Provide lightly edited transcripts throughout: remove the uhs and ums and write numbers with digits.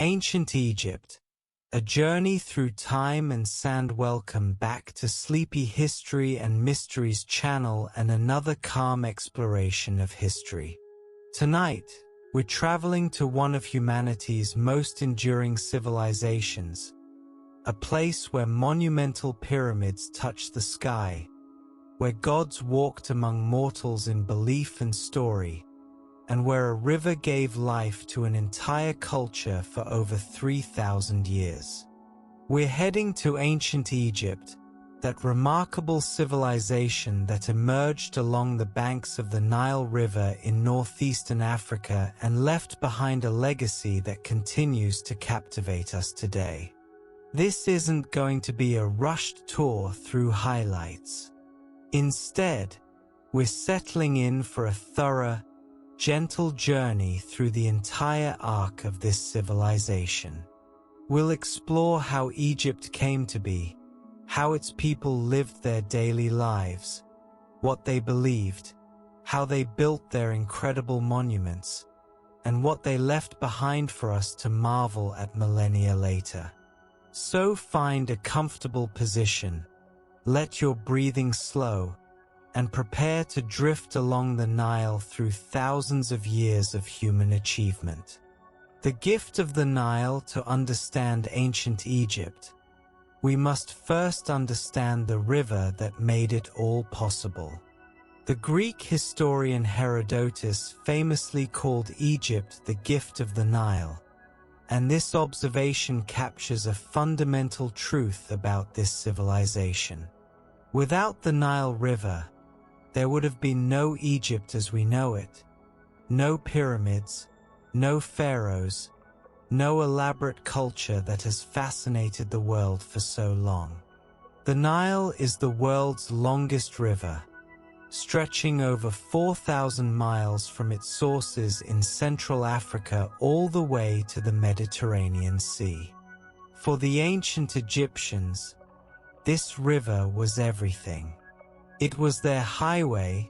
Ancient Egypt, a journey through time and sand. Welcome back to Sleepy History and Mysteries channel and another calm exploration of history. Tonight, we're traveling to one of humanity's most enduring civilizations, a place where monumental pyramids touch the sky, where gods walked among mortals in belief and story, and where a river gave life to an entire culture for over 3,000 years. We're heading to ancient Egypt, that remarkable civilization that emerged along the banks of the Nile River in northeastern Africa and left behind a legacy that continues to captivate us today. This isn't going to be a rushed tour through highlights. Instead, we're settling in for a thorough, gentle journey through the entire arc of this civilization. We'll explore how Egypt came to be, how its people lived their daily lives, what they believed, how they built their incredible monuments, and what they left behind for us to marvel at millennia later. So find a comfortable position, let your breathing slow, and prepare to drift along the Nile through thousands of years of human achievement. The gift of the Nile. To understand ancient Egypt, we must first understand the river that made it all possible. The Greek historian Herodotus famously called Egypt the gift of the Nile, and this observation captures a fundamental truth about this civilization. Without the Nile River, there would have been no Egypt as we know it, no pyramids, no pharaohs, no elaborate culture that has fascinated the world for so long. The Nile is the world's longest river, stretching over 4,000 miles from its sources in Central Africa all the way to the Mediterranean Sea. For the ancient Egyptians, this river was everything. It was their highway,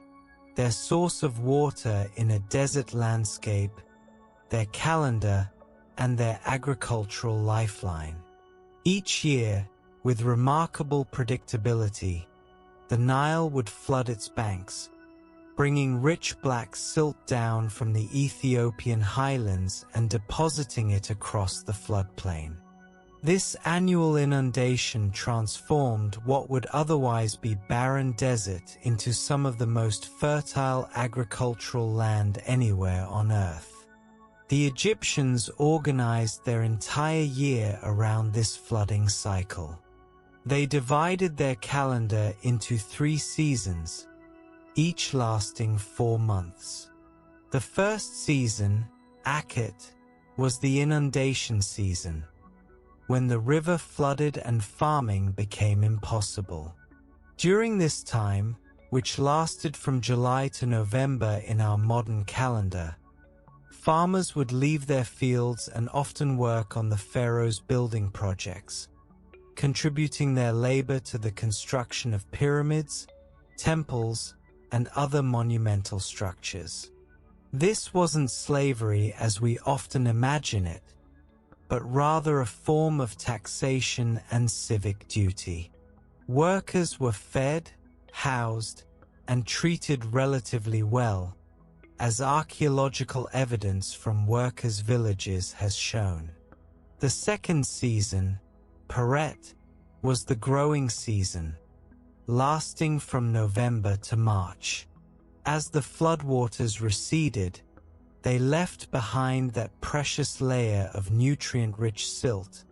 their source of water in a desert landscape, their calendar, and their agricultural lifeline. Each year, with remarkable predictability, the Nile would flood its banks, bringing rich black silt down from the Ethiopian highlands and depositing it across the floodplain. This annual inundation transformed what would otherwise be barren desert into some of the most fertile agricultural land anywhere on Earth. The Egyptians organized their entire year around this flooding cycle. They divided their calendar into 3 seasons, each lasting 4 months. The first season, Akhet, was the inundation season, when the river flooded and farming became impossible. During this time, which lasted from July to November in our modern calendar, farmers would leave their fields and often work on the pharaoh's building projects, contributing their labor to the construction of pyramids, temples, and other monumental structures. This wasn't slavery as we often imagine it, but rather a form of taxation and civic duty. Workers were fed, housed, and treated relatively well, as archaeological evidence from workers' villages has shown. The second season, Peret, was the growing season, lasting from November to March. As the floodwaters receded, they left behind that precious layer of nutrient-rich silt,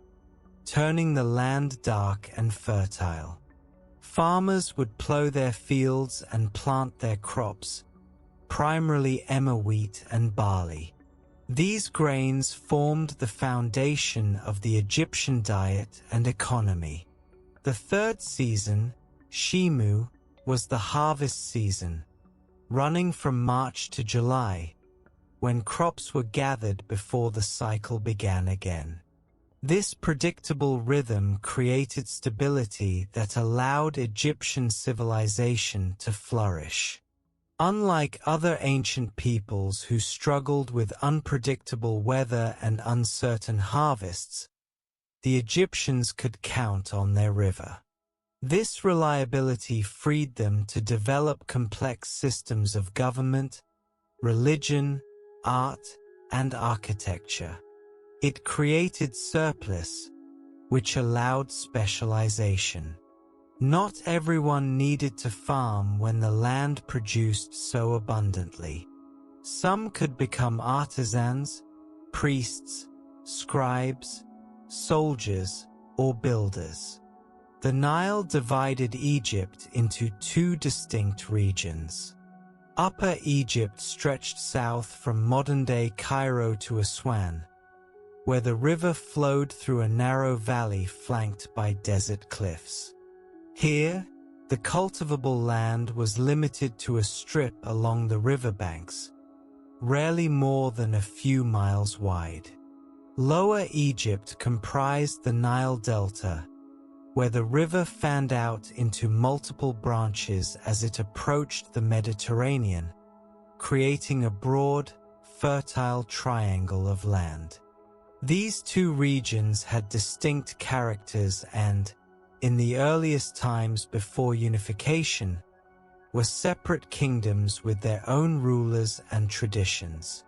turning the land dark and fertile. Farmers would plow their fields and plant their crops, primarily emmer wheat and barley. These grains formed the foundation of the Egyptian diet and economy. The third season, Shimu, was the harvest season, running from March to July, when crops were gathered before the cycle began again. This predictable rhythm created stability that allowed Egyptian civilization to flourish. Unlike other ancient peoples who struggled with unpredictable weather and uncertain harvests, the Egyptians could count on their river. This reliability freed them to develop complex systems of government, religion, art, and architecture. It created surplus, which allowed specialization. Not everyone needed to farm when the land produced so abundantly. Some could become artisans, priests, scribes, soldiers, or builders. The Nile divided Egypt into two distinct regions. Upper Egypt stretched south from modern-day Cairo to Aswan, where the river flowed through a narrow valley flanked by desert cliffs. Here, the cultivable land was limited to a strip along the riverbanks, rarely more than a few miles wide. Lower Egypt comprised the Nile Delta, where the river fanned out into multiple branches as it approached the Mediterranean, creating a broad, fertile triangle of land. These two regions had distinct characters and, in the earliest times before unification, were separate kingdoms with their own rulers and traditions.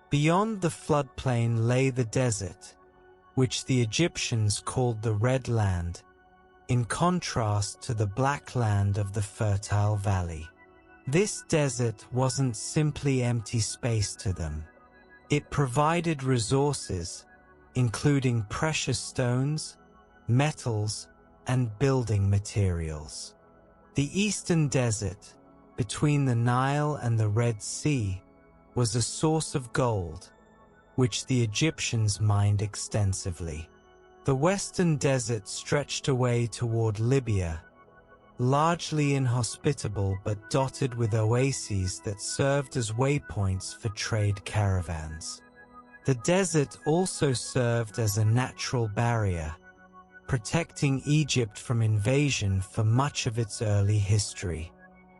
Beyond the floodplain lay the desert, which the Egyptians called the Red Land, in contrast to the black land of the fertile valley. This desert wasn't simply empty space to them. It provided resources, including precious stones, metals, and building materials. The eastern desert, between the Nile and the Red Sea, was a source of gold, which the Egyptians mined extensively. The western desert stretched away toward Libya, largely inhospitable but dotted with oases that served as waypoints for trade caravans. The desert also served as a natural barrier, protecting Egypt from invasion for much of its early history.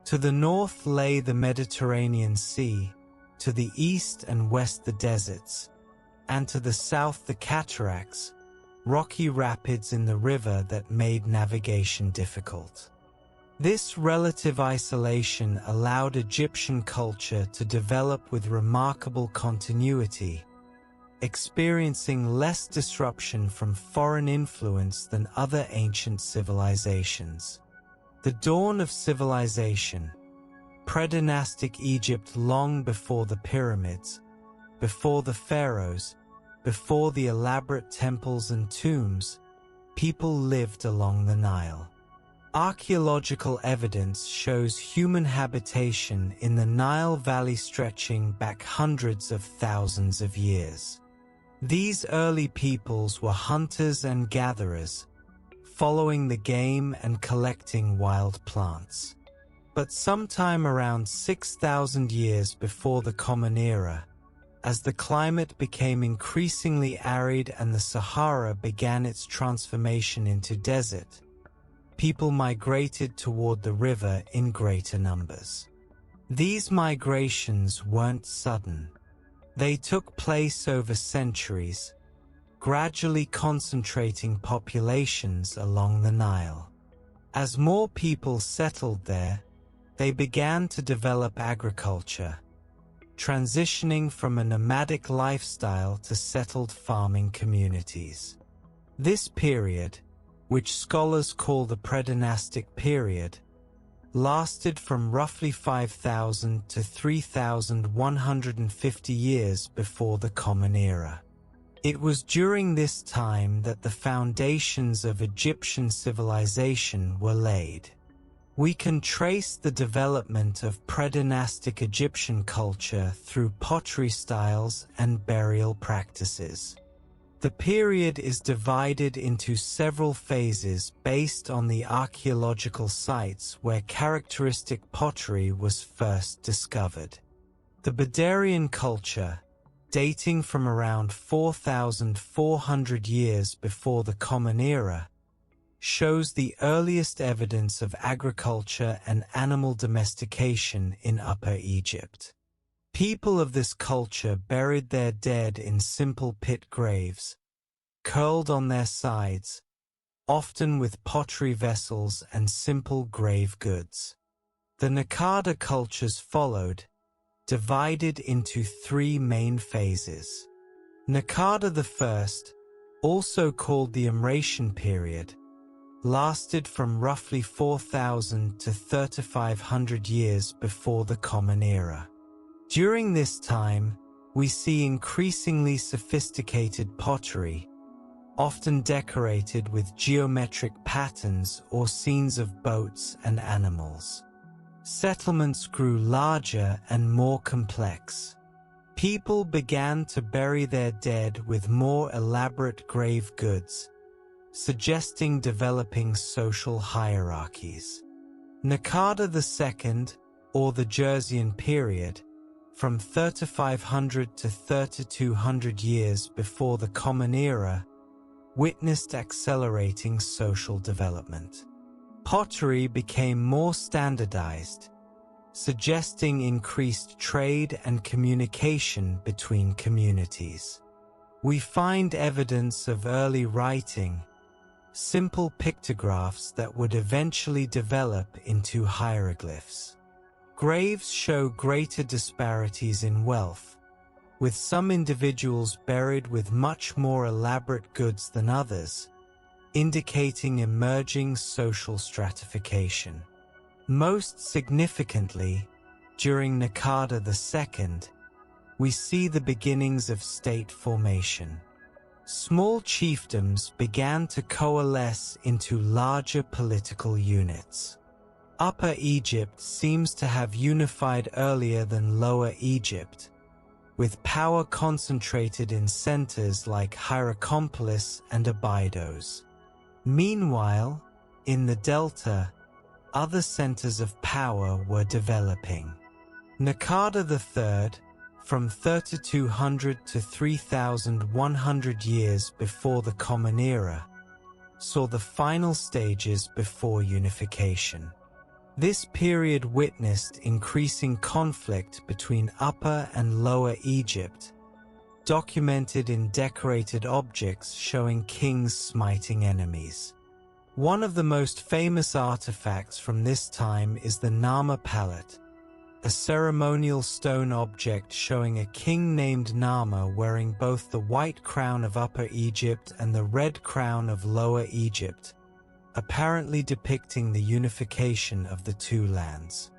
To the north lay the Mediterranean Sea, to the east and west the deserts, and to the south the cataracts, rocky rapids in the river that made navigation difficult. This relative isolation allowed Egyptian culture to develop with remarkable continuity, experiencing less disruption from foreign influence than other ancient civilizations. The dawn of civilization, predynastic Egypt long before the pyramids, before the pharaohs, before the elaborate temples and tombs, people lived along the Nile. Archaeological evidence shows human habitation in the Nile Valley stretching back hundreds of thousands of years. These early peoples were hunters and gatherers, following the game and collecting wild plants. But sometime around 6,000 years before the Common Era, as the climate became increasingly arid and the Sahara began its transformation into desert, people migrated toward the river in greater numbers. These migrations weren't sudden. They took place over centuries, gradually concentrating populations along the Nile. As more people settled there, they began to develop agriculture, transitioning from a nomadic lifestyle to settled farming communities. This period, which scholars call the predynastic period, lasted from roughly 5,000 to 3,150 years before the Common Era. It was during this time that the foundations of Egyptian civilization were laid. We can trace the development of predynastic Egyptian culture through pottery styles and burial practices. The period is divided into several phases based on the archaeological sites where characteristic pottery was first discovered. The Badarian culture, dating from around 4,400 years before the Common Era, shows the earliest evidence of agriculture and animal domestication in Upper Egypt. People of this culture buried their dead in simple pit graves, curled on their sides, often with pottery vessels and simple grave goods. The Naqada cultures followed, divided into three main phases. Naqada I, also called the narration period, lasted from roughly 4,000 to 3,500 years before the Common Era. During this time, we see increasingly sophisticated pottery, often decorated with geometric patterns or scenes of boats and animals. Settlements grew larger and more complex. People began to bury their dead with more elaborate grave goods, suggesting developing social hierarchies. Naqada II, or the Jersean period, from 3,500 to 3,200 years before the Common Era, witnessed accelerating social development. Pottery became more standardized, suggesting increased trade and communication between communities. We find evidence of early writing, simple pictographs that would eventually develop into hieroglyphs. Graves show greater disparities in wealth, with some individuals buried with much more elaborate goods than others, indicating emerging social stratification. Most significantly, during Naqada II, we see the beginnings of state formation. Small chiefdoms began to coalesce into larger political units. Upper Egypt seems to have unified earlier than Lower Egypt, with power concentrated in centers like Hierakonpolis and Abydos. Meanwhile, in the Delta, other centers of power were developing. Naqada III, from 3,200 to 3,100 years before the Common Era, saw the final stages before unification. This period witnessed increasing conflict between Upper and Lower Egypt, documented in decorated objects showing kings smiting enemies. One of the most famous artifacts from this time is the Nama palette, a ceremonial stone object showing a king named Nama wearing both the white crown of Upper Egypt and the red crown of Lower Egypt, apparently depicting the unification of the two lands.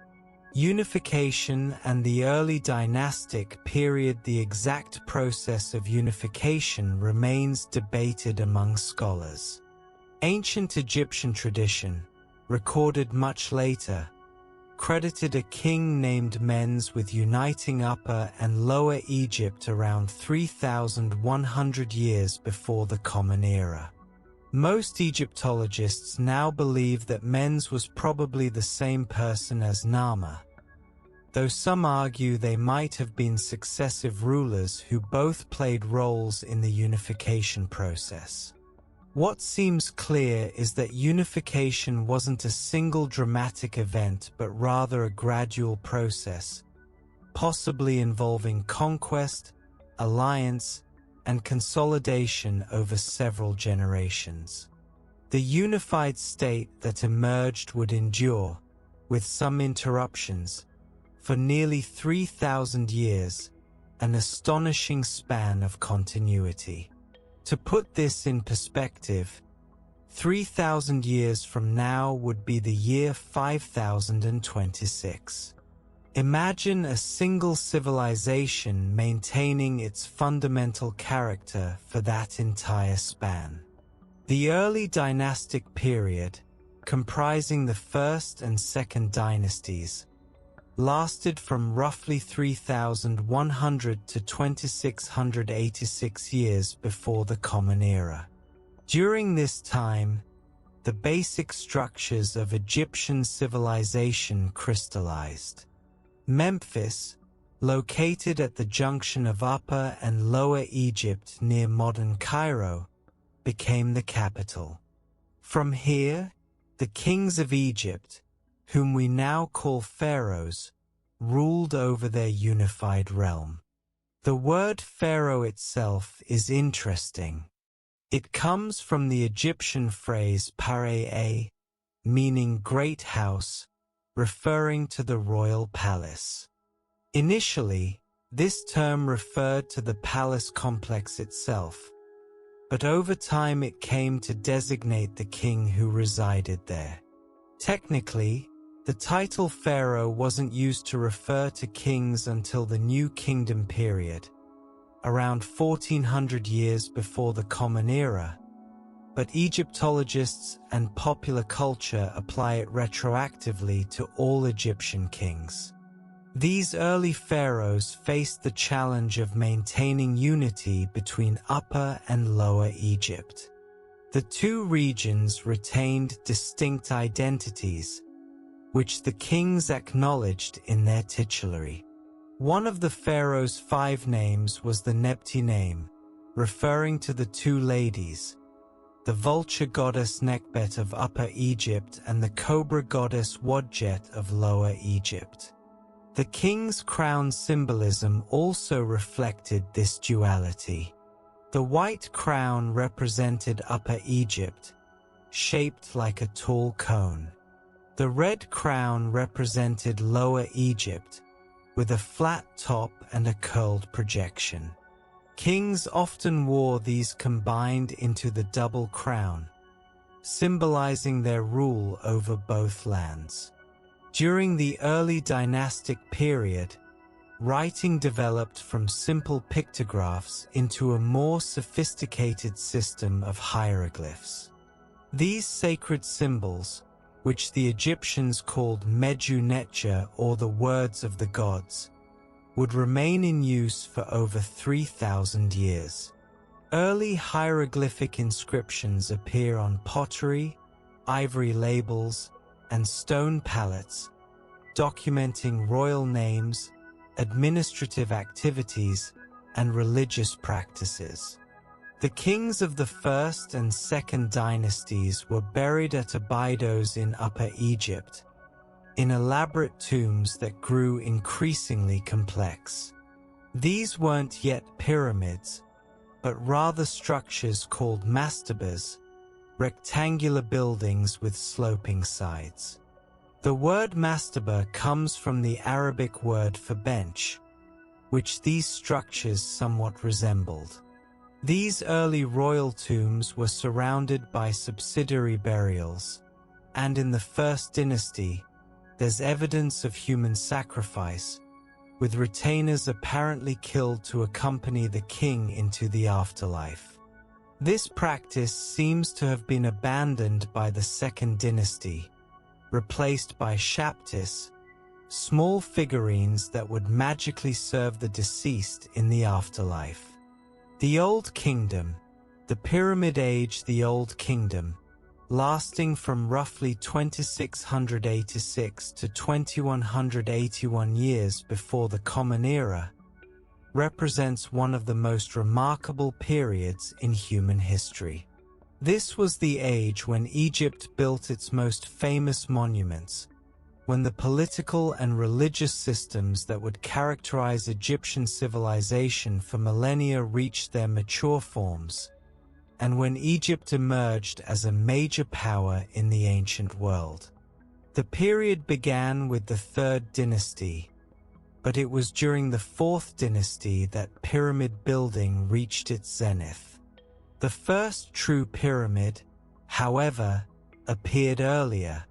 Unification and the early dynastic period. The exact process of unification remains debated among scholars. Ancient Egyptian tradition, recorded much later, credited a king named Mens with uniting Upper and Lower Egypt around 3,100 years before the Common Era. Most Egyptologists now believe that Mens was probably the same person as Nama, though some argue they might have been successive rulers who both played roles in the unification process. What seems clear is that unification wasn't a single dramatic event but rather a gradual process, possibly involving conquest, alliance, and consolidation over several generations. The unified state that emerged would endure, with some interruptions, for nearly 3,000 years, an astonishing span of continuity. To put this in perspective, 3,000 years from now would be the year 5026. Imagine a single civilization maintaining its fundamental character for that entire span. The early dynastic period, comprising the first and second dynasties, lasted from roughly 3,100 to 2,686 years before the Common Era. During this time, the basic structures of Egyptian civilization crystallized. Memphis, located at the junction of Upper and Lower Egypt near modern Cairo, became the capital. From here, the kings of Egypt, whom we now call pharaohs, ruled over their unified realm. The word pharaoh itself is interesting. It comes from the Egyptian phrase pare'e, meaning great house, referring to the royal palace. Initially, this term referred to the palace complex itself, but over time it came to designate the king who resided there. Technically, the title pharaoh wasn't used to refer to kings until the New Kingdom period, around 1400 years before the Common Era, but Egyptologists and popular culture apply it retroactively to all Egyptian kings. These early pharaohs faced the challenge of maintaining unity between Upper and Lower Egypt. The two regions retained distinct identities, which the kings acknowledged in their titulary. One of the pharaoh's 5 names was the Nebti name, referring to the two ladies, the vulture goddess Nekbet of Upper Egypt and the cobra goddess Wadjet of Lower Egypt. The king's crown symbolism also reflected this duality. The white crown represented Upper Egypt, shaped like a tall cone. The red crown represented Lower Egypt, with a flat top and a curled projection. Kings often wore these combined into the double crown, symbolizing their rule over both lands. During the early dynastic period, writing developed from simple pictographs into a more sophisticated system of hieroglyphs. These sacred symbols, which the Egyptians called Medu Neter or the words of the gods, would remain in use for over 3,000 years. Early hieroglyphic inscriptions appear on pottery, ivory labels, and stone palettes, documenting royal names, administrative activities, and religious practices. The kings of the first and second dynasties were buried at Abydos in Upper Egypt, in elaborate tombs that grew increasingly complex. These weren't yet pyramids, but rather structures called mastabas, rectangular buildings with sloping sides. The word mastaba comes from the Arabic word for bench, which these structures somewhat resembled. These early royal tombs were surrounded by subsidiary burials, and in the first dynasty, there's evidence of human sacrifice, with retainers apparently killed to accompany the king into the afterlife. This practice seems to have been abandoned by the Second Dynasty, replaced by shaptis, small figurines that would magically serve the deceased in the afterlife. The Old Kingdom, the Pyramid Age, the Old Kingdom, lasting from roughly 2686 to 2181 years before the Common Era, represents one of the most remarkable periods in human history. This was the age when Egypt built its most famous monuments, when the political and religious systems that would characterize Egyptian civilization for millennia reached their mature forms, and when Egypt emerged as a major power in the ancient world. The period began with the Third Dynasty, but it was during the Fourth Dynasty that pyramid building reached its zenith. The first true pyramid, however, appeared earlier,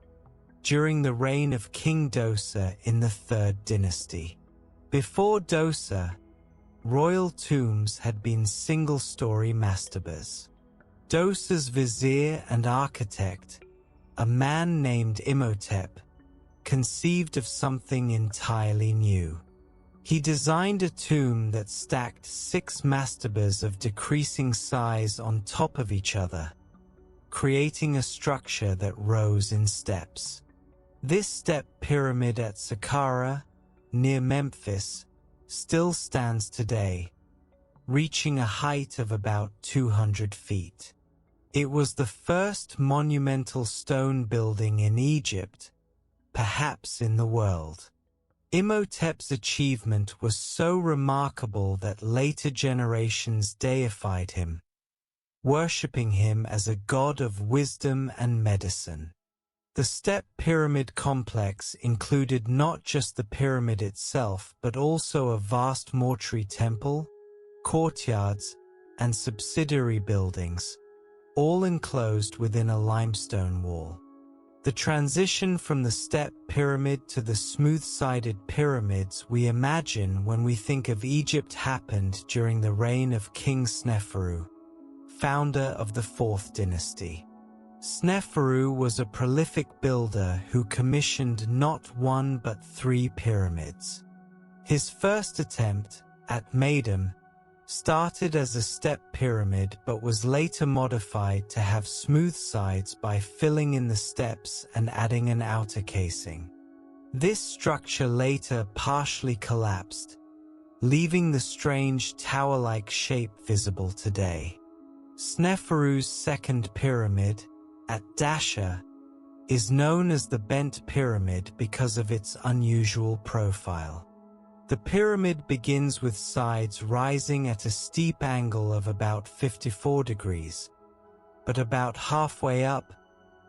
during the reign of King Dosa in the Third Dynasty. Before Dosa, royal tombs had been single-story mastabas. Dosa's vizier and architect, a man named Imhotep, conceived of something entirely new. He designed a tomb that stacked 6 mastabas of decreasing size on top of each other, creating a structure that rose in steps. This step pyramid at Saqqara, near Memphis, still stands today, reaching a height of about 200 feet. It was the first monumental stone building in Egypt, perhaps in the world. Imhotep's achievement was so remarkable that later generations deified him, worshipping him as a god of wisdom and medicine. The step pyramid complex included not just the pyramid itself but also a vast mortuary temple, courtyards, and subsidiary buildings, all enclosed within a limestone wall. The transition from the step pyramid to the smooth-sided pyramids we imagine when we think of Egypt happened during the reign of King Sneferu, founder of the 4th dynasty. Sneferu was a prolific builder who commissioned not 1 but 3 pyramids. His first attempt, at Maydam, started as a step pyramid but was later modified to have smooth sides by filling in the steps and adding an outer casing. This structure later partially collapsed, leaving the strange tower-like shape visible today. Sneferu's second pyramid, at Dasha, is known as the bent pyramid because of its unusual profile. The pyramid begins with sides rising at a steep angle of about 54 degrees, but about halfway up,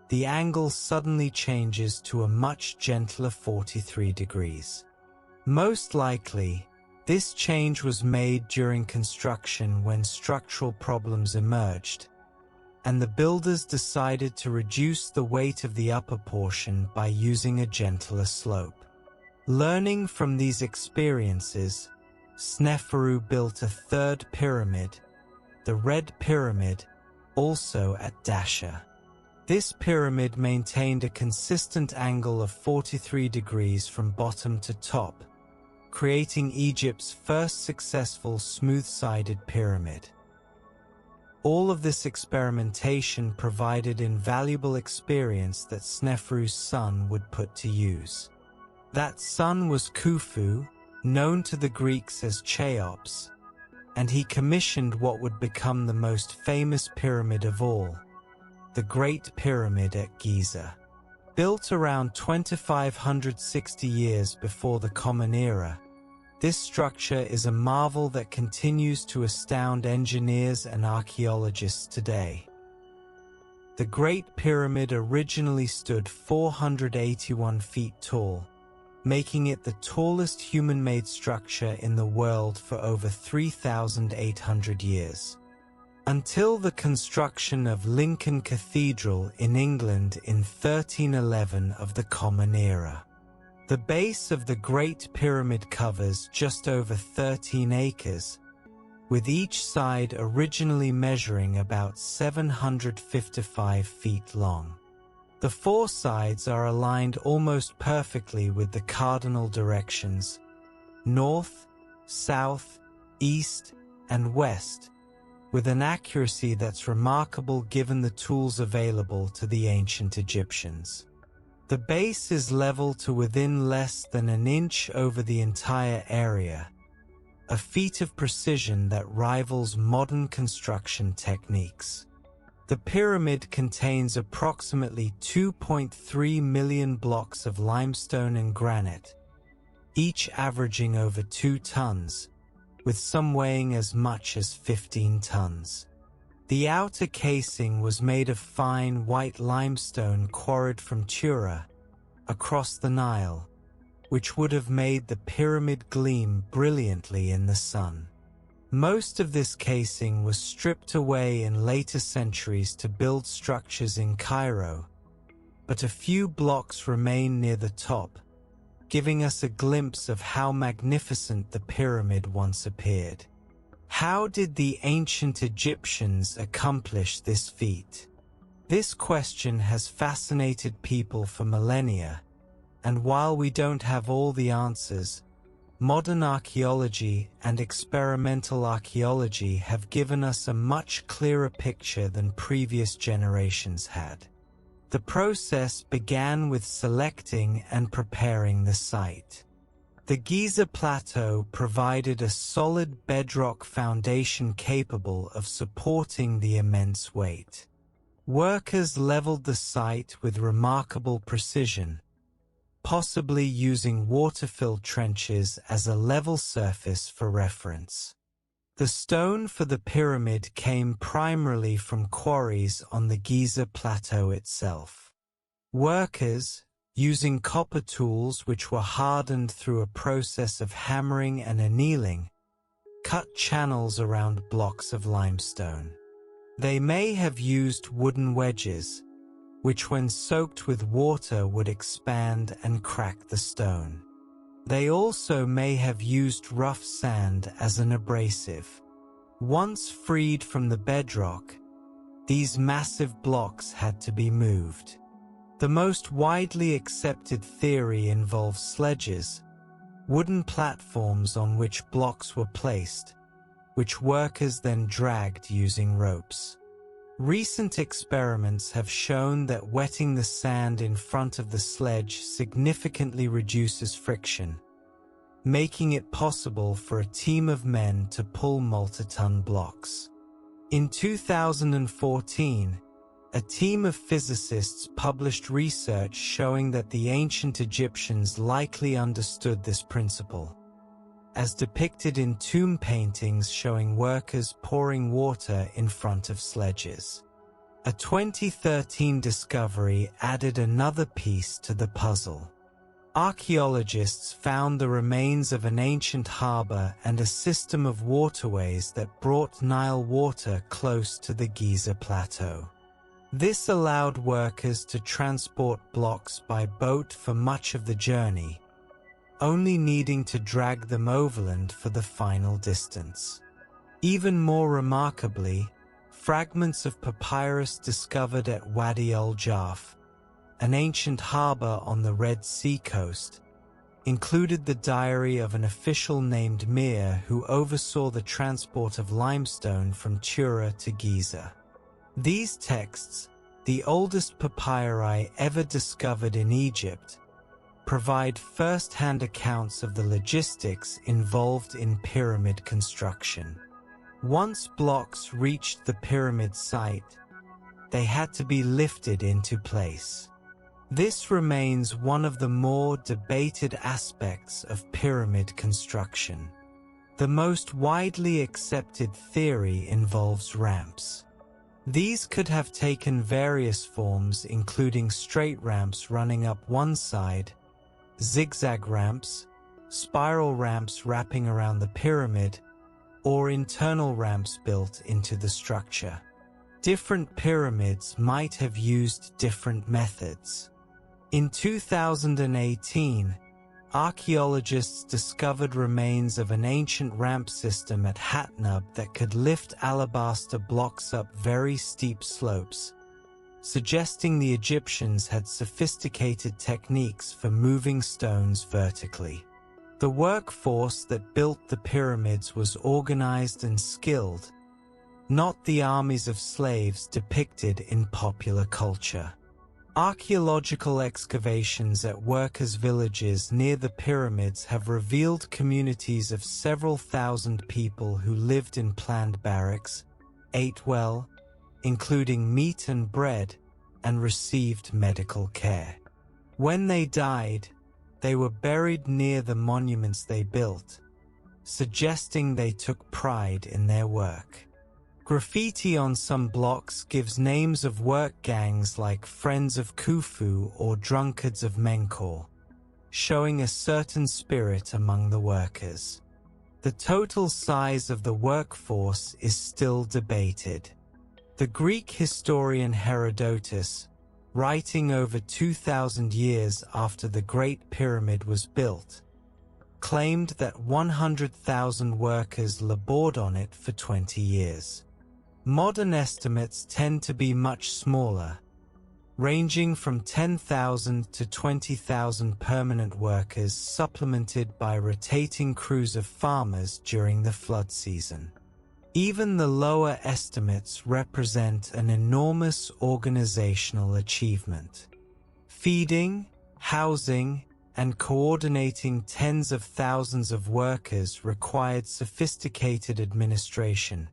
the angle suddenly changes to a much gentler 43 degrees. Most likely, this change was made during construction when structural problems emerged, and the builders decided to reduce the weight of the upper portion by using a gentler slope. Learning from these experiences, Sneferu built a third pyramid, the Red Pyramid, also at Dasha. This pyramid maintained a consistent angle of 43 degrees from bottom to top, creating Egypt's first successful smooth-sided pyramid. All of this experimentation provided invaluable experience that Sneferu's son would put to use. That son was Khufu, known to the Greeks as Cheops, and he commissioned what would become the most famous pyramid of all, the Great Pyramid at Giza. Built around 2560 years before the Common Era, this structure is a marvel that continues to astound engineers and archaeologists today. The Great Pyramid originally stood 481 feet tall, making it the tallest human-made structure in the world for over 3,800 years. Until the construction of Lincoln Cathedral in England in 1311 of the Common Era. The base of the Great Pyramid covers just over 13 acres, with each side originally measuring about 755 feet long. The 4 sides are aligned almost perfectly with the cardinal directions, north, south, east, and west, with an accuracy that's remarkable given the tools available to the ancient Egyptians. The base is level to within less than an inch over the entire area, a feat of precision that rivals modern construction techniques. The pyramid contains approximately 2.3 million blocks of limestone and granite, each averaging over 2 tons, with some weighing as much as 15 tons. The outer casing was made of fine white limestone quarried from Tura, across the Nile, which would have made the pyramid gleam brilliantly in the sun. Most of this casing was stripped away in later centuries to build structures in Cairo, but a few blocks remain near the top, giving us a glimpse of how magnificent the pyramid once appeared. How did the ancient Egyptians accomplish this feat? This question has fascinated people for millennia, and while we don't have all the answers, modern archaeology and experimental archaeology have given us a much clearer picture than previous generations had. The process began with selecting and preparing the site. The Giza Plateau provided a solid bedrock foundation capable of supporting the immense weight. Workers leveled the site with remarkable precision, possibly using water-filled trenches as a level surface for reference. The stone for the pyramid came primarily from quarries on the Giza Plateau itself. Workers, using copper tools which were hardened through a process of hammering and annealing, cut channels around blocks of limestone. They may have used wooden wedges, which when soaked with water would expand and crack the stone. They also may have used rough sand as an abrasive. Once freed from the bedrock, these massive blocks had to be moved. The most widely accepted theory involves sledges, wooden platforms on which blocks were placed, which workers then dragged using ropes. Recent experiments have shown that wetting the sand in front of the sledge significantly reduces friction, making it possible for a team of men to pull multi-ton blocks. In 2014, a team of physicists published research showing that the ancient Egyptians likely understood this principle, as depicted in tomb paintings showing workers pouring water in front of sledges. A 2013 discovery added another piece to the puzzle. Archaeologists found the remains of an ancient harbor and a system of waterways that brought Nile water close to the Giza Plateau. This allowed workers to transport blocks by boat for much of the journey, only needing to drag them overland for the final distance. Even more remarkably, fragments of papyrus discovered at Wadi al-Jaf, an ancient harbor on the Red Sea coast, included the diary of an official named Mir who oversaw the transport of limestone from Tura to Giza. These texts, the oldest papyri ever discovered in Egypt, provide first-hand accounts of the logistics involved in pyramid construction. Once blocks reached the pyramid site, they had to be lifted into place. This remains one of the more debated aspects of pyramid construction. The most widely accepted theory involves ramps. These could have taken various forms, including straight ramps running up one side, zigzag ramps, spiral ramps wrapping around the pyramid, or internal ramps built into the structure. Different pyramids might have used different methods. In 2018, archaeologists discovered remains of an ancient ramp system at Hatnub that could lift alabaster blocks up very steep slopes, suggesting the Egyptians had sophisticated techniques for moving stones vertically. The workforce that built the pyramids was organized and skilled, not the armies of slaves depicted in popular culture. Archaeological excavations at workers' villages near the pyramids have revealed communities of several thousand people who lived in planned barracks, ate well, including meat and bread, and received medical care. When they died, they were buried near the monuments they built, suggesting they took pride in their work. Graffiti on some blocks gives names of work gangs like Friends of Khufu or Drunkards of Menkaure, showing a certain spirit among the workers. The total size of the workforce is still debated. The Greek historian Herodotus, writing over 2,000 years after the Great Pyramid was built, claimed that 100,000 workers labored on it for 20 years. Modern estimates tend to be much smaller, ranging from 10,000 to 20,000 permanent workers supplemented by rotating crews of farmers during the flood season. Even the lower estimates represent an enormous organizational achievement. Feeding, housing, and coordinating tens of thousands of workers required sophisticated administration,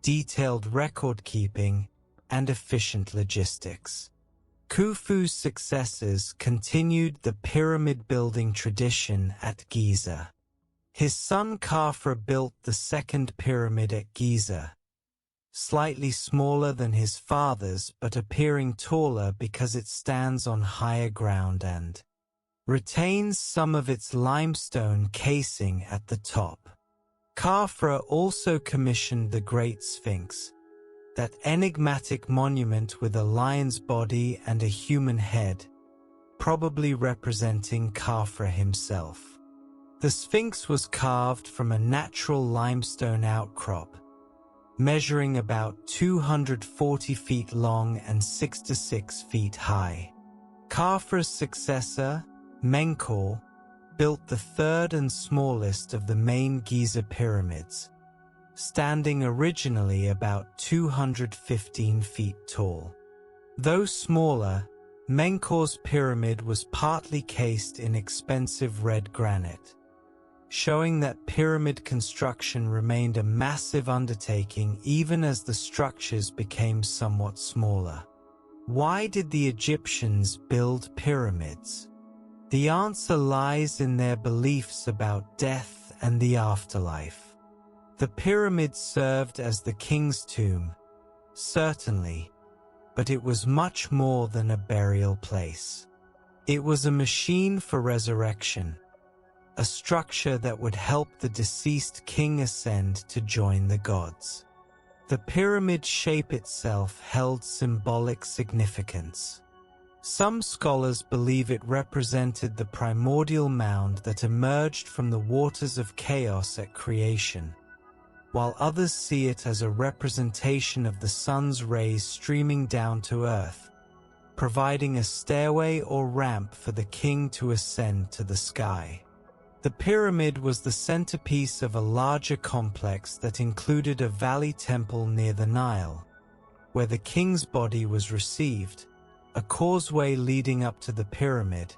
detailed record-keeping, and efficient logistics. Khufu's successors continued the pyramid-building tradition at Giza. His son Khafra built the second pyramid at Giza, slightly smaller than his father's but appearing taller because it stands on higher ground and retains some of its limestone casing at the top. Khafra also commissioned the Great Sphinx, that enigmatic monument with a lion's body and a human head, probably representing Khafra himself. The Sphinx was carved from a natural limestone outcrop, measuring about 240 feet long and 6 feet high. Khafra's successor, Menkaure, built the third and smallest of the main Giza pyramids, standing originally about 215 feet tall. Though smaller, Menkaure's pyramid was partly cased in expensive red granite, showing that pyramid construction remained a massive undertaking even as the structures became somewhat smaller. Why did the Egyptians build pyramids? The answer lies in their beliefs about death and the afterlife. The pyramid served as the king's tomb, certainly, but it was much more than a burial place. It was a machine for resurrection, a structure that would help the deceased king ascend to join the gods. The pyramid shape itself held symbolic significance. Some scholars believe it represented the primordial mound that emerged from the waters of chaos at creation, while others see it as a representation of the sun's rays streaming down to earth, providing a stairway or ramp for the king to ascend to the sky. The pyramid was the centerpiece of a larger complex that included a valley temple near the Nile, where the king's body was received, a causeway leading up to the pyramid,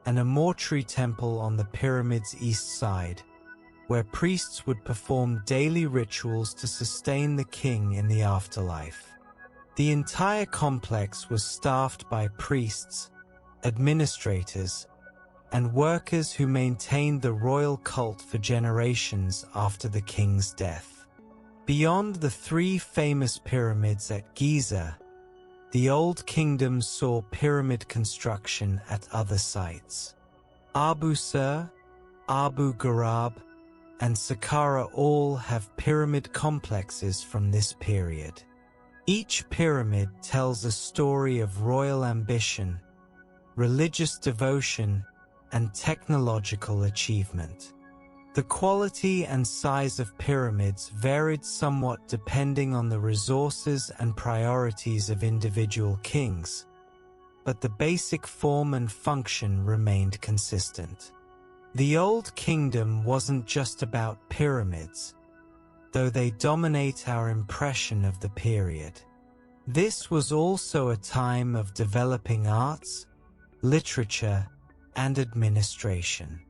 and a mortuary temple on the pyramid's east side, where priests would perform daily rituals to sustain the king in the afterlife. The entire complex was staffed by priests, administrators, and workers who maintained the royal cult for generations after the king's death. Beyond the three famous pyramids at Giza, the Old Kingdom saw pyramid construction at other sites. Abu Sir, Abu Ghurab, and Saqqara all have pyramid complexes from this period. Each pyramid tells a story of royal ambition, religious devotion, and technological achievement. The quality and size of pyramids varied somewhat depending on the resources and priorities of individual kings, but the basic form and function remained consistent. The Old Kingdom wasn't just about pyramids, though they dominate our impression of the period. This was also a time of developing arts, literature, and administration.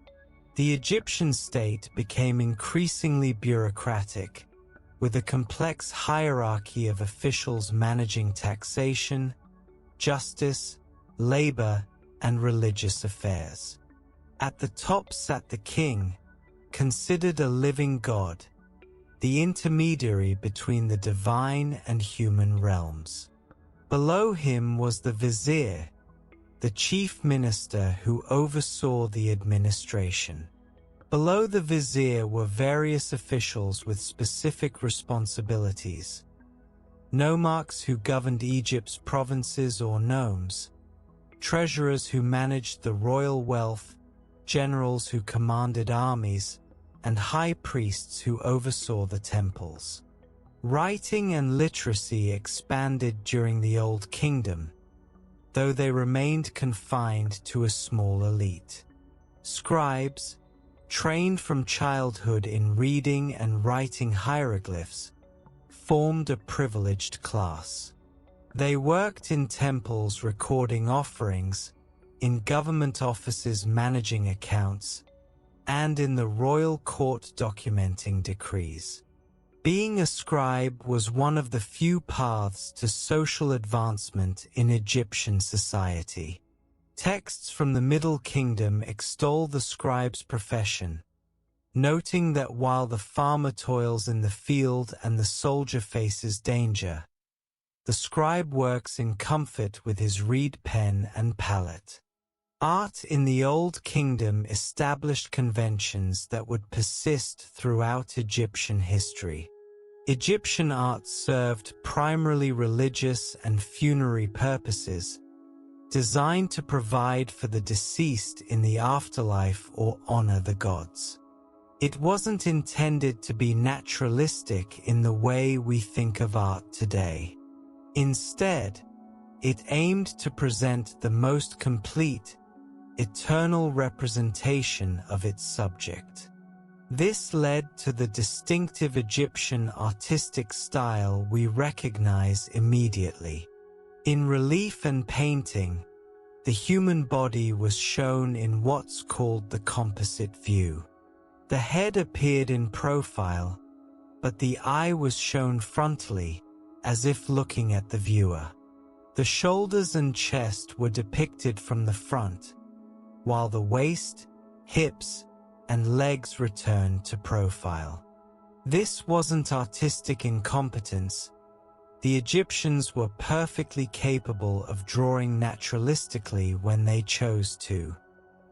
The Egyptian state became increasingly bureaucratic, with a complex hierarchy of officials managing taxation, justice, labor, and religious affairs. At the top sat the king, considered a living god, the intermediary between the divine and human realms. Below him was the vizier, the chief minister who oversaw the administration. Below the vizier were various officials with specific responsibilities: nomarchs who governed Egypt's provinces or nomes, treasurers who managed the royal wealth, generals who commanded armies, and high priests who oversaw the temples. Writing and literacy expanded during the Old Kingdom, though they remained confined to a small elite. Scribes, trained from childhood in reading and writing hieroglyphs, formed a privileged class. They worked in temples recording offerings, in government offices managing accounts, and in the royal court documenting decrees. Being a scribe was one of the few paths to social advancement in Egyptian society. Texts from the Middle Kingdom extol the scribe's profession, noting that while the farmer toils in the field and the soldier faces danger, the scribe works in comfort with his reed pen and palette. Art in the Old Kingdom established conventions that would persist throughout Egyptian history. Egyptian art served primarily religious and funerary purposes, designed to provide for the deceased in the afterlife or honor the gods. It wasn't intended to be naturalistic in the way we think of art today. Instead, it aimed to present the most complete, eternal representation of its subject. This led to the distinctive Egyptian artistic style we recognize immediately. In relief and painting, the human body was shown in what's called the composite view. The head appeared in profile, but the eye was shown frontally, as if looking at the viewer. The shoulders and chest were depicted from the front, while the waist, hips, and legs returned to profile. This wasn't artistic incompetence. The Egyptians were perfectly capable of drawing naturalistically when they chose to.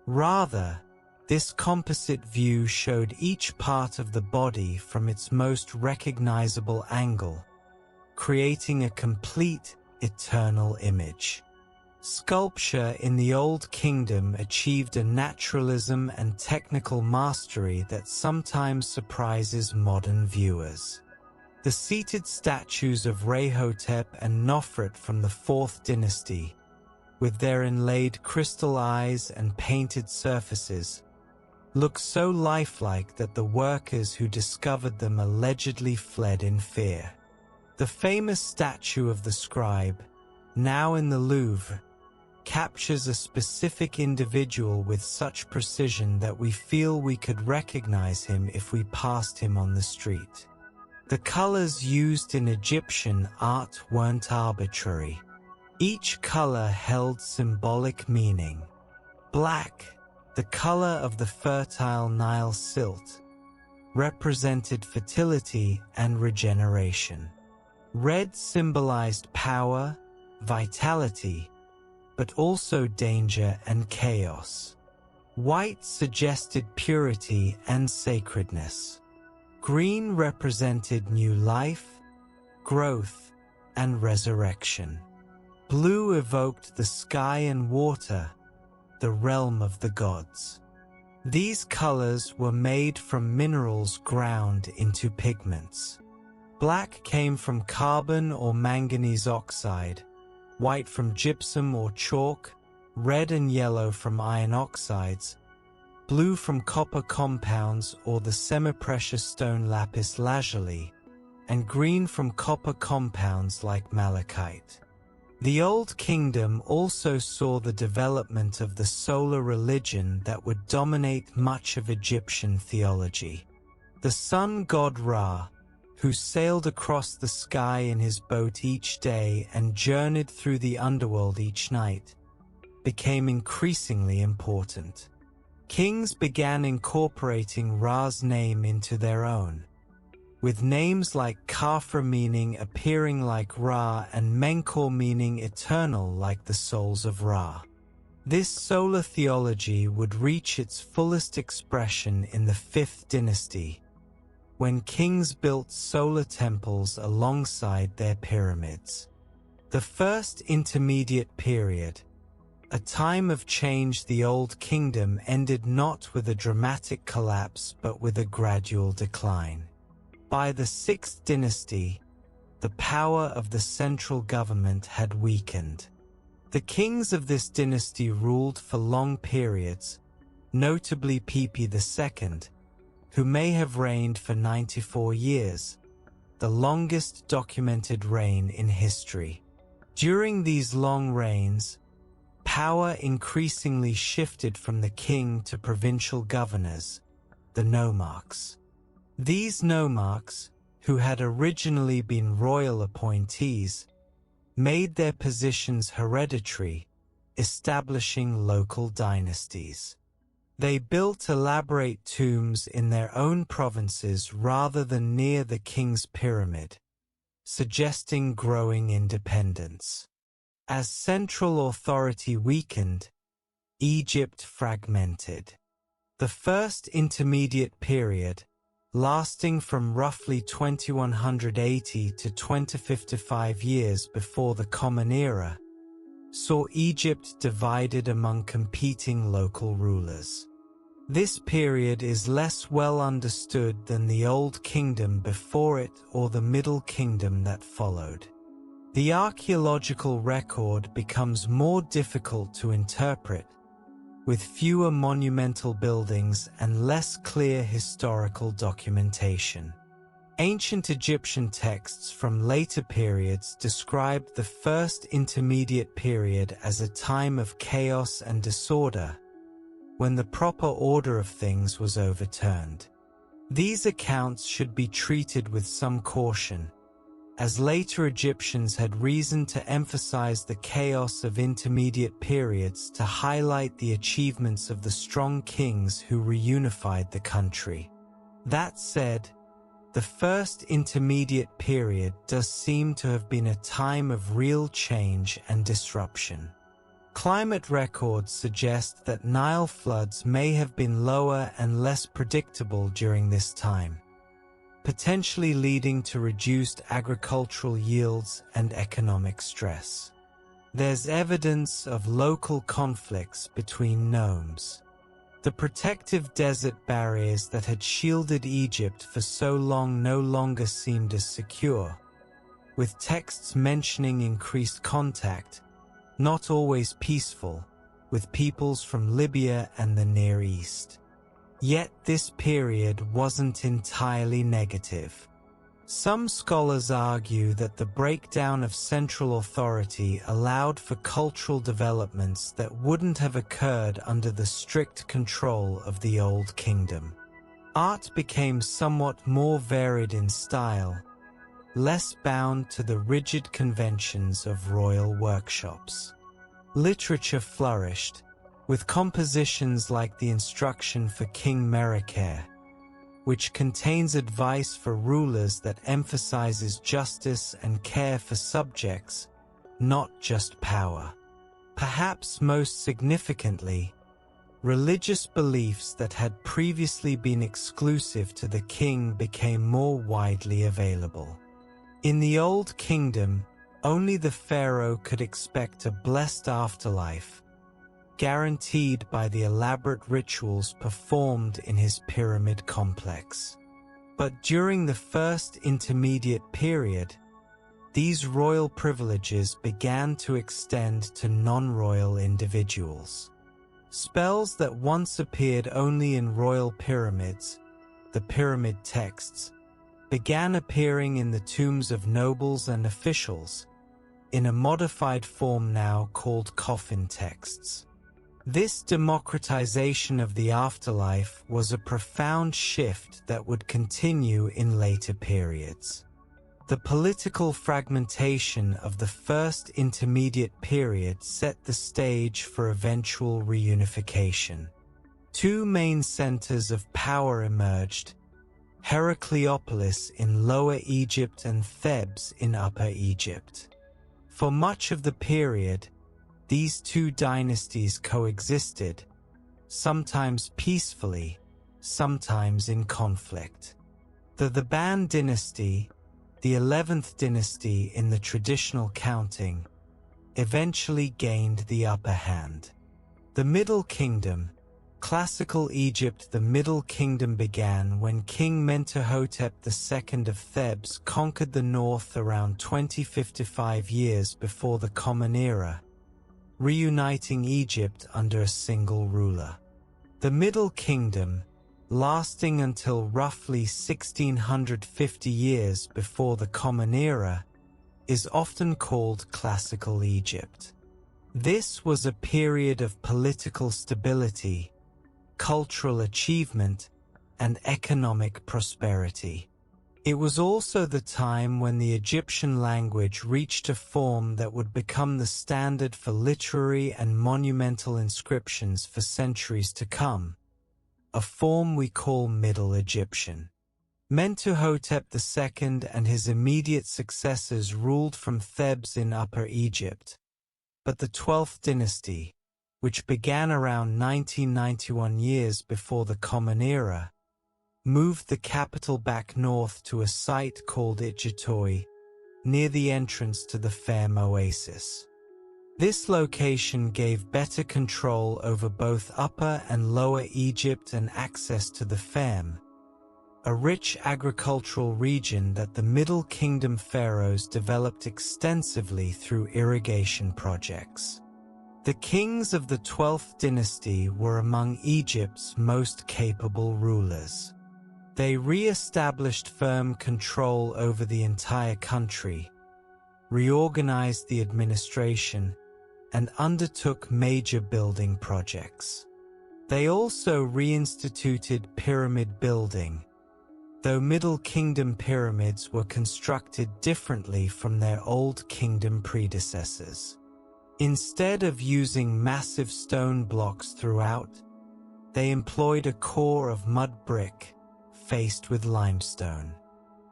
Rather, this composite view showed each part of the body from its most recognizable angle, creating a complete, eternal image. Sculpture in the Old Kingdom achieved a naturalism and technical mastery that sometimes surprises modern viewers. The seated statues of Rahotep and Nofret from the 4th dynasty, with their inlaid crystal eyes and painted surfaces, look so lifelike that the workers who discovered them allegedly fled in fear. The famous statue of the scribe, now in the Louvre, captures a specific individual with such precision that we feel we could recognize him if we passed him on the street. The colors used in Egyptian art weren't arbitrary. Each color held symbolic meaning. Black, the color of the fertile Nile silt, represented fertility and regeneration. Red symbolized power, vitality, but also danger and chaos. White suggested purity and sacredness. Green represented new life, growth, and resurrection. Blue evoked the sky and water, the realm of the gods. These colors were made from minerals ground into pigments. Black came from carbon or manganese oxide, white from gypsum or chalk, red and yellow from iron oxides, blue from copper compounds or the semi-precious stone lapis lazuli, and green from copper compounds like malachite. The Old Kingdom also saw the development of the solar religion that would dominate much of Egyptian theology. The sun god Ra, who sailed across the sky in his boat each day and journeyed through the underworld each night, became increasingly important. Kings began incorporating Ra's name into their own, with names like Khafra meaning appearing like Ra and Menkaure meaning eternal like the souls of Ra. This solar theology would reach its fullest expression in the 5th dynasty, when kings built solar temples alongside their pyramids. The first intermediate period, a time of change the Old Kingdom, ended not with a dramatic collapse but with a gradual decline. By the 6th dynasty, the power of the central government had weakened. The kings of this dynasty ruled for long periods, notably Pipi II, who may have reigned for 94 years, the longest documented reign in history. During these long reigns, power increasingly shifted from the king to provincial governors, the nomarchs. These nomarchs, who had originally been royal appointees, made their positions hereditary, establishing local dynasties. They built elaborate tombs in their own provinces rather than near the king's pyramid, suggesting growing independence. As central authority weakened, Egypt fragmented. The first intermediate period, lasting from roughly 2180 to 2055 years before the Common Era, saw Egypt divided among competing local rulers. This period is less well understood than the Old Kingdom before it or the Middle Kingdom that followed. The archaeological record becomes more difficult to interpret, with fewer monumental buildings and less clear historical documentation. Ancient Egyptian texts from later periods describe the first intermediate period as a time of chaos and disorder, when the proper order of things was overturned. These accounts should be treated with some caution, as later Egyptians had reason to emphasize the chaos of intermediate periods to highlight the achievements of the strong kings who reunified the country. That said, the first intermediate period does seem to have been a time of real change and disruption. Climate records suggest that Nile floods may have been lower and less predictable during this time, potentially leading to reduced agricultural yields and economic stress. There's evidence of local conflicts between nomes. The protective desert barriers that had shielded Egypt for so long no longer seemed as secure, with texts mentioning increased contact, not always peaceful, with peoples from Libya and the Near East. Yet this period wasn't entirely negative. Some scholars argue that the breakdown of central authority allowed for cultural developments that wouldn't have occurred under the strict control of the Old Kingdom. Art became somewhat more varied in style, less bound to the rigid conventions of royal workshops. Literature flourished, with compositions like the Instruction for King Merekere, which contains advice for rulers that emphasizes justice and care for subjects, not just power. Perhaps most significantly, religious beliefs that had previously been exclusive to the king became more widely available. In the Old Kingdom, only the pharaoh could expect a blessed afterlife, guaranteed by the elaborate rituals performed in his pyramid complex. But during the first intermediate period, these royal privileges began to extend to non-royal individuals. Spells that once appeared only in royal pyramids, the pyramid texts, began appearing in the tombs of nobles and officials, in a modified form now called coffin texts. This democratization of the afterlife was a profound shift that would continue in later periods. The political fragmentation of the first intermediate period set the stage for eventual reunification. Two main centers of power emerged: Heracleopolis in Lower Egypt and Thebes in Upper Egypt. For much of the period, these two dynasties coexisted, sometimes peacefully, sometimes in conflict. The Theban dynasty, the 11th dynasty in the traditional counting, eventually gained the upper hand. The Middle Kingdom, classical Egypt. The Middle Kingdom began when King Mentuhotep II of Thebes conquered the north around 2055 years before the Common Era, reuniting Egypt under a single ruler. The Middle Kingdom, lasting until roughly 1650 years before the Common Era, is often called Classical Egypt. This was a period of political stability, cultural achievement, and economic prosperity. It was also the time when the Egyptian language reached a form that would become the standard for literary and monumental inscriptions for centuries to come, a form we call Middle Egyptian. Mentuhotep II and his immediate successors ruled from Thebes in Upper Egypt, but the 12th dynasty, which began around 1991 years before the Common Era, moved the capital back north to a site called Itjatoi, near the entrance to the Fem Oasis. This location gave better control over both Upper and Lower Egypt and access to the Fem, a rich agricultural region that the Middle Kingdom pharaohs developed extensively through irrigation projects. The kings of the 12th dynasty were among Egypt's most capable rulers. They re-established firm control over the entire country, reorganized the administration, and undertook major building projects. They also reinstituted pyramid building, though Middle Kingdom pyramids were constructed differently from their Old Kingdom predecessors. Instead of using massive stone blocks throughout, they employed a core of mud brick, faced with limestone.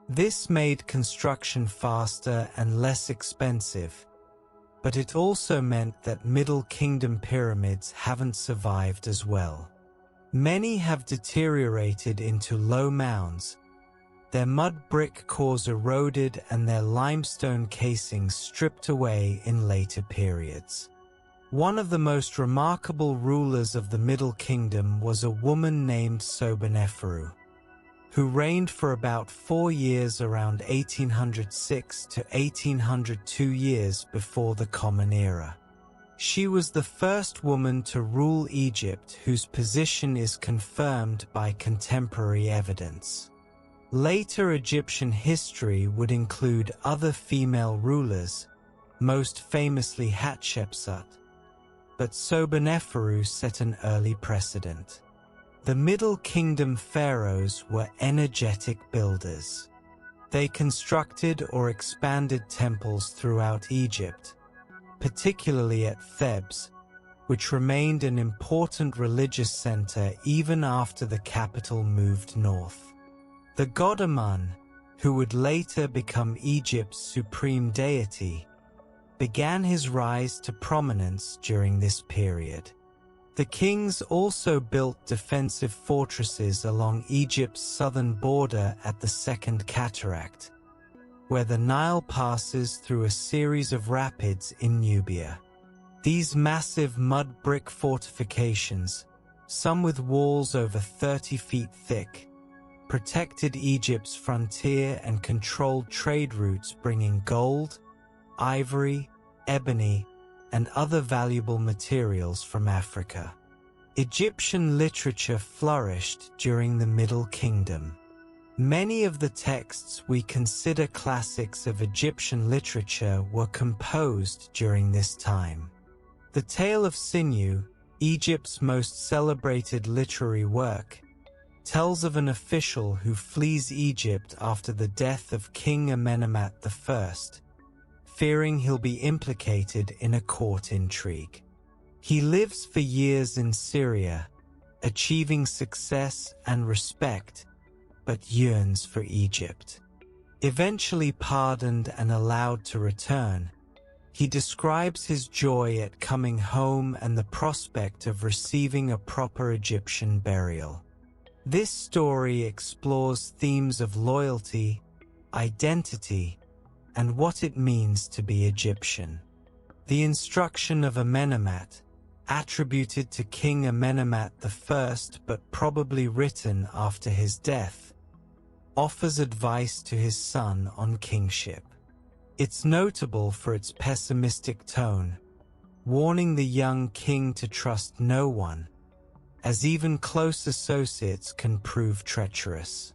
This made construction faster and less expensive, but it also meant that Middle Kingdom pyramids haven't survived as well. Many have deteriorated into low mounds, their mud brick cores eroded and their limestone casings stripped away in later periods. One of the most remarkable rulers of the Middle Kingdom was a woman named Sobekneferu, who reigned for about 4 years around 1806 to 1802 years before the Common Era. She was the first woman to rule Egypt whose position is confirmed by contemporary evidence. Later Egyptian history would include other female rulers, most famously Hatshepsut, but Sobekneferu set an early precedent. The Middle Kingdom pharaohs were energetic builders. They constructed or expanded temples throughout Egypt, particularly at Thebes, which remained an important religious center even after the capital moved north. The god Amun, who would later become Egypt's supreme deity, began his rise to prominence during this period. The kings also built defensive fortresses along Egypt's southern border at the Second Cataract, where the Nile passes through a series of rapids in Nubia. These massive mud brick fortifications, some with walls over 30 feet thick, protected Egypt's frontier and controlled trade routes bringing gold, ivory, ebony, and other valuable materials from Africa. Egyptian literature flourished during the Middle Kingdom. Many of the texts we consider classics of Egyptian literature were composed during this time. The Tale of Sinew, Egypt's most celebrated literary work, tells of an official who flees Egypt after the death of King Amenemhat I, fearing he'll be implicated in a court intrigue. He lives for years in Syria, achieving success and respect, but yearns for Egypt. Eventually pardoned and allowed to return, he describes his joy at coming home and the prospect of receiving a proper Egyptian burial. This story explores themes of loyalty, identity, and what it means to be Egyptian. The instruction of Amenemhat, attributed to King Amenemhat I but probably written after his death, offers advice to his son on kingship. It's notable for its pessimistic tone, warning the young king to trust no one, as even close associates can prove treacherous.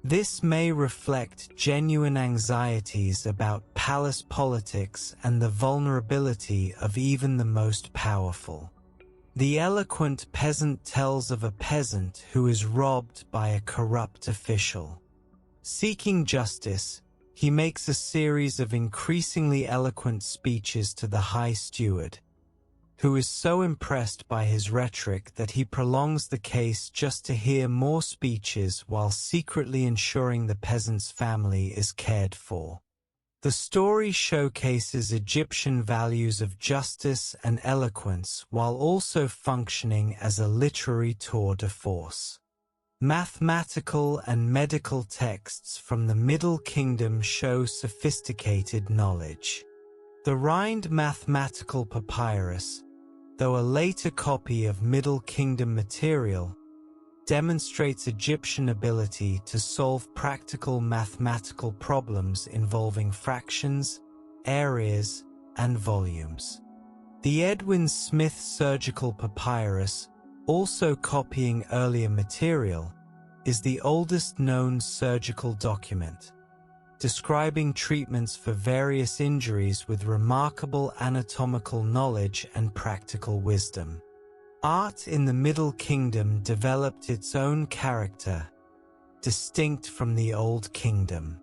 This may reflect genuine anxieties about palace politics and the vulnerability of even the most powerful. The eloquent peasant tells of a peasant who is robbed by a corrupt official. Seeking justice, he makes a series of increasingly eloquent speeches to the High Steward, who is so impressed by his rhetoric that he prolongs the case just to hear more speeches while secretly ensuring the peasant's family is cared for. The story showcases Egyptian values of justice and eloquence while also functioning as a literary tour de force. Mathematical and medical texts from the Middle Kingdom show sophisticated knowledge. The Rhind mathematical papyrus, though a later copy of Middle Kingdom material, demonstrates Egyptian ability to solve practical mathematical problems involving fractions, areas, and volumes. The Edwin Smith surgical papyrus, also copying earlier material, is the oldest known surgical document, describing treatments for various injuries with remarkable anatomical knowledge and practical wisdom. Art in the Middle Kingdom developed its own character, distinct from the Old Kingdom.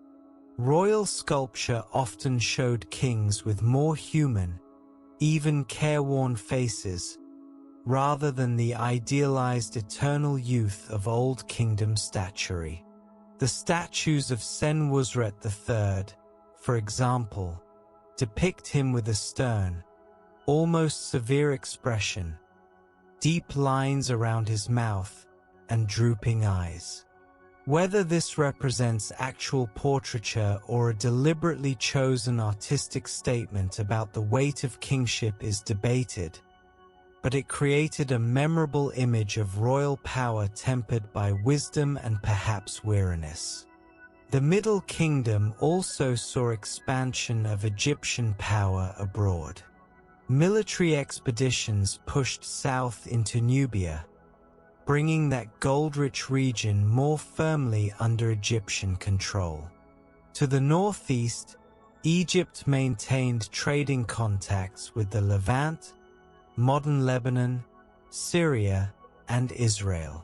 Royal sculpture often showed kings with more human, even careworn faces, rather than the idealized eternal youth of Old Kingdom statuary. The statues of Senusret III, for example, depict him with a stern, almost severe expression, deep lines around his mouth, and drooping eyes. Whether this represents actual portraiture or a deliberately chosen artistic statement about the weight of kingship is debated, but it created a memorable image of royal power tempered by wisdom and perhaps weariness. The Middle Kingdom also saw expansion of Egyptian power abroad. Military expeditions pushed south into Nubia, bringing that gold-rich region more firmly under Egyptian control. To the northeast, Egypt maintained trading contacts with the Levant, modern Lebanon, Syria, and Israel.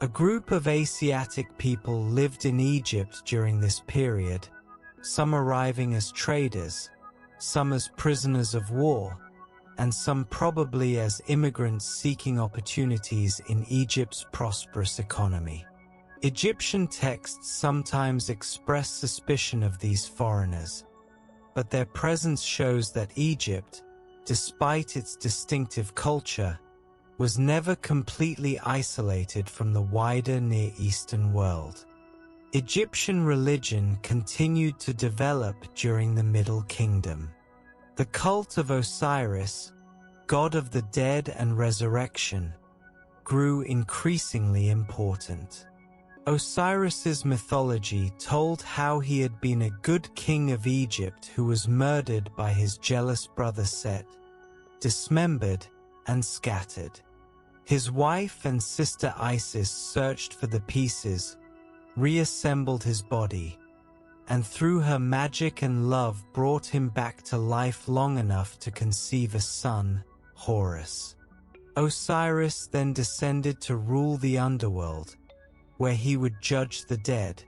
A group of Asiatic people lived in Egypt during this period, some arriving as traders, some as prisoners of war, and some probably as immigrants seeking opportunities in Egypt's prosperous economy. Egyptian texts sometimes express suspicion of these foreigners, but their presence shows that Egypt, despite its distinctive culture, was never completely isolated from the wider Near Eastern world. Egyptian religion continued to develop during the Middle Kingdom. The cult of Osiris, god of the dead and resurrection, grew increasingly important. Osiris's mythology told how he had been a good king of Egypt who was murdered by his jealous brother Set, dismembered and scattered. His wife and sister Isis searched for the pieces, reassembled his body, and through her magic and love brought him back to life long enough to conceive a son, Horus. Osiris then descended to rule the underworld, where he would judge the dead,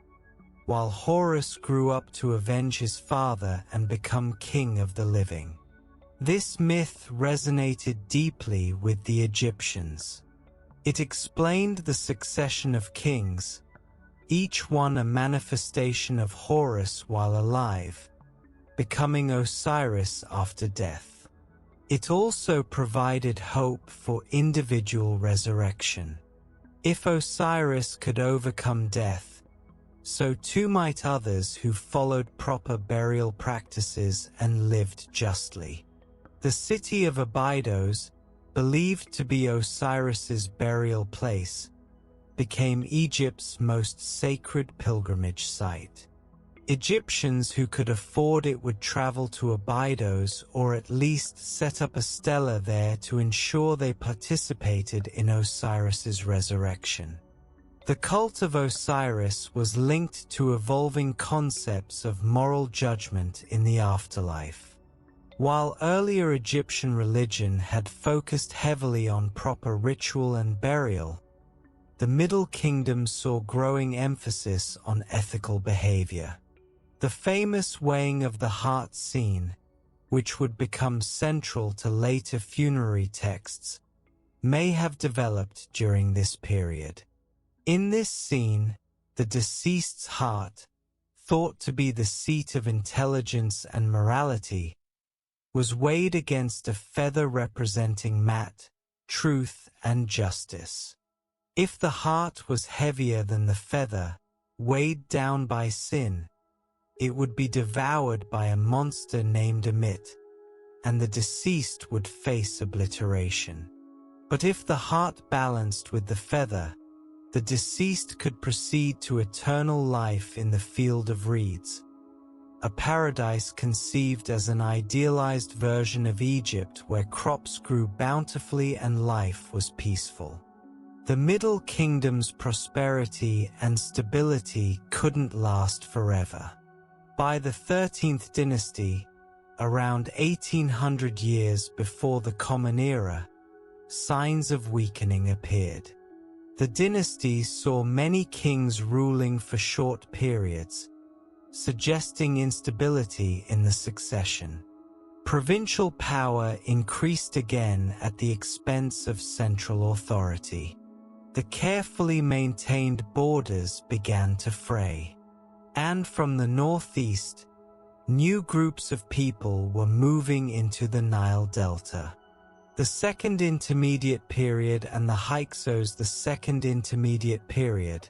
while Horus grew up to avenge his father and become king of the living. This myth resonated deeply with the Egyptians. It explained the succession of kings, each one a manifestation of Horus while alive, becoming Osiris after death. It also provided hope for individual resurrection. If Osiris could overcome death, so too might others who followed proper burial practices and lived justly. The city of Abydos, believed to be Osiris's burial place, became Egypt's most sacred pilgrimage site. Egyptians who could afford it would travel to Abydos or at least set up a stela there to ensure they participated in Osiris's resurrection. The cult of Osiris was linked to evolving concepts of moral judgment in the afterlife. While earlier Egyptian religion had focused heavily on proper ritual and burial, the Middle Kingdom saw growing emphasis on ethical behavior. The famous weighing of the heart scene, which would become central to later funerary texts, may have developed during this period. In this scene, the deceased's heart, thought to be the seat of intelligence and morality, was weighed against a feather representing Mat, truth and justice. If the heart was heavier than the feather, weighed down by sin, it would be devoured by a monster named Amit, and the deceased would face obliteration. But if the heart balanced with the feather, the deceased could proceed to eternal life in the field of reeds, a paradise conceived as an idealized version of Egypt where crops grew bountifully and life was peaceful. The Middle Kingdom's prosperity and stability couldn't last forever. By the 13th dynasty, around 1800 years before the Common Era, signs of weakening appeared. The dynasty saw many kings ruling for short periods, suggesting instability in the succession. Provincial power increased again at the expense of central authority. The carefully maintained borders began to fray. And from the northeast, new groups of people were moving into the Nile Delta. The Second Intermediate Period and the Hyksos, the Second Intermediate Period,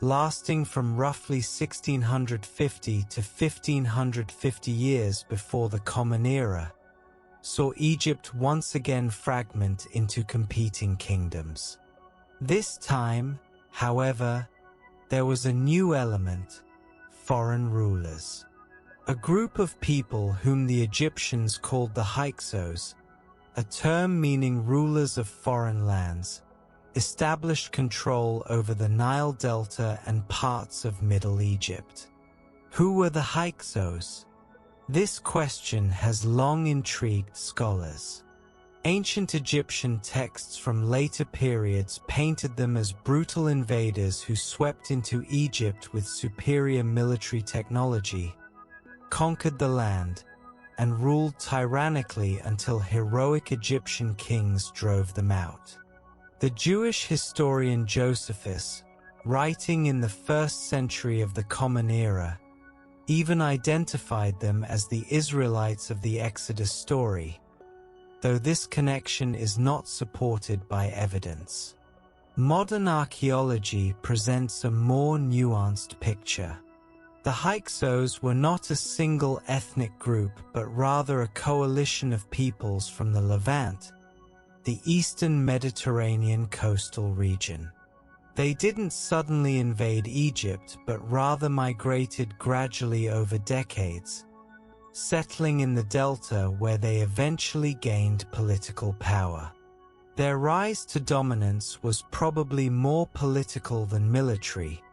lasting from roughly 1650 to 1550 years before the Common Era, saw Egypt once again fragment into competing kingdoms. This time, however, there was a new element: foreign rulers. A group of people whom the Egyptians called the Hyksos, a term meaning rulers of foreign lands, established control over the Nile Delta and parts of Middle Egypt. Who were the Hyksos? This question has long intrigued scholars. Ancient Egyptian texts from later periods painted them as brutal invaders who swept into Egypt with superior military technology, conquered the land, and ruled tyrannically until heroic Egyptian kings drove them out. The Jewish historian Josephus, writing in the 1st century of the Common Era, even identified them as the Israelites of the Exodus story, though this connection is not supported by evidence. Modern archaeology presents a more nuanced picture. The Hyksos were not a single ethnic group but rather a coalition of peoples from the Levant, the eastern Mediterranean coastal region. They didn't suddenly invade Egypt but rather migrated gradually over decades, settling in the delta where they eventually gained political power. Their rise to dominance was probably more political than military,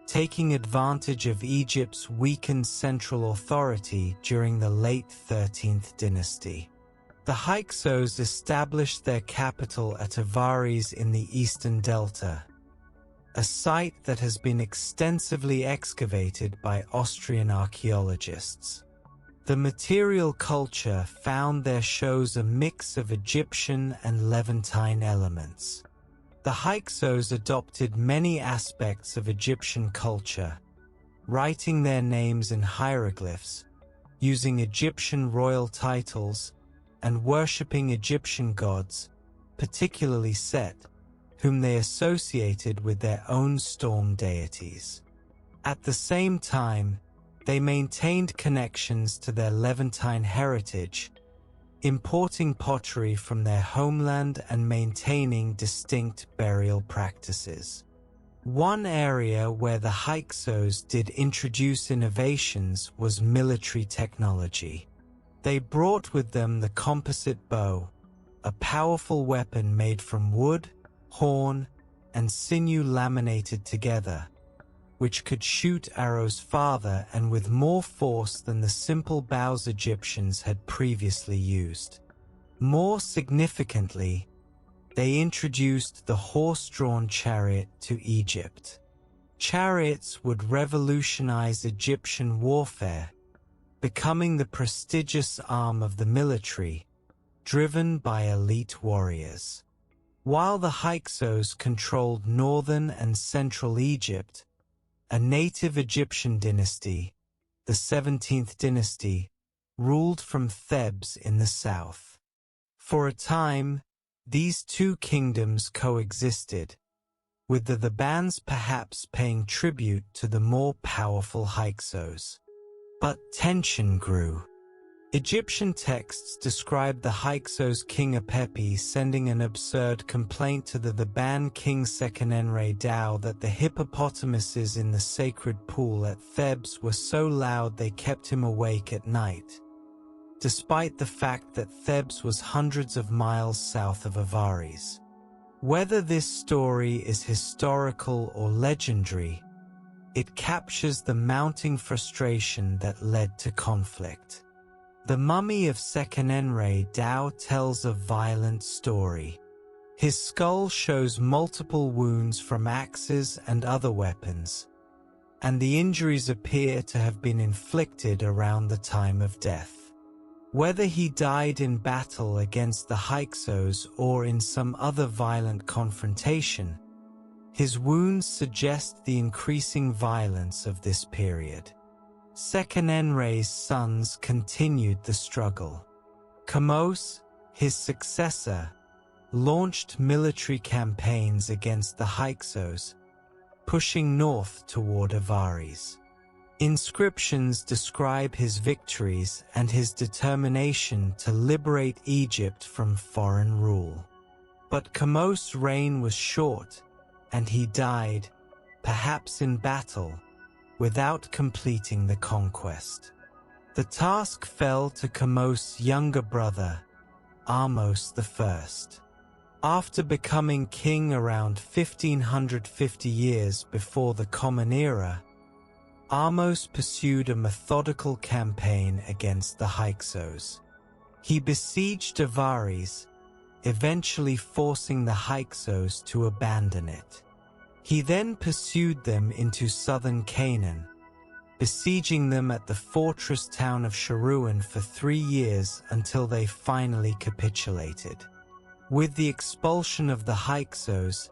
taking advantage of Egypt's weakened central authority during the late 13th dynasty. The Hyksos established their capital at Avaris in the eastern delta, a site that has been extensively excavated by Austrian archaeologists. The material culture found there shows a mix of Egyptian and Levantine elements. The Hyksos adopted many aspects of Egyptian culture, writing their names in hieroglyphs, using Egyptian royal titles, and worshipping Egyptian gods, particularly Set, whom they associated with their own storm deities. At the same time, they maintained connections to their Levantine heritage, importing pottery from their homeland and maintaining distinct burial practices. One area where the Hyksos did introduce innovations was military technology. They brought with them the composite bow, a powerful weapon made from wood, horn, and sinew laminated together, which could shoot arrows farther and with more force than the simple bows Egyptians had previously used. More significantly, they introduced the horse-drawn chariot to Egypt. Chariots would revolutionize Egyptian warfare, becoming the prestigious arm of the military, driven by elite warriors. While the Hyksos controlled northern and central Egypt, a native Egyptian dynasty, the 17th dynasty, ruled from Thebes in the south. For a time, these two kingdoms coexisted, with the Thebans perhaps paying tribute to the more powerful Hyksos. But tension grew. Egyptian texts describe the Hyksos king Apepi sending an absurd complaint to the Theban king Sekenenre-Dao that the hippopotamuses in the sacred pool at Thebes were so loud they kept him awake at night, despite the fact that Thebes was hundreds of miles south of Avaris. Whether this story is historical or legendary, it captures the mounting frustration that led to conflict. The mummy of Sekenenre-Dao tells a violent story. His skull shows multiple wounds from axes and other weapons, and the injuries appear to have been inflicted around the time of death. Whether he died in battle against the Hyksos or in some other violent confrontation, his wounds suggest the increasing violence of this period. Sekenenre's sons continued the struggle. Kamose, his successor, launched military campaigns against the Hyksos, pushing north toward Avaris. Inscriptions describe his victories and his determination to liberate Egypt from foreign rule. But Kamose's reign was short, and he died, perhaps in battle, without completing the conquest. The task fell to Kamose's younger brother, Ahmose I. After becoming king around 1550 years before the Common Era, Ahmose pursued a methodical campaign against the Hyksos. He besieged Avaris, eventually forcing the Hyksos to abandon it. He then pursued them into southern Canaan, besieging them at the fortress town of Sharuan for 3 years until they finally capitulated. With the expulsion of the Hyksos,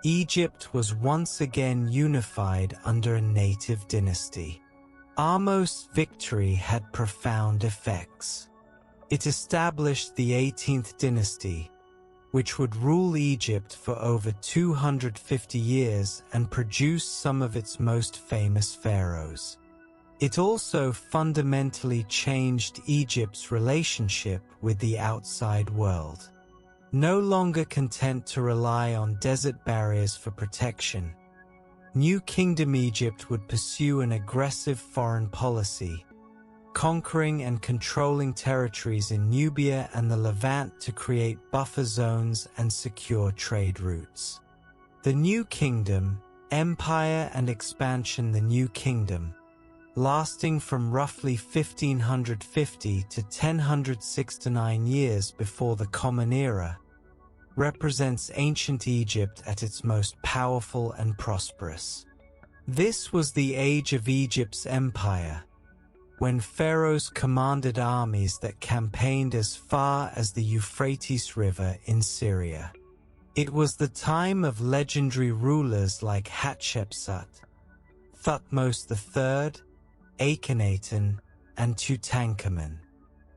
Egypt was once again unified under a native dynasty. Ahmose's victory had profound effects. It established the 18th dynasty, which would rule Egypt for over 250 years and produce some of its most famous pharaohs. It also fundamentally changed Egypt's relationship with the outside world. No longer content to rely on desert barriers for protection, New Kingdom Egypt would pursue an aggressive foreign policy, conquering and controlling territories in Nubia and the Levant to create buffer zones and secure trade routes. The New Kingdom, Empire and Expansion. The New Kingdom, lasting from roughly 1550 to 1069 years before the Common Era, represents ancient Egypt at its most powerful and prosperous. This was the age of Egypt's empire, when pharaohs commanded armies that campaigned as far as the Euphrates River in Syria. It was the time of legendary rulers like Hatshepsut, Thutmose III, Akhenaten, and Tutankhamun.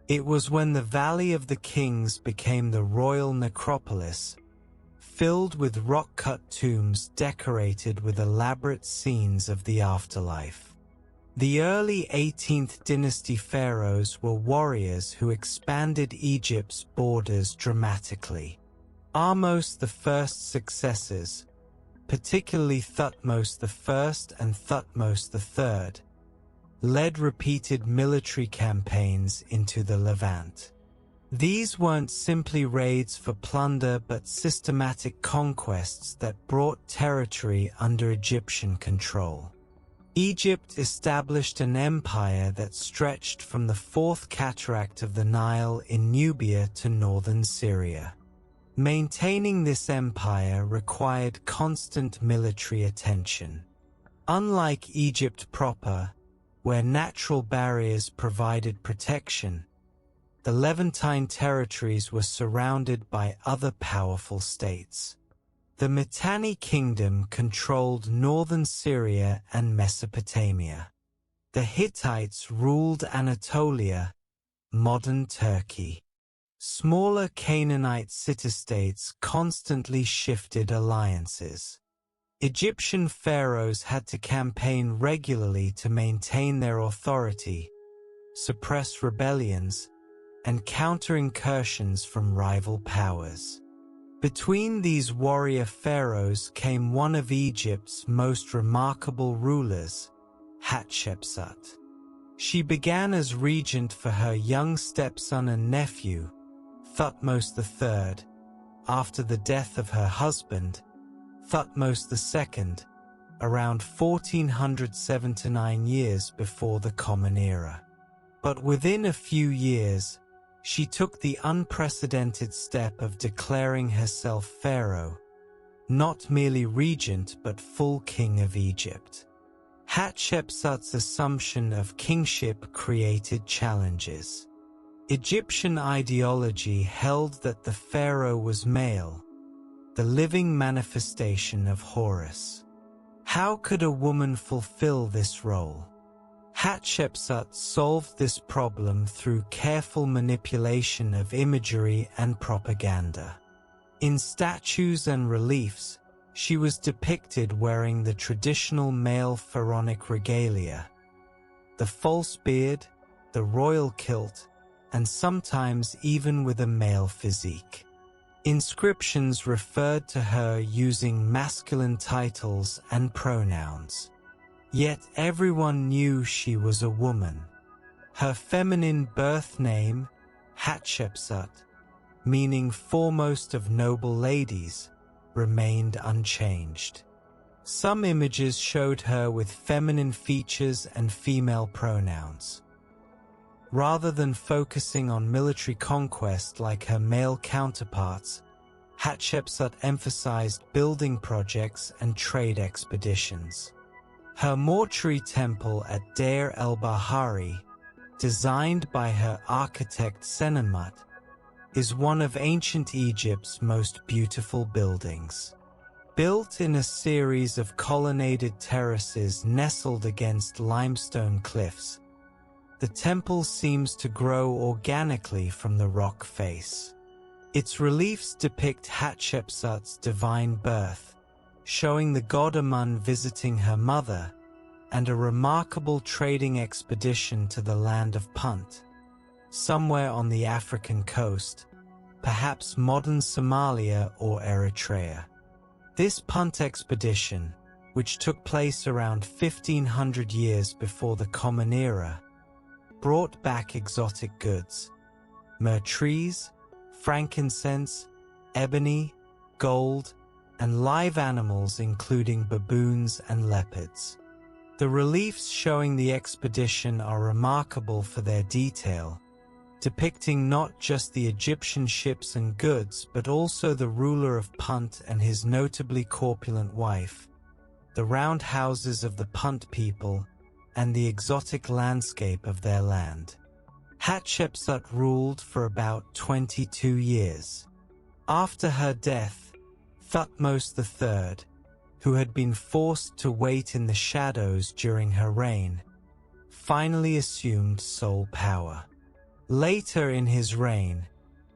It was when the Valley of the Kings became the royal necropolis, filled with rock-cut tombs decorated with elaborate scenes of the afterlife. The early 18th dynasty pharaohs were warriors who expanded Egypt's borders dramatically. Ahmose I's successors, particularly Thutmose I and Thutmose III, led repeated military campaigns into the Levant. These weren't simply raids for plunder but systematic conquests that brought territory under Egyptian control. Egypt established an empire that stretched from the Fourth Cataract of the Nile in Nubia to northern Syria. Maintaining this empire required constant military attention. Unlike Egypt proper, where natural barriers provided protection, the Levantine territories were surrounded by other powerful states. The Mitanni kingdom controlled northern Syria and Mesopotamia. The Hittites ruled Anatolia, modern Turkey. Smaller Canaanite city-states constantly shifted alliances. Egyptian pharaohs had to campaign regularly to maintain their authority, suppress rebellions, and counter incursions from rival powers. Between these warrior pharaohs came one of Egypt's most remarkable rulers, Hatshepsut. She began as regent for her young stepson and nephew, Thutmose III, after the death of her husband, Thutmose II, around 1479 years before the Common Era. But within a few years, she took the unprecedented step of declaring herself pharaoh, not merely regent but full king of Egypt. Hatshepsut's assumption of kingship created challenges. Egyptian ideology held that the pharaoh was male, the living manifestation of Horus. How could a woman fulfill this role? Hatshepsut solved this problem through careful manipulation of imagery and propaganda. In statues and reliefs, she was depicted wearing the traditional male pharaonic regalia, the false beard, the royal kilt, and sometimes even with a male physique. Inscriptions referred to her using masculine titles and pronouns. Yet everyone knew she was a woman. Her feminine birth name, Hatshepsut, meaning foremost of noble ladies, remained unchanged. Some images showed her with feminine features and female pronouns. Rather than focusing on military conquest like her male counterparts, Hatshepsut emphasized building projects and trade expeditions. Her mortuary temple at Deir el-Bahari, designed by her architect Senenmut, is one of ancient Egypt's most beautiful buildings. Built in a series of colonnaded terraces nestled against limestone cliffs, the temple seems to grow organically from the rock face. Its reliefs depict Hatshepsut's divine birth, showing the god Amun visiting her mother, and a remarkable trading expedition to the land of Punt, somewhere on the African coast, perhaps modern Somalia or Eritrea. This Punt expedition, which took place around 1500 years before the Common Era, brought back exotic goods, myrrh trees, frankincense, ebony, gold, and live animals including baboons and leopards. The reliefs showing the expedition are remarkable for their detail, depicting not just the Egyptian ships and goods but also the ruler of Punt and his notably corpulent wife, the round houses of the Punt people, and the exotic landscape of their land. Hatshepsut ruled for about 22 years. After her death, Thutmose III, who had been forced to wait in the shadows during her reign, finally assumed sole power. Later in his reign,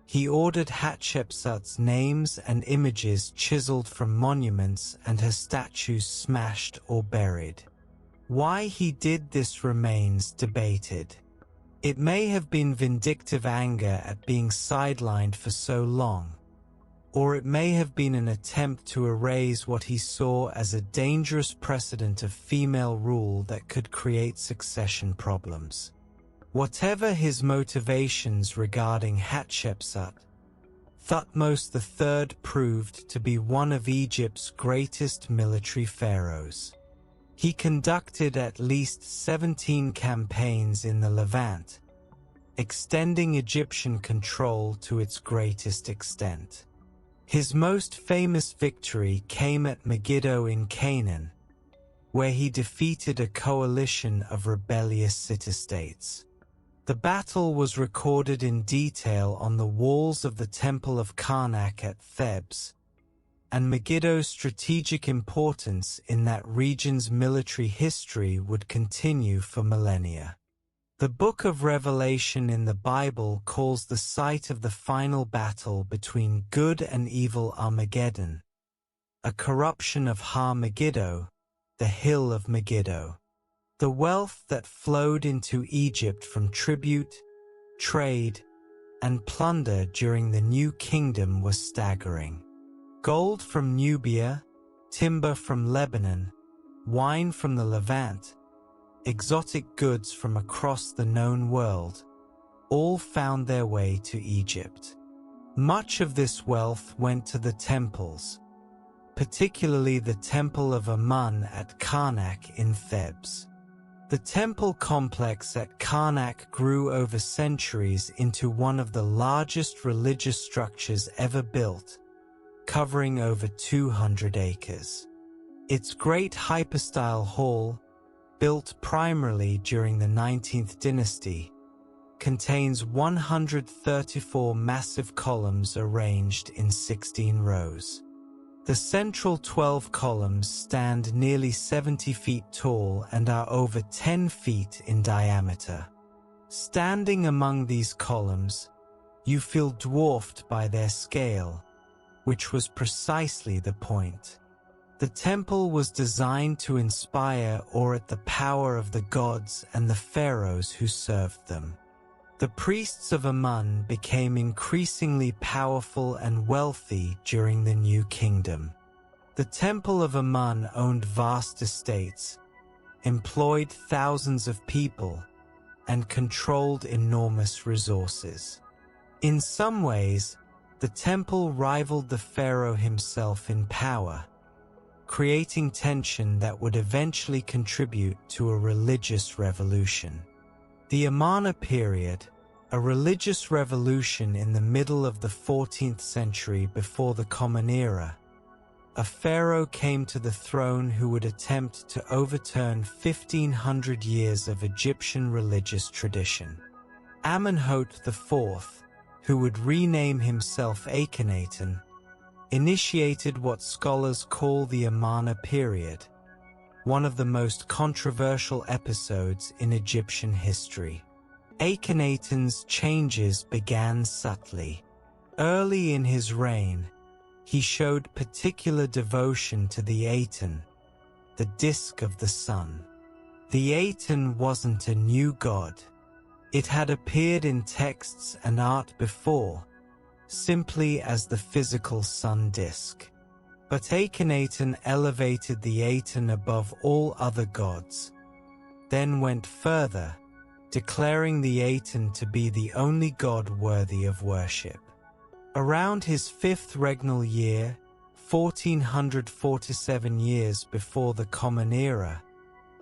he ordered Hatshepsut's names and images chiseled from monuments and her statues smashed or buried. Why he did this remains debated. It may have been vindictive anger at being sidelined for so long, or it may have been an attempt to erase what he saw as a dangerous precedent of female rule that could create succession problems. Whatever his motivations regarding Hatshepsut, Thutmose III proved to be one of Egypt's greatest military pharaohs. He conducted at least 17 campaigns in the Levant, extending Egyptian control to its greatest extent. His most famous victory came at Megiddo in Canaan, where he defeated a coalition of rebellious city-states. The battle was recorded in detail on the walls of the Temple of Karnak at Thebes, and Megiddo's strategic importance in that region's military history would continue for millennia. The Book of Revelation in the Bible calls the site of the final battle between good and evil Armageddon, a corruption of Har Megiddo, the hill of Megiddo. The wealth that flowed into Egypt from tribute, trade, and plunder during the New Kingdom was staggering. Gold from Nubia, timber from Lebanon, wine from the Levant, exotic goods from across the known world, all found their way to Egypt. Much of this wealth went to the temples, particularly the Temple of Amun at Karnak in Thebes. The temple complex at Karnak grew over centuries into one of the largest religious structures ever built, covering over 200 acres. Its great hypostyle hall, built primarily during the 19th dynasty, contains 134 massive columns arranged in 16 rows. The central 12 columns stand nearly 70 feet tall and are over 10 feet in diameter. Standing among these columns, you feel dwarfed by their scale, which was precisely the point. The temple was designed to inspire awe at the power of the gods and the pharaohs who served them. The priests of Amun became increasingly powerful and wealthy during the New Kingdom. The Temple of Amun owned vast estates, employed thousands of people, and controlled enormous resources. In some ways, the temple rivaled the pharaoh himself in power, creating tension that would eventually contribute to a religious revolution. The Amarna period, a religious revolution in the middle of the 14th century before the Common Era, a pharaoh came to the throne who would attempt to overturn 1,500 years of Egyptian religious tradition. Amenhotep IV, who would rename himself Akhenaten, initiated what scholars call the Amarna period, one of the most controversial episodes in Egyptian history. Akhenaten's changes began subtly. Early in his reign, he showed particular devotion to the Aten, the disk of the sun. The Aten wasn't a new god. It had appeared in texts and art before, simply as the physical sun disk. But Akhenaten elevated the Aten above all other gods, then went further, declaring the Aten to be the only god worthy of worship. Around his fifth regnal year, 1447 years before the Common Era,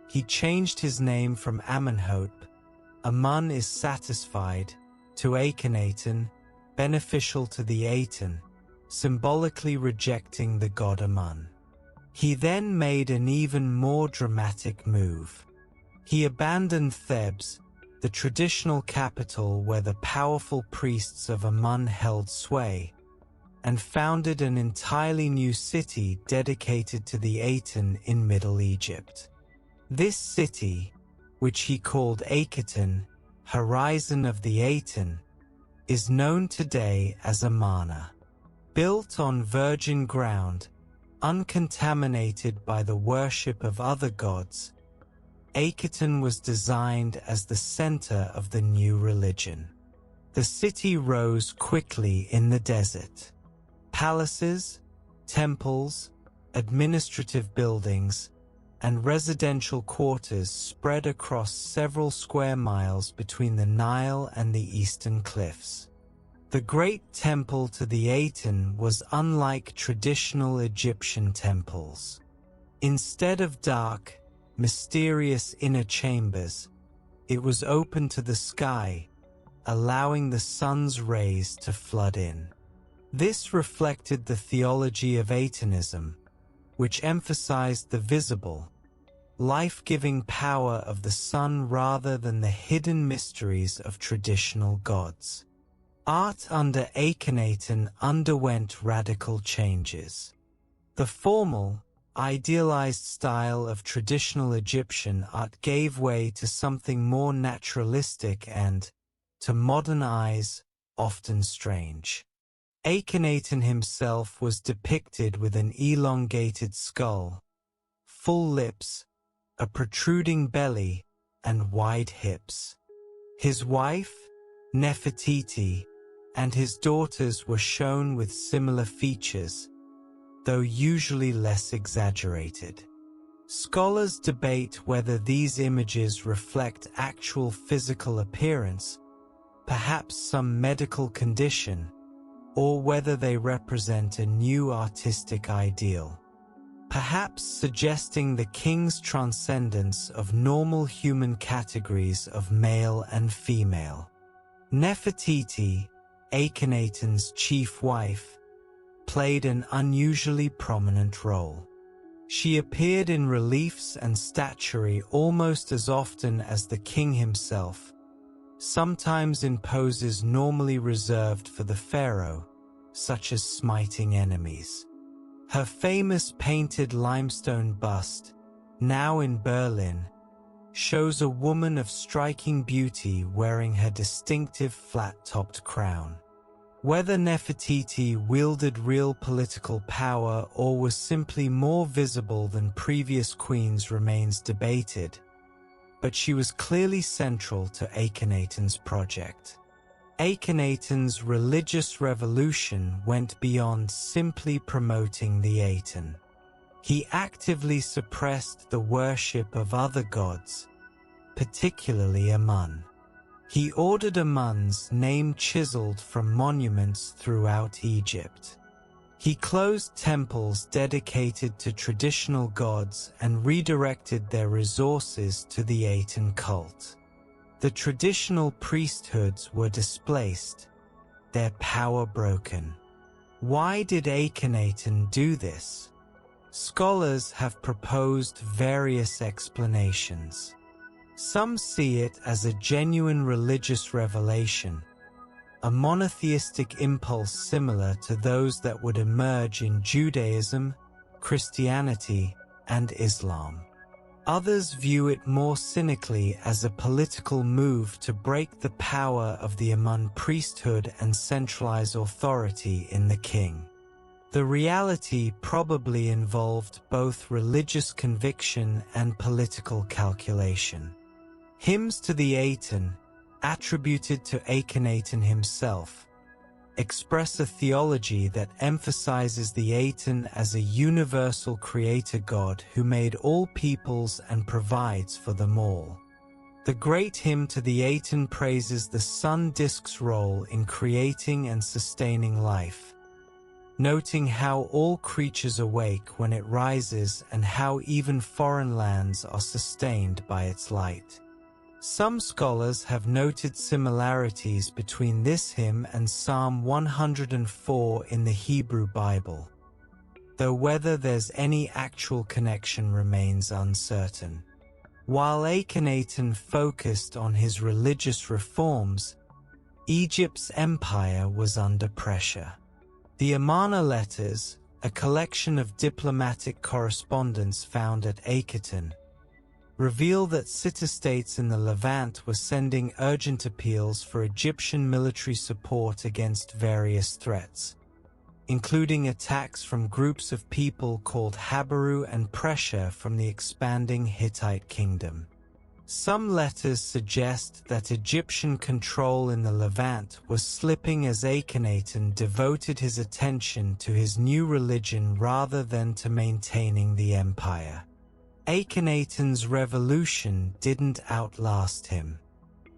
he changed his name from Amenhotep, Amun is satisfied, to Akhenaten, beneficial to the Aten, symbolically rejecting the god Amun. He then made an even more dramatic move. He abandoned Thebes, the traditional capital where the powerful priests of Amun held sway, and founded an entirely new city dedicated to the Aten in Middle Egypt. This city, which he called Akhenaten, Horizon of the Aten, is known today as Amarna. Built on virgin ground, uncontaminated by the worship of other gods, Akhenaten was designed as the center of the new religion. The city rose quickly in the desert. Palaces, temples, administrative buildings, and residential quarters spread across several square miles between the Nile and the eastern cliffs. The great temple to the Aten was unlike traditional Egyptian temples. Instead of dark, mysterious inner chambers, it was open to the sky, allowing the sun's rays to flood in. This reflected the theology of Atenism, which emphasized the visible, life-giving power of the sun rather than the hidden mysteries of traditional gods. Art under Akhenaten underwent radical changes. The formal, idealized style of traditional Egyptian art gave way to something more naturalistic and, to modern eyes, often strange. Akhenaten himself was depicted with an elongated skull, full lips, a protruding belly, and wide hips. His wife, Nefertiti, and his daughters were shown with similar features, though usually less exaggerated. Scholars debate whether these images reflect actual physical appearance, perhaps some medical condition, or whether they represent a new artistic ideal, perhaps suggesting the king's transcendence of normal human categories of male and female. Nefertiti, Akhenaten's chief wife, played an unusually prominent role. She appeared in reliefs and statuary almost as often as the king himself, sometimes in poses normally reserved for the pharaoh, such as smiting enemies. Her famous painted limestone bust, now in Berlin, shows a woman of striking beauty wearing her distinctive flat-topped crown. Whether Nefertiti wielded real political power or was simply more visible than previous queens remains debated, but she was clearly central to Akhenaten's project. Akhenaten's religious revolution went beyond simply promoting the Aten. He actively suppressed the worship of other gods, particularly Amun. He ordered Amun's name chiseled from monuments throughout Egypt. He closed temples dedicated to traditional gods and redirected their resources to the Aten cult. The traditional priesthoods were displaced, their power broken. Why did Akhenaten do this? Scholars have proposed various explanations. Some see it as a genuine religious revelation, a monotheistic impulse similar to those that would emerge in Judaism, Christianity, and Islam. Others view it more cynically as a political move to break the power of the Amun priesthood and centralize authority in the king. The reality probably involved both religious conviction and political calculation. Hymns to the Aten, attributed to Akhenaten himself, express a theology that emphasizes the Aten as a universal creator god who made all peoples and provides for them all. The great hymn to the Aten praises the sun disk's role in creating and sustaining life, noting how all creatures awake when it rises and how even foreign lands are sustained by its light. Some scholars have noted similarities between this hymn and Psalm 104 in the Hebrew Bible, though whether there's any actual connection remains uncertain. While Akhenaten focused on his religious reforms, Egypt's empire was under pressure. The Amarna letters, a collection of diplomatic correspondence found at Akhenaten, reveal that city-states in the Levant were sending urgent appeals for Egyptian military support against various threats, including attacks from groups of people called Habaru and pressure from the expanding Hittite kingdom. Some letters suggest that Egyptian control in the Levant was slipping as Akhenaten devoted his attention to his new religion rather than to maintaining the empire. Akhenaten's revolution didn't outlast him.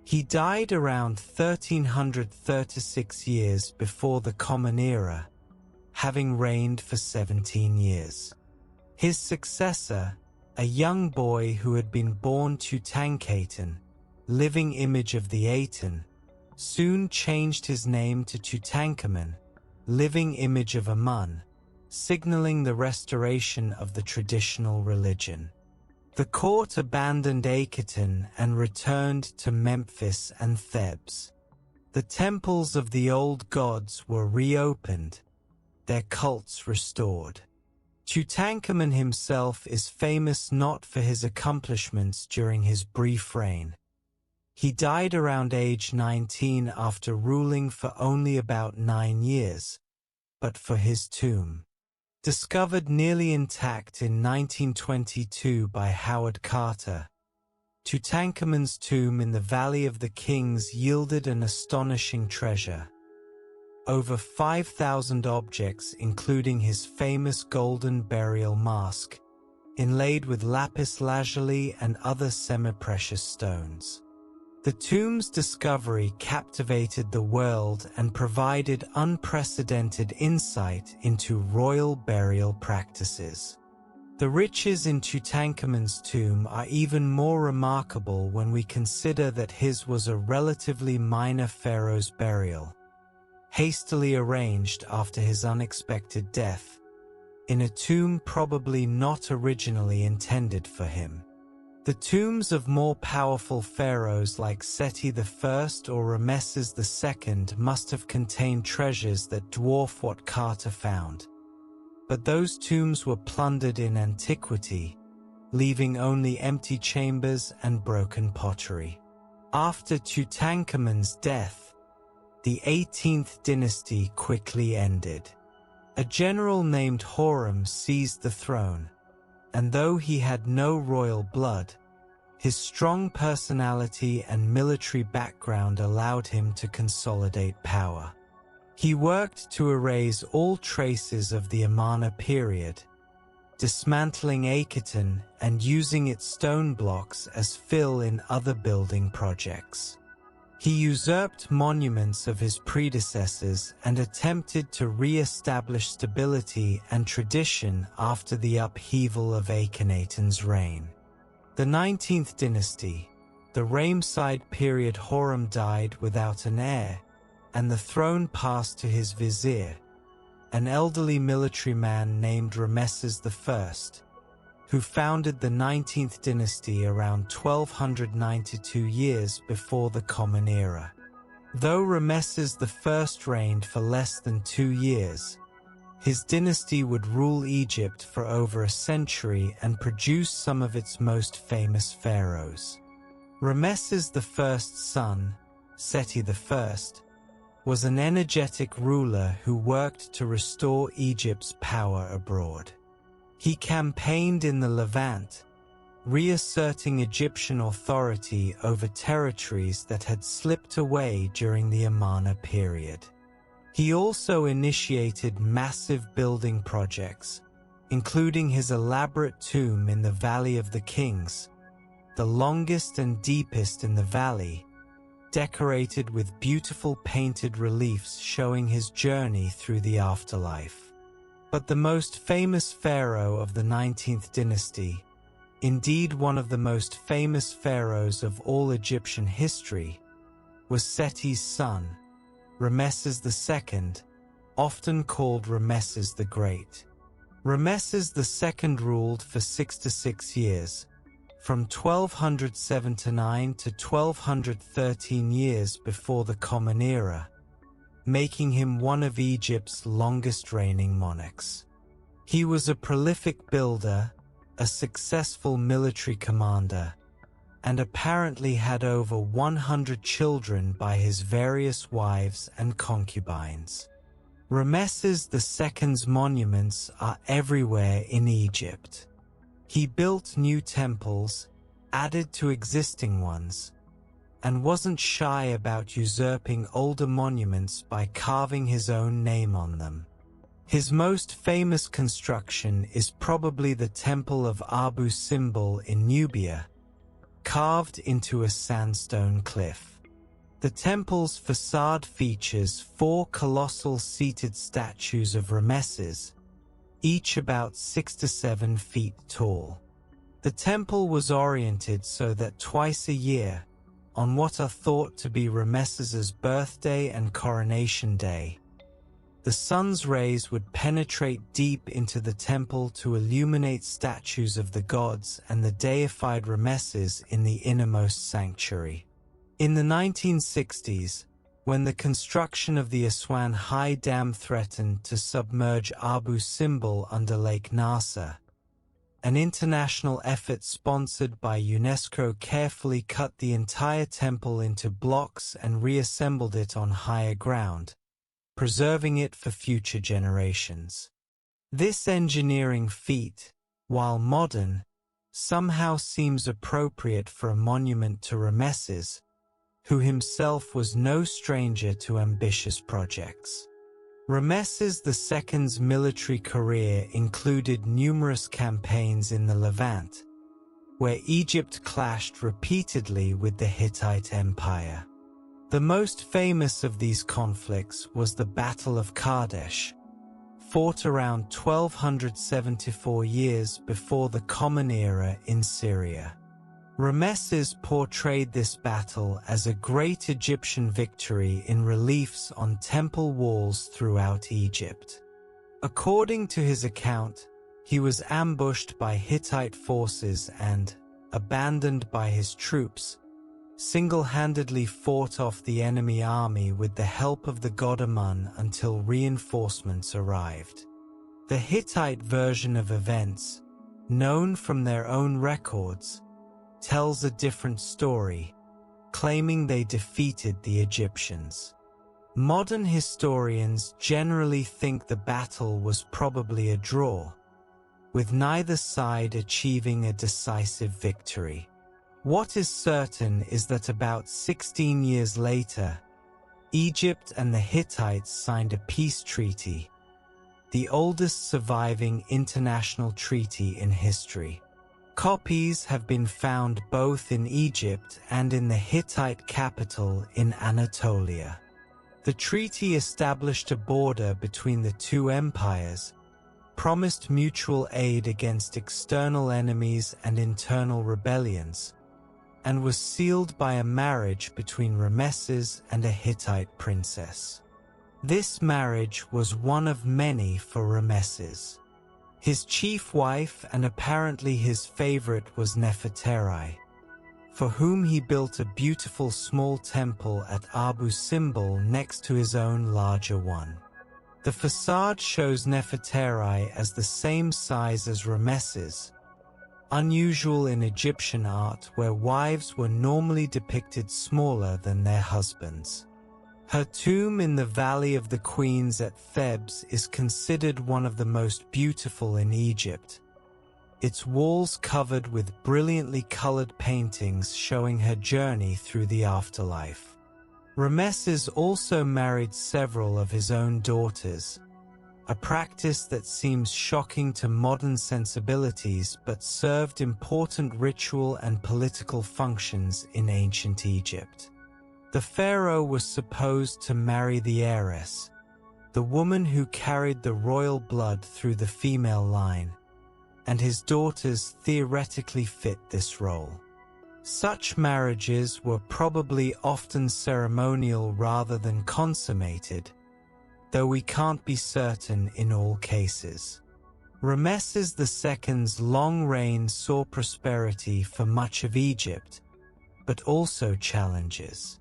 He died around 1336 years before the Common Era, having reigned for 17 years. His successor, a young boy who had been born Tutankhaten, living image of the Aten, soon changed his name to Tutankhamun, living image of Amun, signaling the restoration of the traditional religion. The court abandoned Akhenaten and returned to Memphis and Thebes. The temples of the old gods were reopened, their cults restored. Tutankhamun himself is famous not for his accomplishments during his brief reign. He died around age 19 after ruling for only about 9 years, but for his tomb, discovered nearly intact in 1922 by Howard Carter, Tutankhamun's tomb in the Valley of the Kings yielded an astonishing treasure. Over 5,000 objects, including his famous golden burial mask, inlaid with lapis lazuli and other semi-precious stones. The tomb's discovery captivated the world and provided unprecedented insight into royal burial practices. The riches in Tutankhamun's tomb are even more remarkable when we consider that his was a relatively minor pharaoh's burial, hastily arranged after his unexpected death, in a tomb probably not originally intended for him. The tombs of more powerful pharaohs like Seti I or Ramesses II must have contained treasures that dwarf what Carter found. But those tombs were plundered in antiquity, leaving only empty chambers and broken pottery. After Tutankhamun's death, the 18th dynasty quickly ended. A general named Horem seized the throne, and though he had no royal blood, his strong personality and military background allowed him to consolidate power. He worked to erase all traces of the Amarna period, dismantling Akhenaten and using its stone blocks as fill in other building projects. He usurped monuments of his predecessors and attempted to re-establish stability and tradition after the upheaval of Akhenaten's reign. The 19th dynasty, the Ramesside period. Horem died without an heir, and the throne passed to his vizier, an elderly military man named Ramesses I, who founded the 19th dynasty around 1292 years before the Common Era. Though Ramesses I reigned for less than 2 years, his dynasty would rule Egypt for over a century and produce some of its most famous pharaohs. Ramesses I's son, Seti I, was an energetic ruler who worked to restore Egypt's power abroad. He campaigned in the Levant, reasserting Egyptian authority over territories that had slipped away during the Amarna period. He also initiated massive building projects, including his elaborate tomb in the Valley of the Kings, the longest and deepest in the valley, decorated with beautiful painted reliefs showing his journey through the afterlife. But the most famous pharaoh of the 19th dynasty, indeed one of the most famous pharaohs of all Egyptian history, was Seti's son, Ramesses II, often called Ramesses the Great. Ramesses II ruled for 66 years, from 1279 to 1213 years before the Common Era, making him one of Egypt's longest reigning monarchs. He was a prolific builder, a successful military commander, and apparently had over 100 children by his various wives and concubines. Ramesses II's monuments are everywhere in Egypt. He built new temples, added to existing ones, and wasn't shy about usurping older monuments by carving his own name on them. His most famous construction is probably the Temple of Abu Simbel in Nubia, carved into a sandstone cliff. The temple's facade features 4 colossal seated statues of Ramesses, each about 6 to 7 feet tall. The temple was oriented so that twice a year, on what are thought to be Ramesses's birthday and coronation day, The sun's rays would penetrate deep into the temple to illuminate statues of the gods and the deified Rameses in the innermost sanctuary. In the 1960s, when the construction of the Aswan High Dam threatened to submerge Abu Simbel under Lake Nasser, an international effort sponsored by UNESCO carefully cut the entire temple into blocks and reassembled it on higher ground, preserving it for future generations. This engineering feat, while modern, somehow seems appropriate for a monument to Rameses, who himself was no stranger to ambitious projects. Rameses II's military career included numerous campaigns in the Levant, where Egypt clashed repeatedly with the Hittite Empire. The most famous of these conflicts was the Battle of Kadesh, fought around 1274 years before the Common Era in Syria. Rameses portrayed this battle as a great Egyptian victory in reliefs on temple walls throughout Egypt. According to his account, he was ambushed by Hittite forces and, abandoned by his troops, single-handedly fought off the enemy army with the help of the god Amun until reinforcements arrived. The Hittite version of events, known from their own records, tells a different story, claiming they defeated the Egyptians. Modern historians generally think the battle was probably a draw, with neither side achieving a decisive victory. What is certain is that about 16 years later, Egypt and the Hittites signed a peace treaty, the oldest surviving international treaty in history. Copies have been found both in Egypt and in the Hittite capital in Anatolia. The treaty established a border between the two empires, promised mutual aid against external enemies and internal rebellions, and was sealed by a marriage between Rameses and a Hittite princess. This marriage was one of many for Rameses. His chief wife and apparently his favorite was Nefertari, for whom he built a beautiful small temple at Abu Simbel next to his own larger one. The facade shows Nefertari as the same size as Rameses, unusual in Egyptian art where wives were normally depicted smaller than their husbands. Her tomb in the Valley of the Queens at Thebes is considered one of the most beautiful in Egypt, its walls covered with brilliantly colored paintings showing her journey through the afterlife. Rameses also married several of his own daughters, a practice that seems shocking to modern sensibilities but served important ritual and political functions in ancient Egypt. The pharaoh was supposed to marry the heiress, the woman who carried the royal blood through the female line, and his daughters theoretically fit this role. Such marriages were probably often ceremonial rather than consummated, though we can't be certain in all cases. Rameses II's long reign saw prosperity for much of Egypt, but also challenges.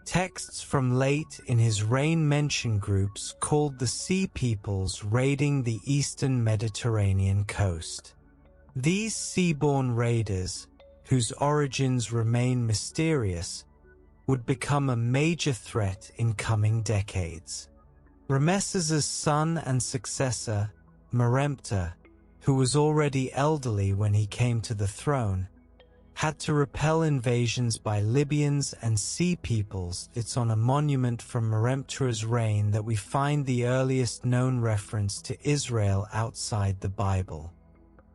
Texts from late in his reign mention groups called the Sea Peoples raiding the eastern Mediterranean coast. These seaborne raiders, whose origins remain mysterious, would become a major threat in coming decades. Rameses's son and successor, Meremptah, who was already elderly when he came to the throne, had to repel invasions by Libyans and Sea Peoples. It's on a monument from Meremptah's reign that we find the earliest known reference to Israel outside the Bible.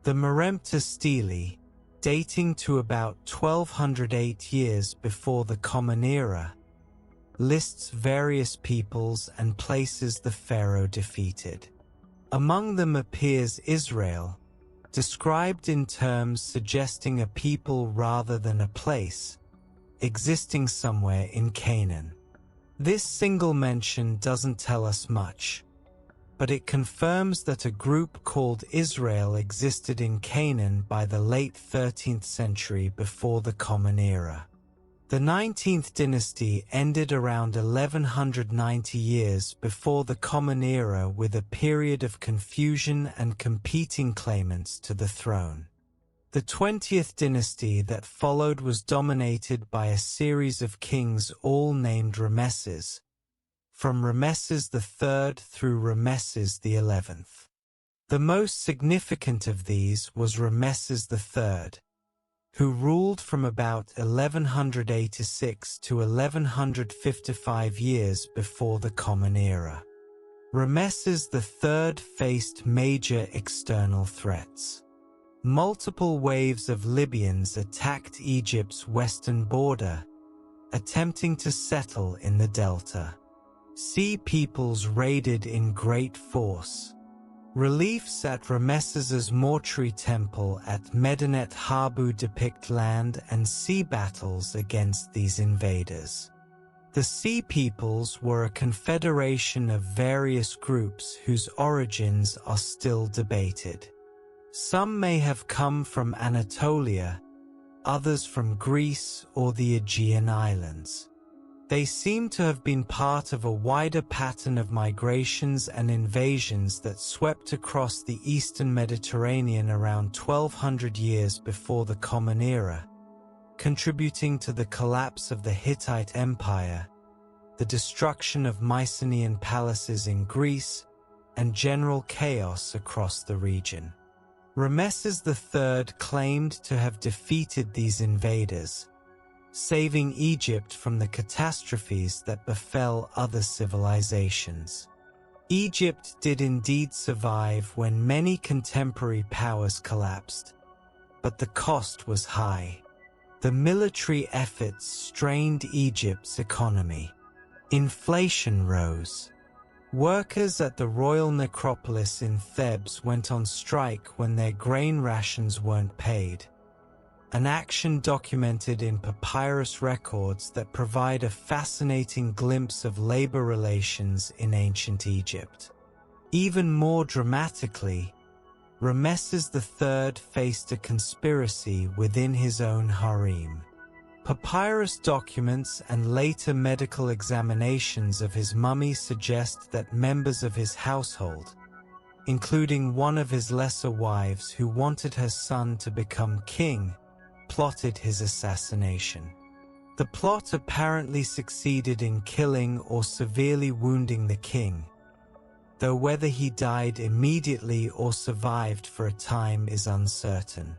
The Meremptah stele, dating to about 1208 years before the Common Era, lists various peoples and places the pharaoh defeated. Among them appears Israel, described in terms suggesting a people rather than a place, existing somewhere in Canaan. This single mention doesn't tell us much. but it confirms that a group called Israel existed in Canaan by the late 13th century before the Common Era. The 19th dynasty ended around 1190 years before the Common Era, with a period of confusion and competing claimants to the throne. The 20th dynasty that followed was dominated by a series of kings all named Rameses, from Rameses III through Rameses XI. The most significant of these was Rameses III, who ruled from about 1186 to 1155 years before the Common Era. Rameses III faced major external threats. Multiple waves of Libyans attacked Egypt's western border, attempting to settle in the delta. Sea peoples raided in great force. Reliefs at Rameses's mortuary temple at Medinet Habu depict land and sea battles against these invaders. The Sea Peoples were a confederation of various groups whose origins are still debated. Some may have come from Anatolia, others from Greece or the Aegean Islands. They seem to have been part of a wider pattern of migrations and invasions that swept across the eastern Mediterranean around 1200 years before the Common Era, contributing to the collapse of the Hittite Empire, the destruction of Mycenaean palaces in Greece, and general chaos across the region. Rameses III claimed to have defeated these invaders, saving Egypt from the catastrophes that befell other civilizations. Egypt did indeed survive when many contemporary powers collapsed, but the cost was high. The military efforts strained Egypt's economy. Inflation rose. Workers at the royal necropolis in Thebes went on strike when their grain rations weren't paid, an action documented in papyrus records that provide a fascinating glimpse of labor relations in ancient Egypt. Even more dramatically, Rameses III faced a conspiracy within his own harem. Papyrus documents and later medical examinations of his mummy suggest that members of his household, including one of his lesser wives who wanted her son to become king, plotted his assassination. The plot apparently succeeded in killing or severely wounding the king, though whether he died immediately or survived for a time is uncertain.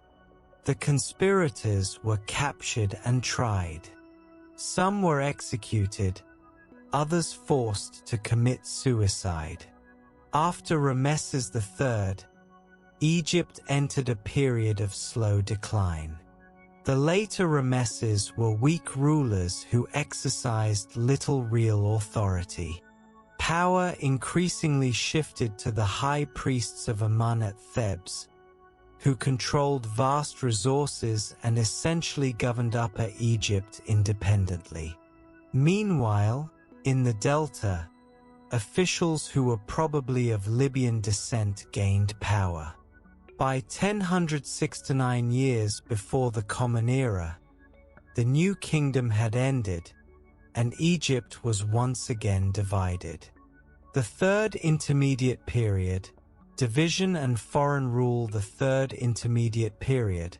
The conspirators were captured and tried. Some were executed, others forced to commit suicide. After Rameses III, Egypt entered a period of slow decline. The later Rameses were weak rulers who exercised little real authority. Power increasingly shifted to the high priests of Amun at Thebes, who controlled vast resources and essentially governed Upper Egypt independently. Meanwhile, in the Delta, officials who were probably of Libyan descent gained power. By 1069 years before the Common Era, the New Kingdom had ended, and Egypt was once again divided. The Third Intermediate Period, Division and Foreign Rule. The Third Intermediate Period,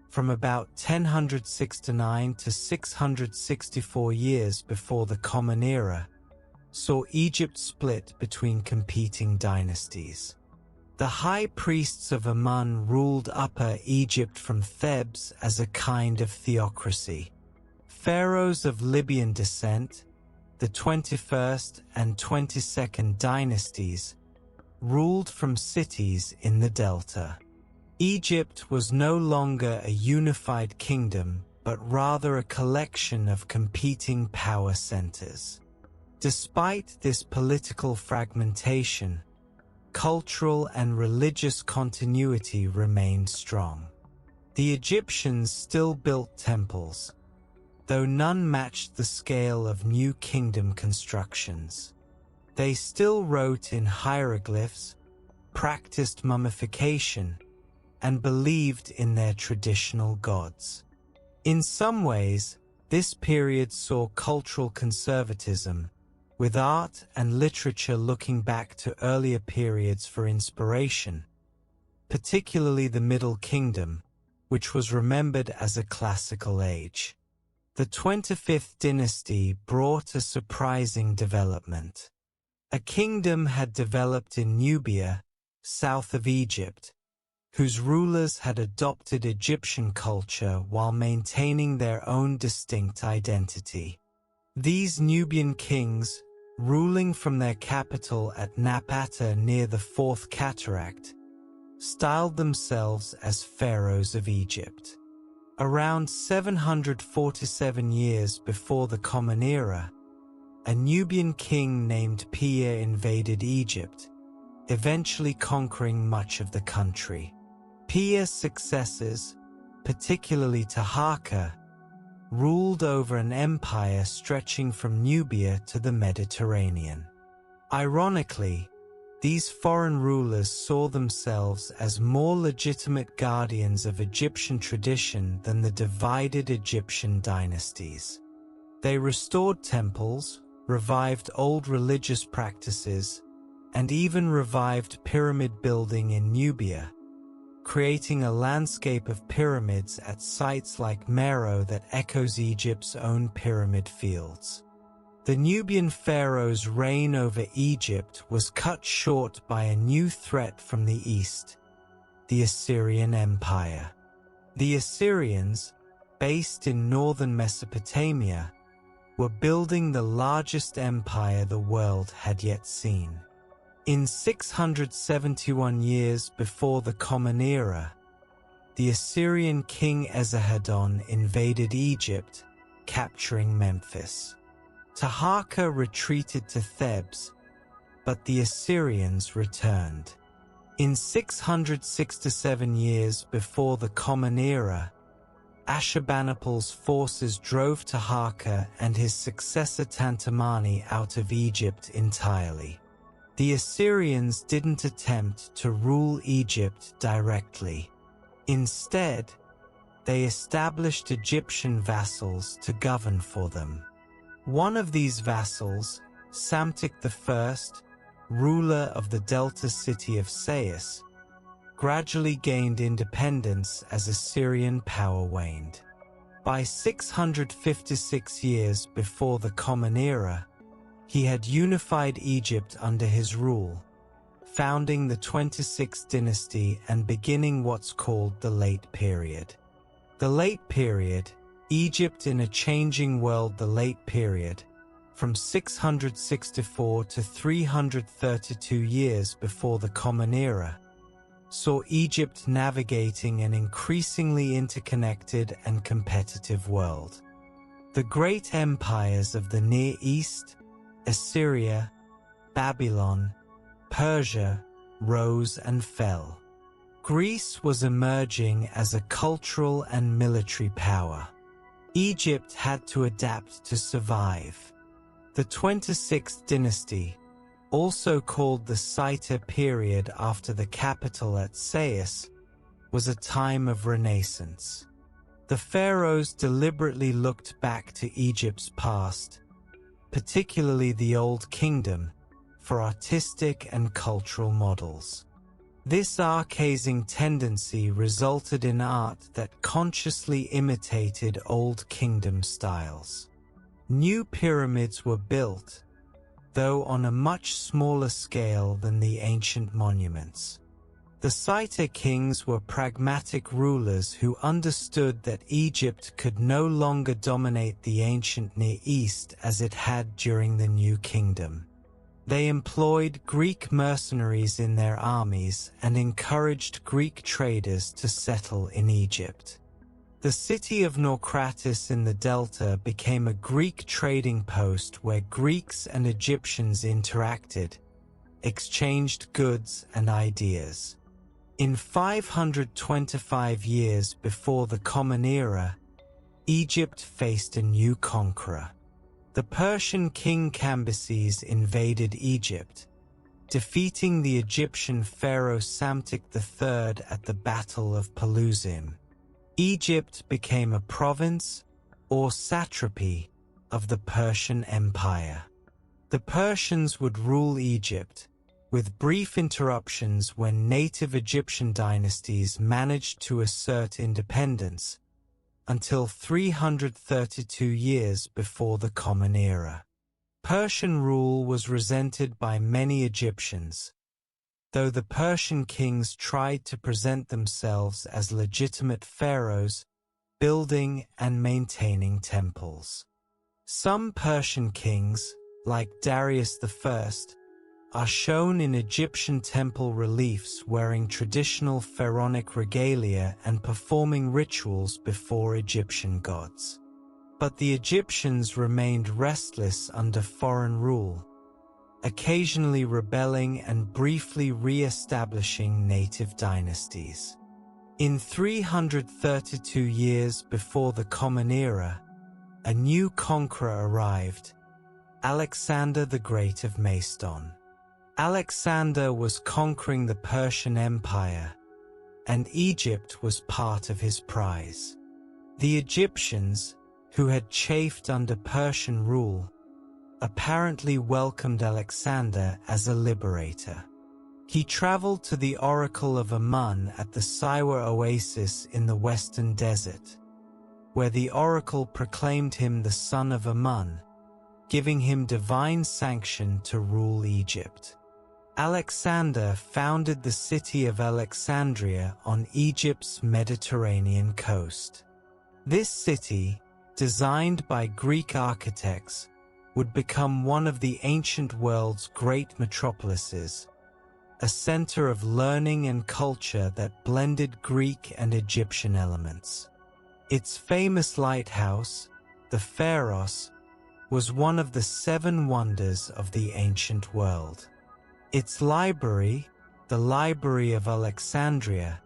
from about 1069 to 664 years before the Common Era, saw Egypt split between competing dynasties. The high priests of Amun ruled Upper Egypt from Thebes as a kind of theocracy. Pharaohs of Libyan descent, the 21st and 22nd dynasties, ruled from cities in the Delta. Egypt was no longer a unified kingdom, but rather a collection of competing power centers. Despite this political fragmentation, cultural and religious continuity remained strong. The Egyptians still built temples, though none matched the scale of New Kingdom constructions. They still wrote in hieroglyphs, practiced mummification, and believed in their traditional gods. In some ways, this period saw cultural conservatism, with art and literature looking back to earlier periods for inspiration, particularly the Middle Kingdom, which was remembered as a classical age. The 25th dynasty brought a surprising development. A kingdom had developed in Nubia, south of Egypt, whose rulers had adopted Egyptian culture while maintaining their own distinct identity. These Nubian kings, ruling from their capital at Napata near the Fourth Cataract, styled themselves as pharaohs of Egypt. Around 747 years before the Common Era, a Nubian king named Pir invaded Egypt, eventually conquering much of the country. Pir's successors, particularly Taharqa, ruled over an empire stretching from Nubia to the Mediterranean. Ironically, these foreign rulers saw themselves as more legitimate guardians of Egyptian tradition than the divided Egyptian dynasties. They restored temples, revived old religious practices, and even revived pyramid building in Nubia, creating a landscape of pyramids at sites like Meroe that echoes Egypt's own pyramid fields. The Nubian pharaoh's reign over Egypt was cut short by a new threat from the east, the Assyrian Empire. The Assyrians, based in northern Mesopotamia, were building the largest empire the world had yet seen. In 671 years before the Common Era, the Assyrian king Esarhaddon invaded Egypt, capturing Memphis. Taharqa retreated to Thebes, but the Assyrians returned. In 667 years before the Common Era, Ashurbanipal's forces drove Taharqa and his successor Tantamani out of Egypt entirely. The Assyrians didn't attempt to rule Egypt directly. Instead, they established Egyptian vassals to govern for them. One of these vassals, Psamtik I, ruler of the delta city of Sais, gradually gained independence as Assyrian power waned. By 656 years before the Common Era, he had unified Egypt under his rule, founding the 26th dynasty and beginning what's called the Late Period. The Late Period, Egypt in a Changing World. The Late Period, from 664 to 332 years before the Common Era, saw Egypt navigating an increasingly interconnected and competitive world. The great empires of the Near East, Assyria, Babylon, Persia, rose and fell. Greece was emerging as a cultural and military power. Egypt had to adapt to survive. The 26th dynasty, also called the Saita period after the capital at Sais, was a time of renaissance. The pharaohs deliberately looked back to Egypt's past, particularly the Old Kingdom, for artistic and cultural models. This archaic tendency resulted in art that consciously imitated Old Kingdom styles. New pyramids were built, though on a much smaller scale than the ancient monuments. The Saita kings were pragmatic rulers who understood that Egypt could no longer dominate the ancient Near East as it had during the New Kingdom. They employed Greek mercenaries in their armies and encouraged Greek traders to settle in Egypt. The city of Naucratis in the Delta became a Greek trading post where Greeks and Egyptians interacted, exchanged goods and ideas. In 525 years before the Common Era, Egypt faced a new conqueror. The Persian king Cambyses invaded Egypt, defeating the Egyptian pharaoh Psamtik III at the Battle of Pelusium. Egypt became a province, or satrapy, of the Persian Empire. The Persians would rule Egypt, with brief interruptions when native Egyptian dynasties managed to assert independence, until 332 years before the Common Era. Persian rule was resented by many Egyptians, though the Persian kings tried to present themselves as legitimate pharaohs, building and maintaining temples. Some Persian kings, like Darius I, are shown in Egyptian temple reliefs wearing traditional pharaonic regalia and performing rituals before Egyptian gods. But the Egyptians remained restless under foreign rule, occasionally rebelling and briefly re-establishing native dynasties. In 332 years before the Common Era, a new conqueror arrived, Alexander the Great of Macedon. Alexander was conquering the Persian Empire, and Egypt was part of his prize. The Egyptians, who had chafed under Persian rule, apparently welcomed Alexander as a liberator. He traveled to the Oracle of Amun at the Siwa oasis in the Western Desert, where the oracle proclaimed him the son of Amun, giving him divine sanction to rule Egypt. Alexander founded the city of Alexandria on Egypt's Mediterranean coast. This city, designed by Greek architects, would become one of the ancient world's great metropolises, a center of learning and culture that blended Greek and Egyptian elements. Its famous lighthouse, the Pharos, was one of the 7 wonders of the ancient world. Its library, the Library of Alexandria,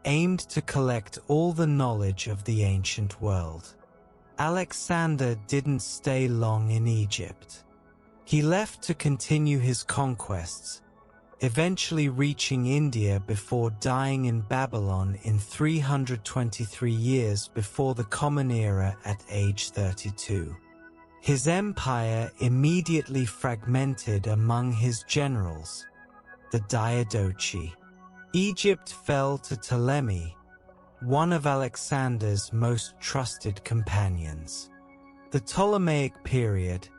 aimed to collect all the knowledge of the ancient world. Alexander didn't stay long in Egypt. He left to continue his conquests, eventually reaching India before dying in Babylon in 323 years before the Common Era at age 32. His empire immediately fragmented among his generals, the Diadochi. Egypt fell to Ptolemy, one of Alexander's most trusted companions. The Ptolemaic period,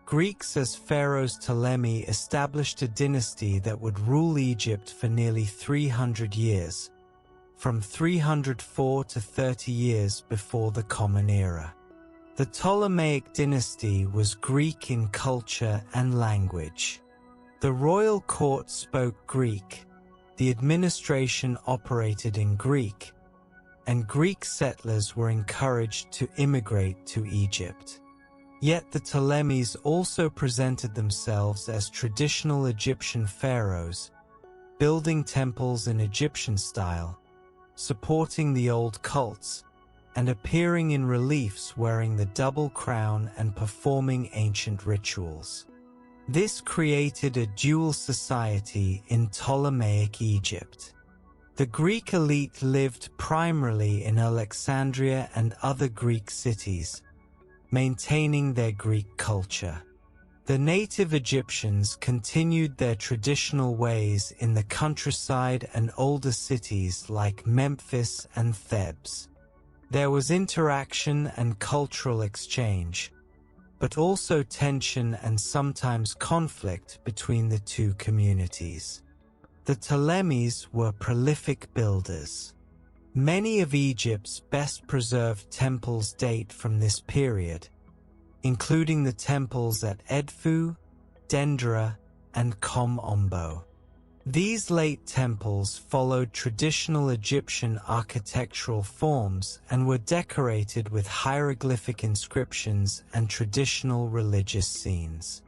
Greeks as pharaohs Ptolemy established a dynasty that would rule Egypt for nearly 300 years, from 304 to 30 years before the Common Era. The Ptolemaic dynasty was Greek in culture and language. The royal court spoke Greek, the administration operated in Greek, and Greek settlers were encouraged to immigrate to Egypt. Yet the Ptolemies also presented themselves as traditional Egyptian pharaohs, building temples in Egyptian style, supporting the old cults, and appearing in reliefs wearing the double crown and performing ancient rituals. This created a dual society in Ptolemaic Egypt. The Greek elite lived primarily in Alexandria and other Greek cities, maintaining their Greek culture. The native Egyptians continued their traditional ways in the countryside and older cities like Memphis and Thebes. There was interaction and cultural exchange, but also tension and sometimes conflict between the two communities. The Ptolemies were prolific builders. Many of Egypt's best-preserved temples date from this period, including the temples at Edfu, Dendera, and Kom Ombo. These late temples followed traditional Egyptian architectural forms and were decorated with hieroglyphic inscriptions and traditional religious scenes.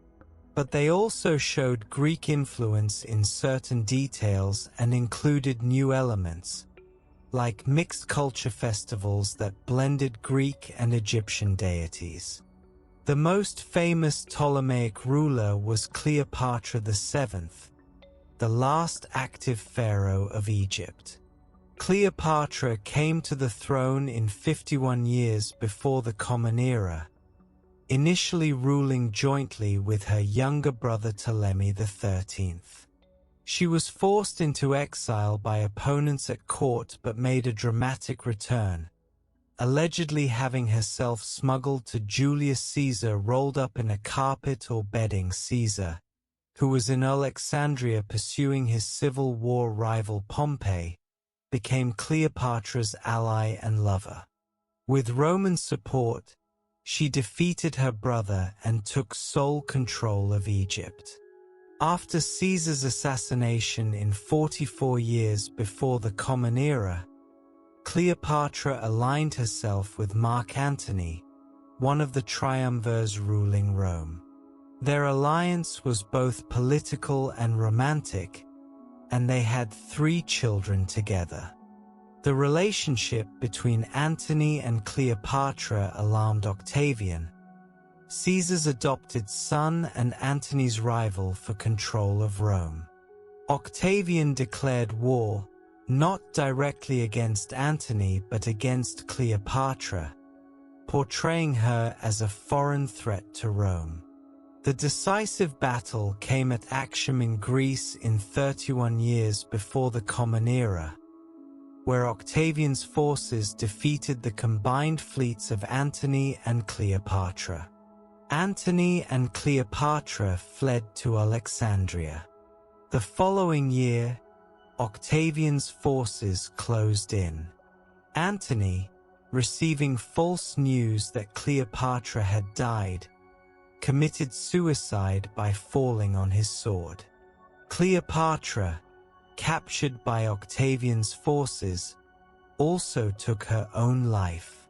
But they also showed Greek influence in certain details and included new elements, like mixed culture festivals that blended Greek and Egyptian deities. The most famous Ptolemaic ruler was Cleopatra VII, the last active pharaoh of Egypt. Cleopatra came to the throne in 51 years before the Common Era, initially ruling jointly with her younger brother Ptolemy XIII. She was forced into exile by opponents at court but made a dramatic return, allegedly having herself smuggled to Julius Caesar rolled up in a carpet or bedding. Caesar, who was in Alexandria pursuing his civil war rival Pompey, became Cleopatra's ally and lover. With Roman support, she defeated her brother and took sole control of Egypt. After Caesar's assassination in 44 years before the Common Era, Cleopatra aligned herself with Mark Antony, one of the triumvirs ruling Rome. Their alliance was both political and romantic, and they had 3 children together. The relationship between Antony and Cleopatra alarmed Octavian, Caesar's adopted son and Antony's rival for control of Rome. Octavian declared war, not directly against Antony but against Cleopatra, portraying her as a foreign threat to Rome. The decisive battle came at Actium in Greece in 31 years before the Common Era, where Octavian's forces defeated the combined fleets of Antony and Cleopatra. Antony and Cleopatra fled to Alexandria. The following year, Octavian's forces closed in. Antony, receiving false news that Cleopatra had died, committed suicide by falling on his sword. Cleopatra, captured by Octavian's forces, also took her own life.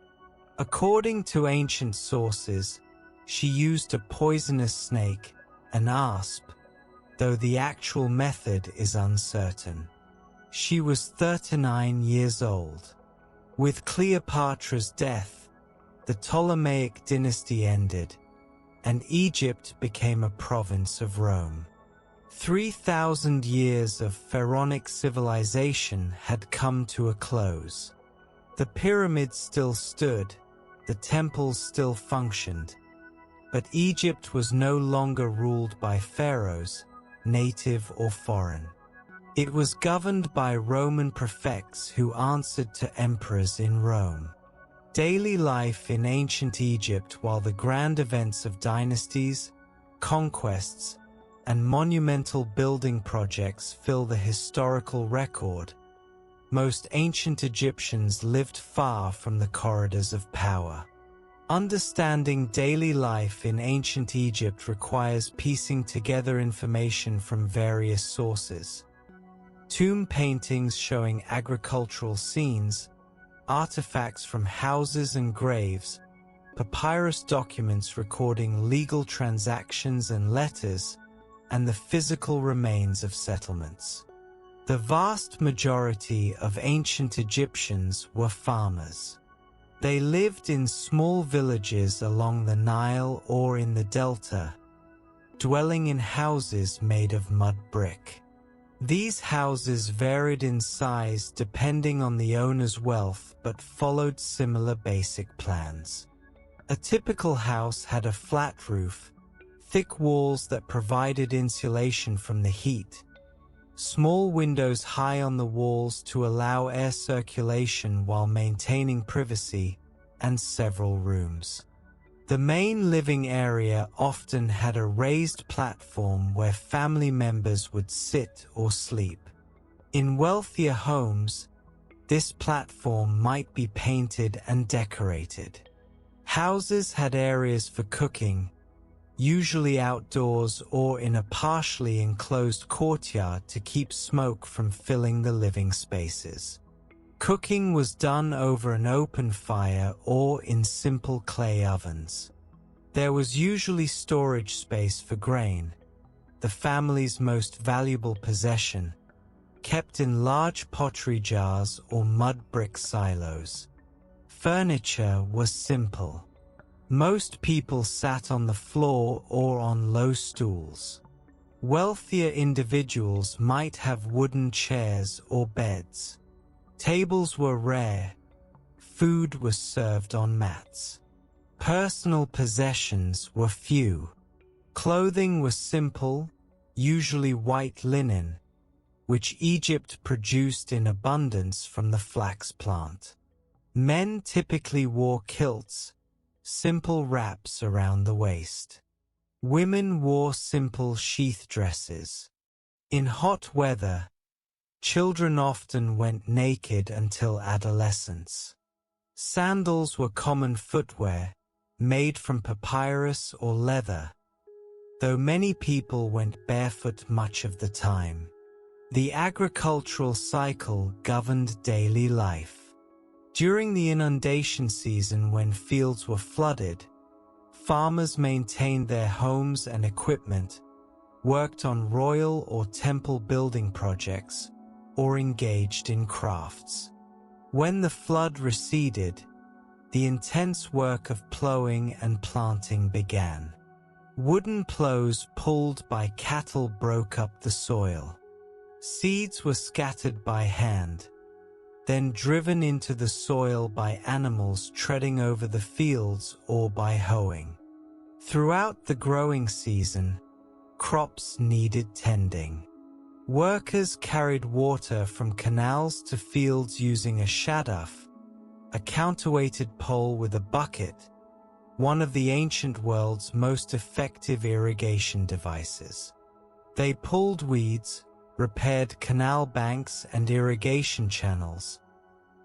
According to ancient sources, she used a poisonous snake, an asp, though the actual method is uncertain. She was 39 years old. With Cleopatra's death, the Ptolemaic dynasty ended, and Egypt became a province of Rome. 3,000 years of pharaonic civilization had come to a close. The pyramids still stood, the temples still functioned, but Egypt was no longer ruled by pharaohs, native or foreign. It was governed by Roman prefects who answered to emperors in Rome. Daily life in ancient Egypt, while the grand events of dynasties, conquests, and monumental building projects fill the historical record, most ancient Egyptians lived far from the corridors of power. Understanding daily life in ancient Egypt requires piecing together information from various sources. Tomb paintings showing agricultural scenes, artifacts from houses and graves, papyrus documents recording legal transactions and letters, and the physical remains of settlements. The vast majority of ancient Egyptians were farmers. They lived in small villages along the Nile or in the Delta, dwelling in houses made of mud brick. These houses varied in size depending on the owner's wealth but followed similar basic plans. A typical house had a flat roof, thick walls that provided insulation from the heat, small windows high on the walls to allow air circulation while maintaining privacy, and several rooms. The main living area often had a raised platform where family members would sit or sleep. In wealthier homes, this platform might be painted and decorated. Houses had areas for cooking, usually outdoors or in a partially enclosed courtyard to keep smoke from filling the living spaces. Cooking was done over an open fire or in simple clay ovens. There was usually storage space for grain, the family's most valuable possession, kept in large pottery jars or mud brick silos. Furniture was simple. Most people sat on the floor or on low stools. Wealthier individuals might have wooden chairs or beds. Tables were rare. Food was served on mats. Personal possessions were few. Clothing was simple, usually white linen, which Egypt produced in abundance from the flax plant. Men typically wore kilts, simple wraps around the waist. Women wore simple sheath dresses. In hot weather, children often went naked until adolescence. Sandals were common footwear, made from papyrus or leather, though many people went barefoot much of the time. The agricultural cycle governed daily life. During the inundation season, when fields were flooded, farmers maintained their homes and equipment, worked on royal or temple building projects, or engaged in crafts. When the flood receded, the intense work of plowing and planting began. Wooden plows pulled by cattle broke up the soil. Seeds were scattered by hand, then driven into the soil by animals treading over the fields or by hoeing. Throughout the growing season, crops needed tending. Workers carried water from canals to fields using a shaduf, a counterweighted pole with a bucket, one of the ancient world's most effective irrigation devices. They pulled weeds, repaired canal banks and irrigation channels,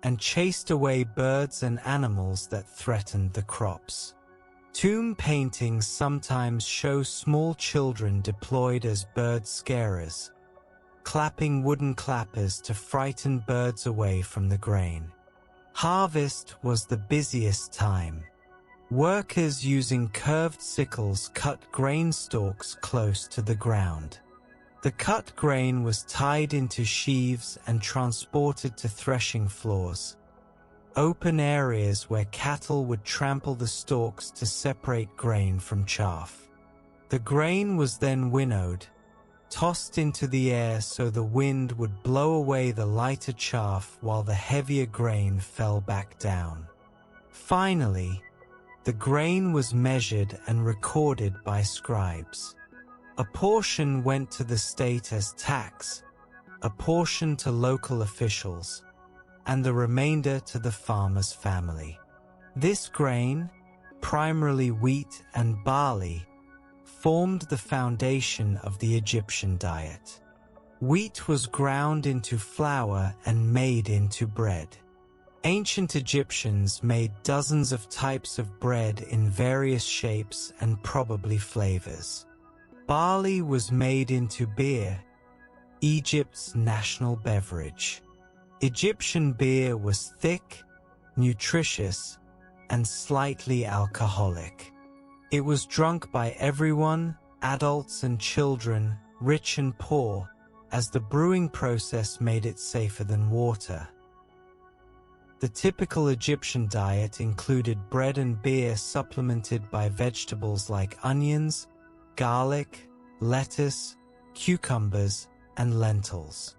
and chased away birds and animals that threatened the crops. Tomb paintings sometimes show small children deployed as bird scarers, clapping wooden clappers to frighten birds away from the grain. Harvest was the busiest time. Workers using curved sickles cut grain stalks close to the ground. The cut grain was tied into sheaves and transported to threshing floors, open areas where cattle would trample the stalks to separate grain from chaff. The grain was then winnowed, tossed into the air so the wind would blow away the lighter chaff while the heavier grain fell back down. Finally, the grain was measured and recorded by scribes. A portion went to the state as tax, a portion to local officials, and the remainder to the farmer's family. This grain, primarily wheat and barley, formed the foundation of the Egyptian diet. Wheat was ground into flour and made into bread. Ancient Egyptians made dozens of types of bread in various shapes and probably flavors. Barley was made into beer, Egypt's national beverage. Egyptian beer was thick, nutritious, and slightly alcoholic. It was drunk by everyone, adults and children, rich and poor, as the brewing process made it safer than water. The typical Egyptian diet included bread and beer supplemented by vegetables like onions, garlic, lettuce, cucumbers, and lentils.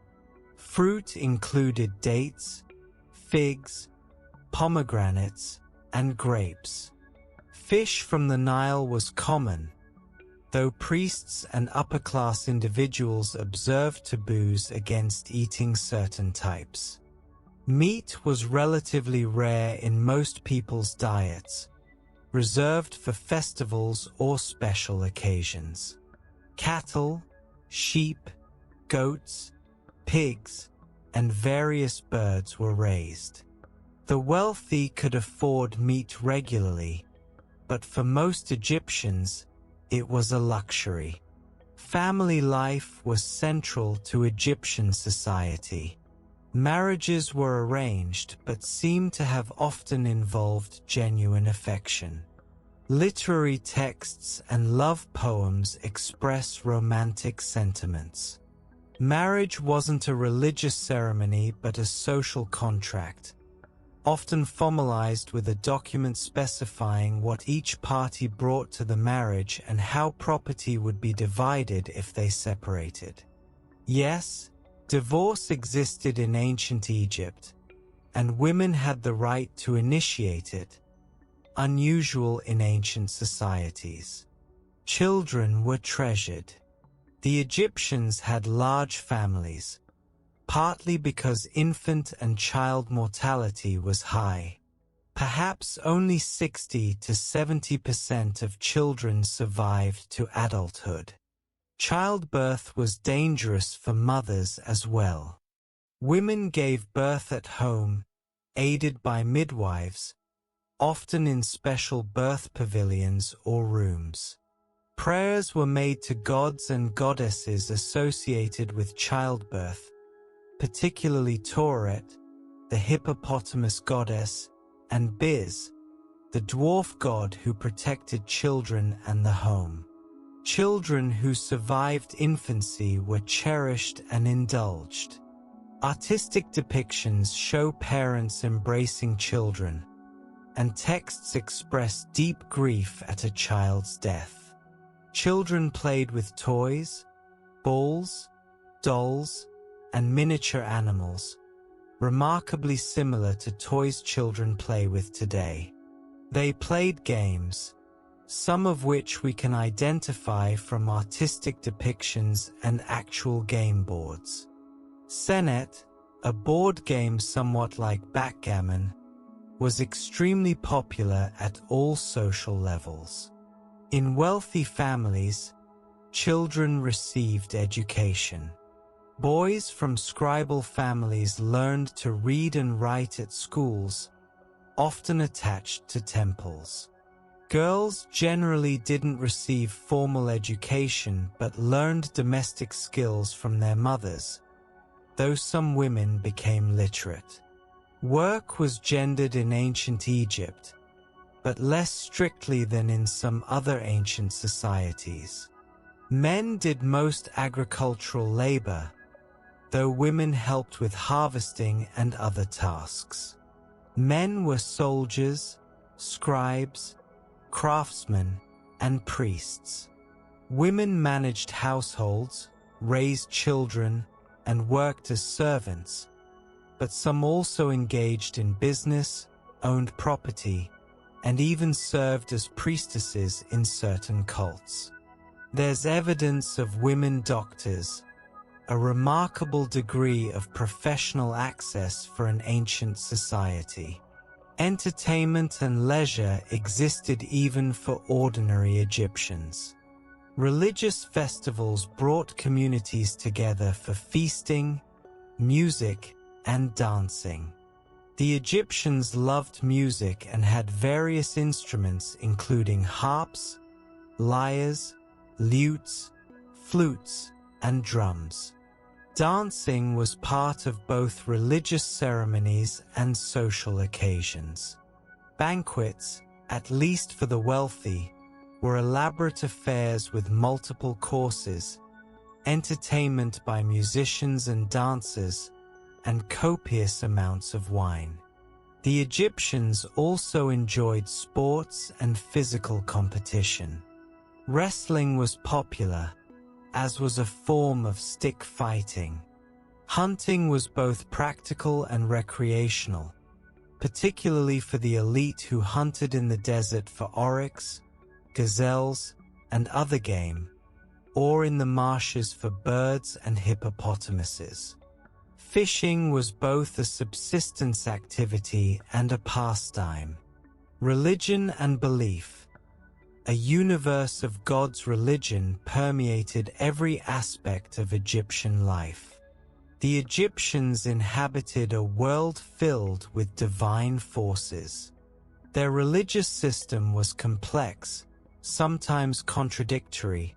Fruit included dates, figs, pomegranates, and grapes. Fish from the Nile was common, though priests and upper-class individuals observed taboos against eating certain types. Meat was relatively rare in most people's diets, reserved for festivals or special occasions. Cattle, sheep, goats, pigs, and various birds were raised. The wealthy could afford meat regularly, but for most Egyptians, it was a luxury. Family life was central to Egyptian society. Marriages were arranged but seemed to have often involved genuine affection. Literary texts and love poems express romantic sentiments. Marriage wasn't a religious ceremony but a social contract, often formalized with a document specifying what each party brought to the marriage and how property would be divided if they separated. Yes, divorce existed in ancient Egypt, and women had the right to initiate it, unusual in ancient societies. Children were treasured. The Egyptians had large families, partly because infant and child mortality was high. Perhaps only 60 to 70% of children survived to adulthood. Childbirth was dangerous for mothers as well. Women gave birth at home, aided by midwives, often in special birth pavilions or rooms. Prayers were made to gods and goddesses associated with childbirth, particularly Tauret, the hippopotamus goddess, and Biz, the dwarf god who protected children and the home. Children who survived infancy were cherished and indulged. Artistic depictions show parents embracing children, and texts express deep grief at a child's death. Children played with toys, balls, dolls, and miniature animals, remarkably similar to toys children play with today. They played games, some of which we can identify from artistic depictions and actual game boards. Senet, a board game somewhat like backgammon, was extremely popular at all social levels. In wealthy families, children received education. Boys from scribal families learned to read and write at schools, often attached to temples. Girls generally didn't receive formal education but learned domestic skills from their mothers, though some women became literate. Work was gendered in ancient Egypt, but less strictly than in some other ancient societies. Men did most agricultural labor, though women helped with harvesting and other tasks. Men were soldiers, scribes, craftsmen, and priests. Women managed households, raised children, and worked as servants, but some also engaged in business, owned property, and even served as priestesses in certain cults. There's evidence of women doctors, a remarkable degree of professional access for an ancient society. Entertainment and leisure existed even for ordinary Egyptians. Religious festivals brought communities together for feasting, music, and dancing. The Egyptians loved music and had various instruments including harps, lyres, lutes, flutes, and drums. Dancing was part of both religious ceremonies and social occasions. Banquets, at least for the wealthy, were elaborate affairs with multiple courses, entertainment by musicians and dancers, and copious amounts of wine. The Egyptians also enjoyed sports and physical competition. Wrestling was popular, as was a form of stick fighting. Hunting was both practical and recreational, particularly for the elite who hunted in the desert for oryx, gazelles, and other game, or in the marshes for birds and hippopotamuses. Fishing was both a subsistence activity and a pastime. Religion and belief. A universe of God's religion permeated every aspect of Egyptian life. The Egyptians inhabited a world filled with divine forces. Their religious system was complex, sometimes contradictory,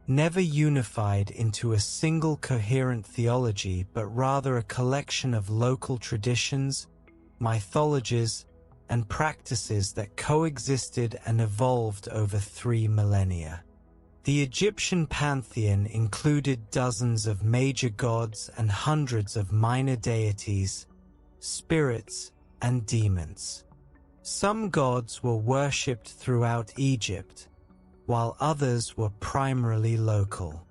never unified into a single coherent theology, but rather a collection of local traditions, mythologies, and practices that coexisted and evolved over 3 millennia. The Egyptian pantheon included dozens of major gods and hundreds of minor deities, spirits, and demons. Some gods were worshipped throughout Egypt, while others were primarily local.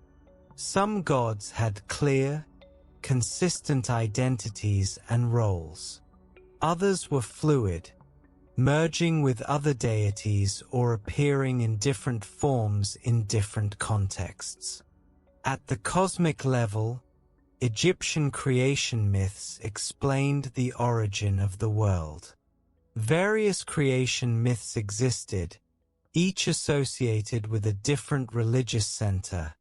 Some gods had clear, consistent identities and roles. Others were fluid, merging with other deities or appearing in different forms in different contexts. At the cosmic level, Egyptian creation myths explained the origin of the world. Various creation myths existed, each associated with a different religious center,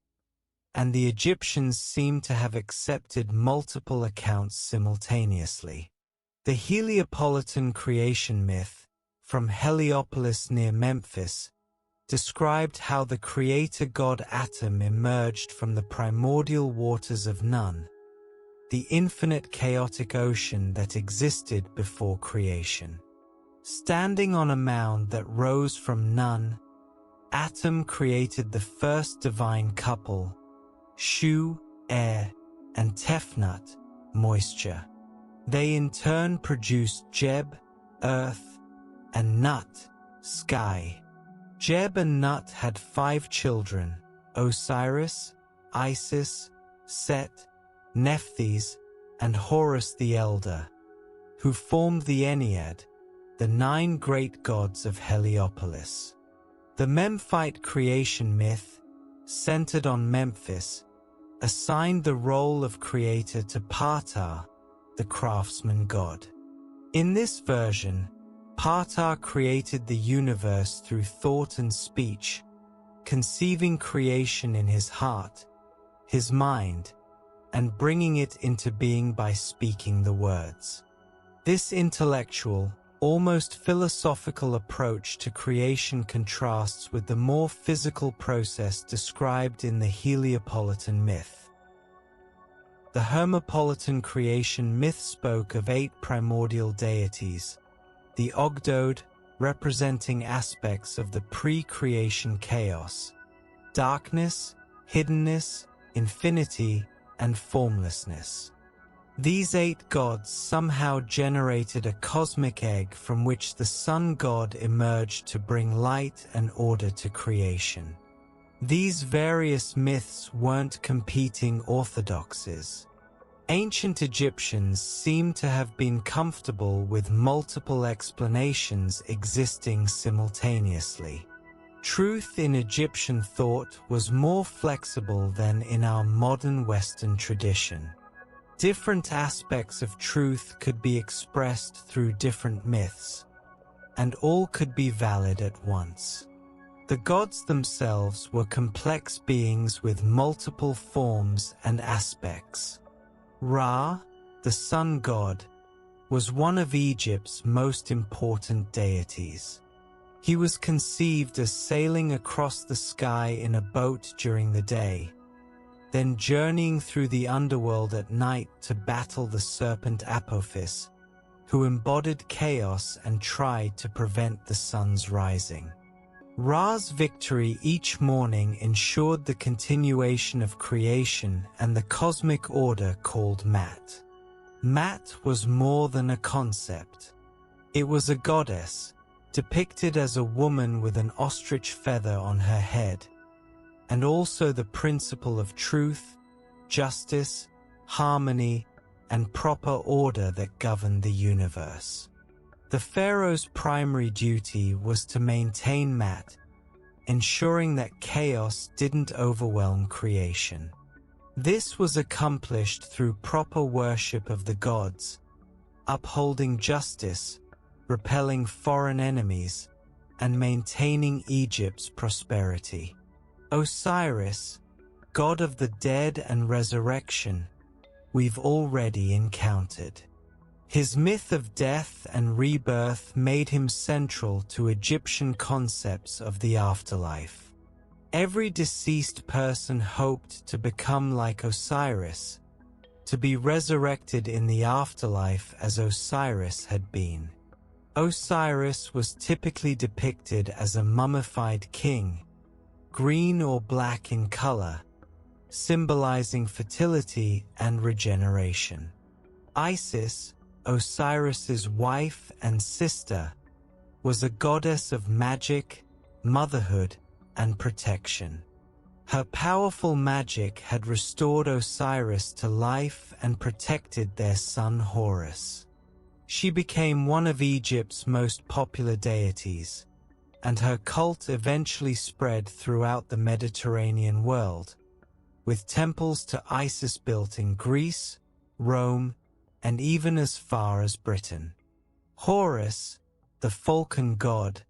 and the Egyptians seem to have accepted multiple accounts simultaneously. The Heliopolitan creation myth, from Heliopolis near Memphis, described how the creator god Atum emerged from the primordial waters of Nun, the infinite chaotic ocean that existed before creation. Standing on a mound that rose from Nun, Atum created the first divine couple, Shu, air, and Tefnut, moisture. They in turn produced Geb, earth, and Nut, sky. Geb and Nut had 5 children: Osiris, Isis, Set, Nephthys, and Horus the Elder, who formed the Ennead, the 9 great gods of Heliopolis. The Memphite creation myth, centered on Memphis, assigned the role of creator to Ptah, the craftsman god. In this version, Ptah created the universe through thought and speech, conceiving creation in his heart, his mind, and bringing it into being by speaking the words. This intellectual, almost philosophical approach to creation contrasts with the more physical process described in the Heliopolitan myth. The Hermopolitan creation myth spoke of 8 primordial deities, the Ogdoad, representing aspects of the pre-creation chaos, darkness, hiddenness, infinity, and formlessness. These 8 gods somehow generated a cosmic egg from which the sun god emerged to bring light and order to creation. These various myths weren't competing orthodoxies. Ancient Egyptians seem to have been comfortable with multiple explanations existing simultaneously. Truth in Egyptian thought was more flexible than in our modern Western tradition. Different aspects of truth could be expressed through different myths, and all could be valid at once. The gods themselves were complex beings with multiple forms and aspects. Ra, the sun god, was one of Egypt's most important deities. He was conceived as sailing across the sky in a boat during the day, then journeying through the underworld at night to battle the serpent Apophis, who embodied chaos and tried to prevent the sun's rising. Ra's victory each morning ensured the continuation of creation and the cosmic order called Mat. Mat was more than a concept. It was a goddess, depicted as a woman with an ostrich feather on her head, and also the principle of truth, justice, harmony, and proper order that governed the universe. The pharaoh's primary duty was to maintain Mat, ensuring that chaos didn't overwhelm creation. This was accomplished through proper worship of the gods, upholding justice, repelling foreign enemies, and maintaining Egypt's prosperity. Osiris, god of the dead and resurrection, we've already encountered. His myth of death and rebirth made him central to Egyptian concepts of the afterlife. Every deceased person hoped to become like Osiris, to be resurrected in the afterlife as Osiris had been. Osiris was typically depicted as a mummified king, green or black in color, symbolizing fertility and regeneration. Isis, Osiris's wife and sister, was a goddess of magic, motherhood, and protection. Her powerful magic had restored Osiris to life and protected their son Horus. She became one of Egypt's most popular deities, and her cult eventually spread throughout the Mediterranean world, with temples to Isis built in Greece, Rome, and even as far as Britain. Horus, the falcon god,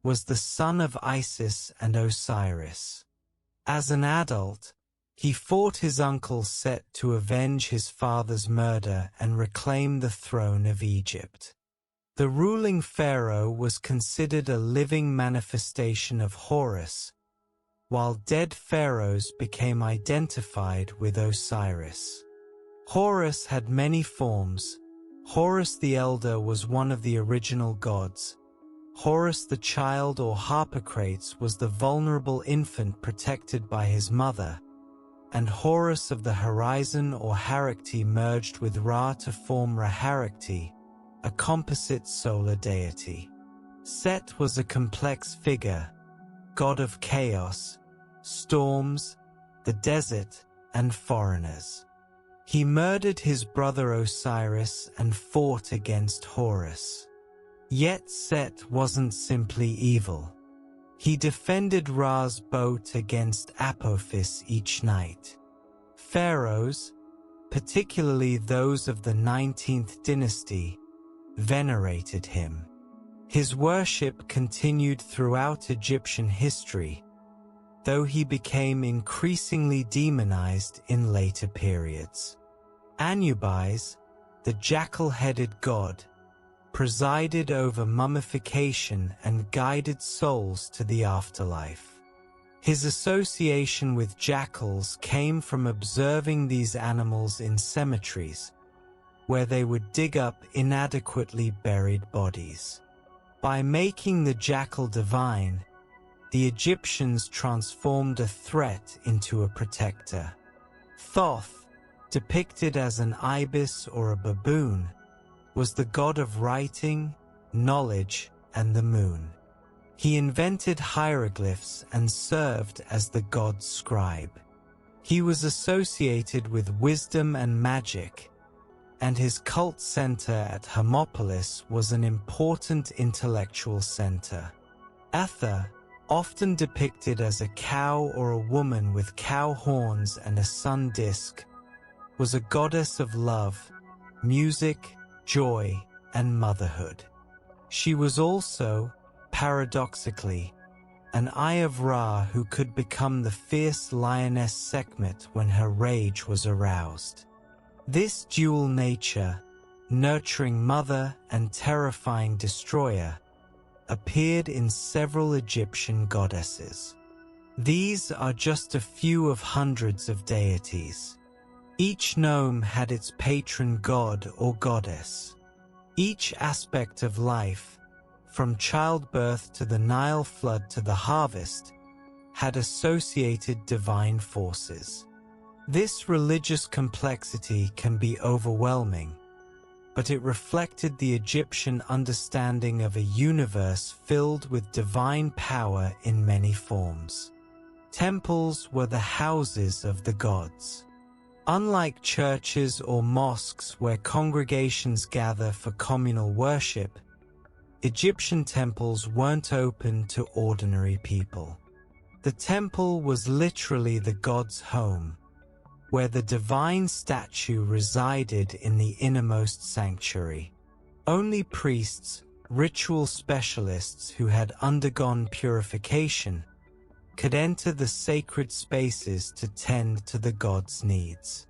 was the son of Isis and Osiris. As an adult, he fought his uncle Set to avenge his father's murder and reclaim the throne of Egypt. The ruling pharaoh was considered a living manifestation of Horus, while dead pharaohs became identified with Osiris. Horus had many forms. Horus the Elder was one of the original gods. Horus the Child or Harpocrates was the vulnerable infant protected by his mother, and Horus of the Horizon or Harakti merged with Ra to form Raharakti, a composite solar deity. Set was a complex figure, god of chaos, storms, the desert, and foreigners. He murdered his brother Osiris and fought against Horus. Yet Set wasn't simply evil. He defended Ra's boat against Apophis each night. Pharaohs, particularly those of the 19th dynasty, venerated him. His worship continued throughout Egyptian history, though he became increasingly demonized in later periods. Anubis, the jackal-headed god, presided over mummification and guided souls to the afterlife. His association with jackals came from observing these animals in cemeteries, where they would dig up inadequately buried bodies. By making the jackal divine, the Egyptians transformed a threat into a protector. Thoth, depicted as an ibis or a baboon, was the god of writing, knowledge, and the moon. He invented hieroglyphs and served as the god's scribe. He was associated with wisdom and magic, and his cult center at Hermopolis was an important intellectual center. Atha, often depicted as a cow or a woman with cow horns and a sun disk, was a goddess of love, music, joy, and motherhood. She was also, paradoxically, an Eye of Ra who could become the fierce lioness Sekhmet when her rage was aroused. This dual nature, nurturing mother and terrifying destroyer, appeared in several Egyptian goddesses. These are just a few of hundreds of deities. Each nome had its patron god or goddess. Each aspect of life, from childbirth to the Nile flood to the harvest, had associated divine forces. This religious complexity can be overwhelming, but it reflected the Egyptian understanding of a universe filled with divine power in many forms. Temples were the houses of the gods. Unlike churches or mosques where congregations gather for communal worship, Egyptian temples weren't open to ordinary people. The temple was literally the god's home, where the divine statue resided in the innermost sanctuary. Only priests, ritual specialists who had undergone purification, could enter the sacred spaces to tend to the god's needs.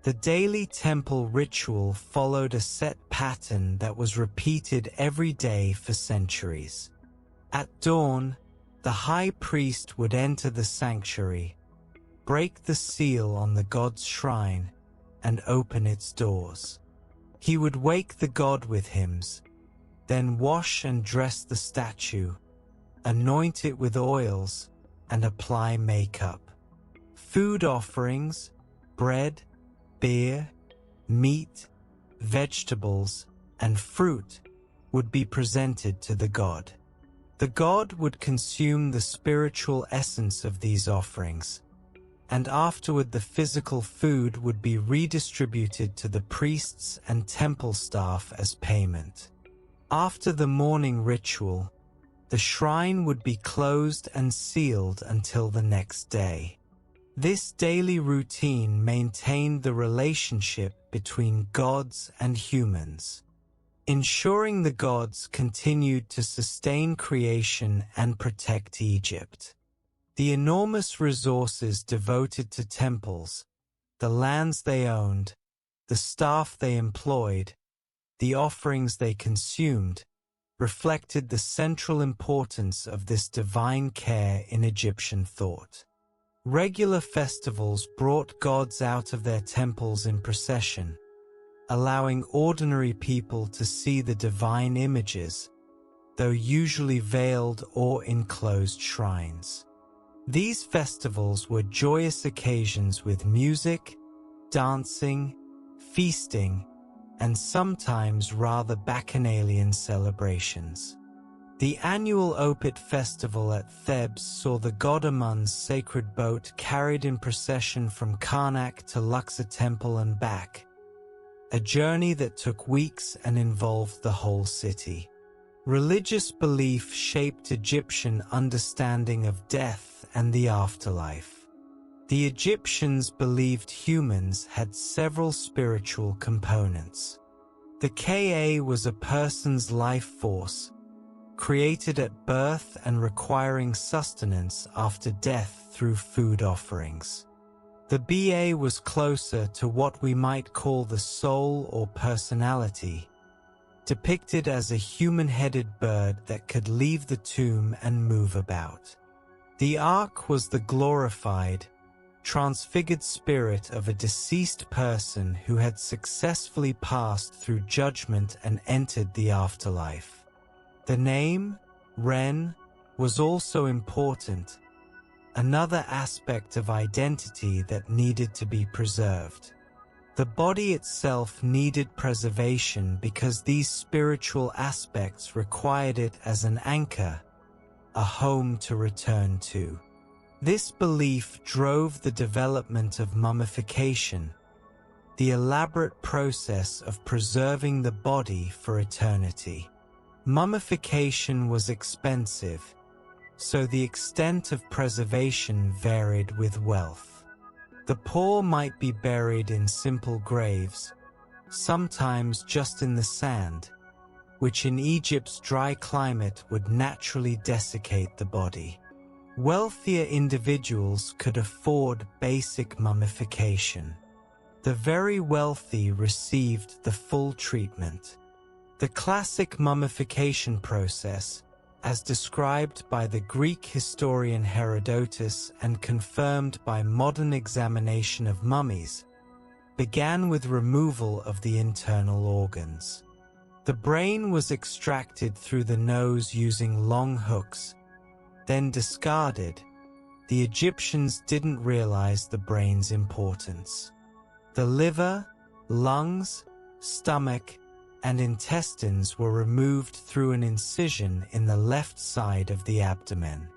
The daily temple ritual followed a set pattern that was repeated every day for centuries. At dawn, the high priest would enter the sanctuary, break the seal on the god's shrine, and open its doors. He would wake the god with hymns, then wash and dress the statue, anoint it with oils, and apply makeup. Food offerings, bread, beer, meat, vegetables, and fruit would be presented to the god. The god would consume the spiritual essence of these offerings, and afterward the physical food would be redistributed to the priests and temple staff as payment. After the morning ritual, the shrine would be closed and sealed until the next day. This daily routine maintained the relationship between gods and humans, ensuring the gods continued to sustain creation and protect Egypt. The enormous resources devoted to temples, the lands they owned, the staff they employed, the offerings they consumed, reflected the central importance of this divine care in Egyptian thought. Regular festivals brought gods out of their temples in procession, allowing ordinary people to see the divine images, though usually veiled or in closed shrines. These festivals were joyous occasions with music, dancing, feasting, and sometimes rather bacchanalian celebrations. The annual Opet festival at Thebes saw the god Amun's sacred boat carried in procession from Karnak to Luxor Temple and back, a journey that took weeks and involved the whole city. Religious belief shaped Egyptian understanding of death and the afterlife. The Egyptians believed humans had several spiritual components. The Ka was a person's life force, created at birth and requiring sustenance after death through food offerings. The Ba was closer to what we might call the soul or personality, depicted as a human-headed bird that could leave the tomb and move about. The Ark was the glorified, transfigured spirit of a deceased person who had successfully passed through judgment and entered the afterlife. The name, Ren, was also important, another aspect of identity that needed to be preserved. The body itself needed preservation because these spiritual aspects required it as an anchor, a home to return to. This belief drove the development of mummification, the elaborate process of preserving the body for eternity. Mummification was expensive, so the extent of preservation varied with wealth. The poor might be buried in simple graves, sometimes just in the sand, which in Egypt's dry climate would naturally desiccate the body. Wealthier individuals could afford basic mummification. The very wealthy received the full treatment. The classic mummification process, as described by the Greek historian Herodotus and confirmed by modern examination of mummies, began with removal of the internal organs. The brain was extracted through the nose using long hooks, then discarded. The Egyptians didn't realize the brain's importance. The liver, lungs, stomach, and intestines were removed through an incision in the left side of the abdomen.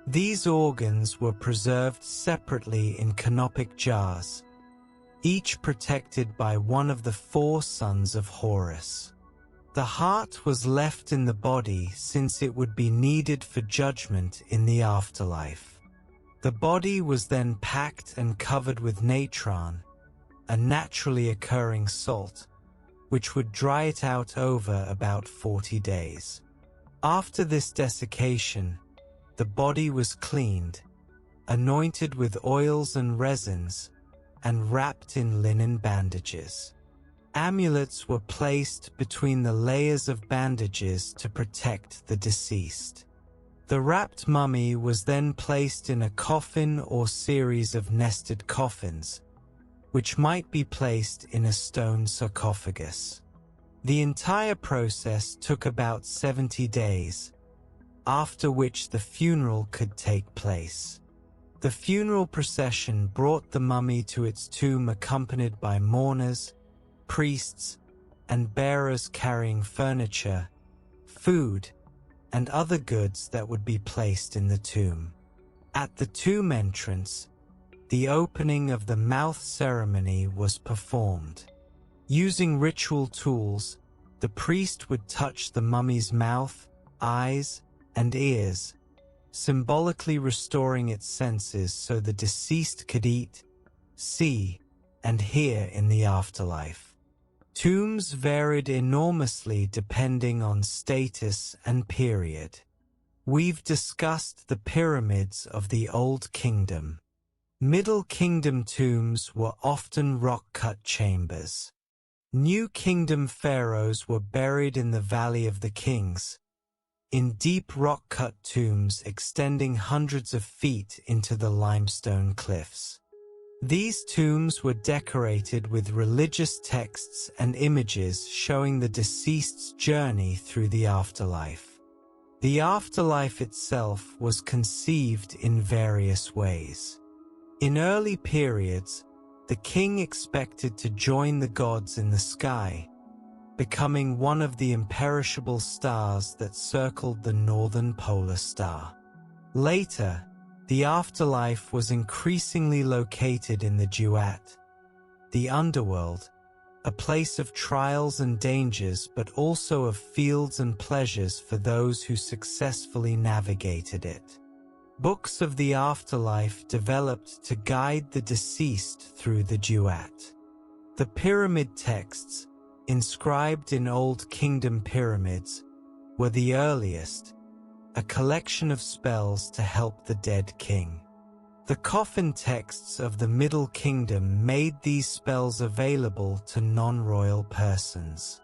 These organs were preserved separately in canopic jars, each protected by one of the 4 sons of Horus. The heart was left in the body since it would be needed for judgment in the afterlife. The body was then packed and covered with natron, a naturally occurring salt, which would dry it out over about 40 days. After this desiccation, the body was cleaned, anointed with oils and resins, and wrapped in linen bandages. Amulets were placed between the layers of bandages to protect the deceased. The wrapped mummy was then placed in a coffin or series of nested coffins, which might be placed in a stone sarcophagus. The entire process took about 70 days, after which the funeral could take place. The funeral procession brought the mummy to its tomb accompanied by mourners, priests, and bearers carrying furniture, food, and other goods that would be placed in the tomb. At the tomb entrance, the opening of the mouth ceremony was performed. Using ritual tools, the priest would touch the mummy's mouth, eyes, and ears, symbolically restoring its senses so the deceased could eat, see, and hear in the afterlife. Tombs varied enormously depending on status and period. We've discussed the pyramids of the Old Kingdom. Middle Kingdom tombs were often rock-cut chambers. New Kingdom pharaohs were buried in the Valley of the Kings, in deep rock-cut tombs extending hundreds of feet into the limestone cliffs. These tombs were decorated with religious texts and images showing the deceased's journey through the afterlife. The afterlife itself was conceived in various ways. In early periods, the king expected to join the gods in the sky, becoming one of the imperishable stars that circled the northern polar star. Later, the afterlife was increasingly located in the duat, the underworld, a place of trials and dangers but also of fields and pleasures for those who successfully navigated it. Books of the afterlife developed to guide the deceased through the duat. The pyramid texts, inscribed in Old Kingdom pyramids, were the earliest, a collection of spells to help the dead king. The coffin texts of the Middle Kingdom made these spells available to non-royal persons.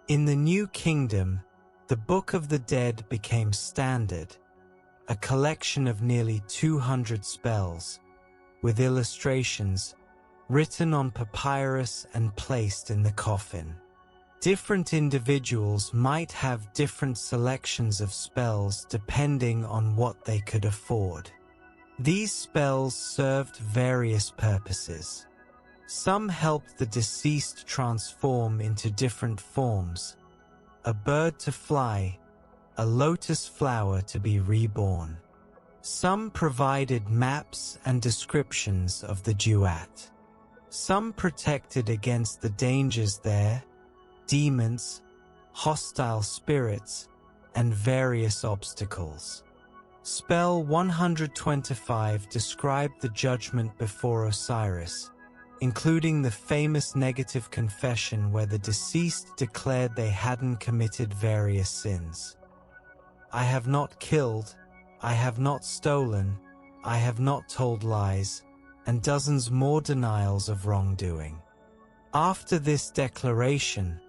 In the New Kingdom, the Book of the Dead became standard, a collection of nearly 200 spells, with illustrations written on papyrus and placed in the coffin. Different individuals might have different selections of spells depending on what they could afford. These spells served various purposes. Some helped the deceased transform into different forms: a bird to fly, a lotus flower to be reborn. Some provided maps and descriptions of the duat. Some protected against the dangers there, demons, hostile spirits, and various obstacles. Spell 125 described the judgment before Osiris, including the famous negative confession where the deceased declared they hadn't committed various sins. I have not killed, I have not stolen, I have not told lies, and dozens more denials of wrongdoing. After this declaration,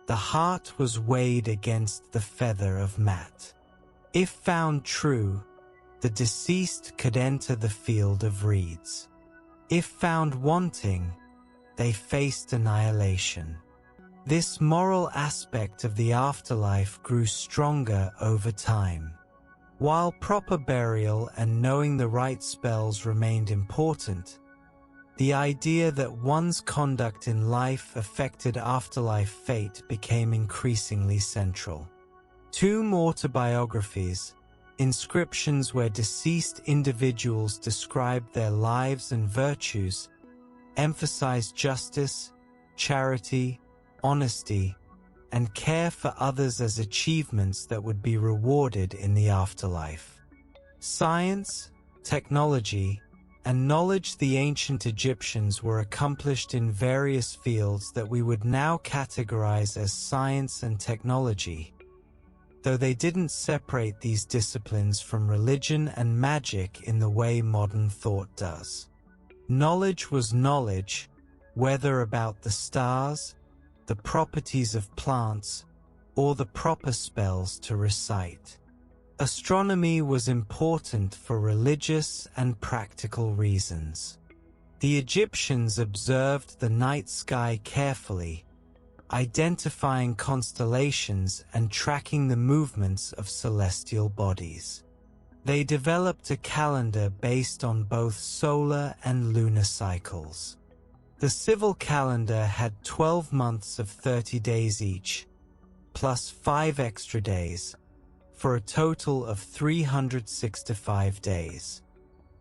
the heart was weighed against the feather of Mat. If found true, the deceased could enter the field of reeds. If found wanting, they faced annihilation. This moral aspect of the afterlife grew stronger over time. While proper burial and knowing the right spells remained important, the idea that one's conduct in life affected afterlife fate became increasingly central. Tomb autobiographies, inscriptions where deceased individuals described their lives and virtues, emphasized justice, charity, honesty, and care for others as achievements that would be rewarded in the afterlife. Science, technology, and knowledge the ancient Egyptians were accomplished in various fields that we would now categorize as science and technology, though they didn't separate these disciplines from religion and magic in the way modern thought does. Knowledge was knowledge, whether about the stars, the properties of plants, or the proper spells to recite. Astronomy was important for religious and practical reasons. The Egyptians observed the night sky carefully, identifying constellations and tracking the movements of celestial bodies. They developed a calendar based on both solar and lunar cycles. The civil calendar had 12 months of 30 days each, plus 5 extra days, for a total of 365 days.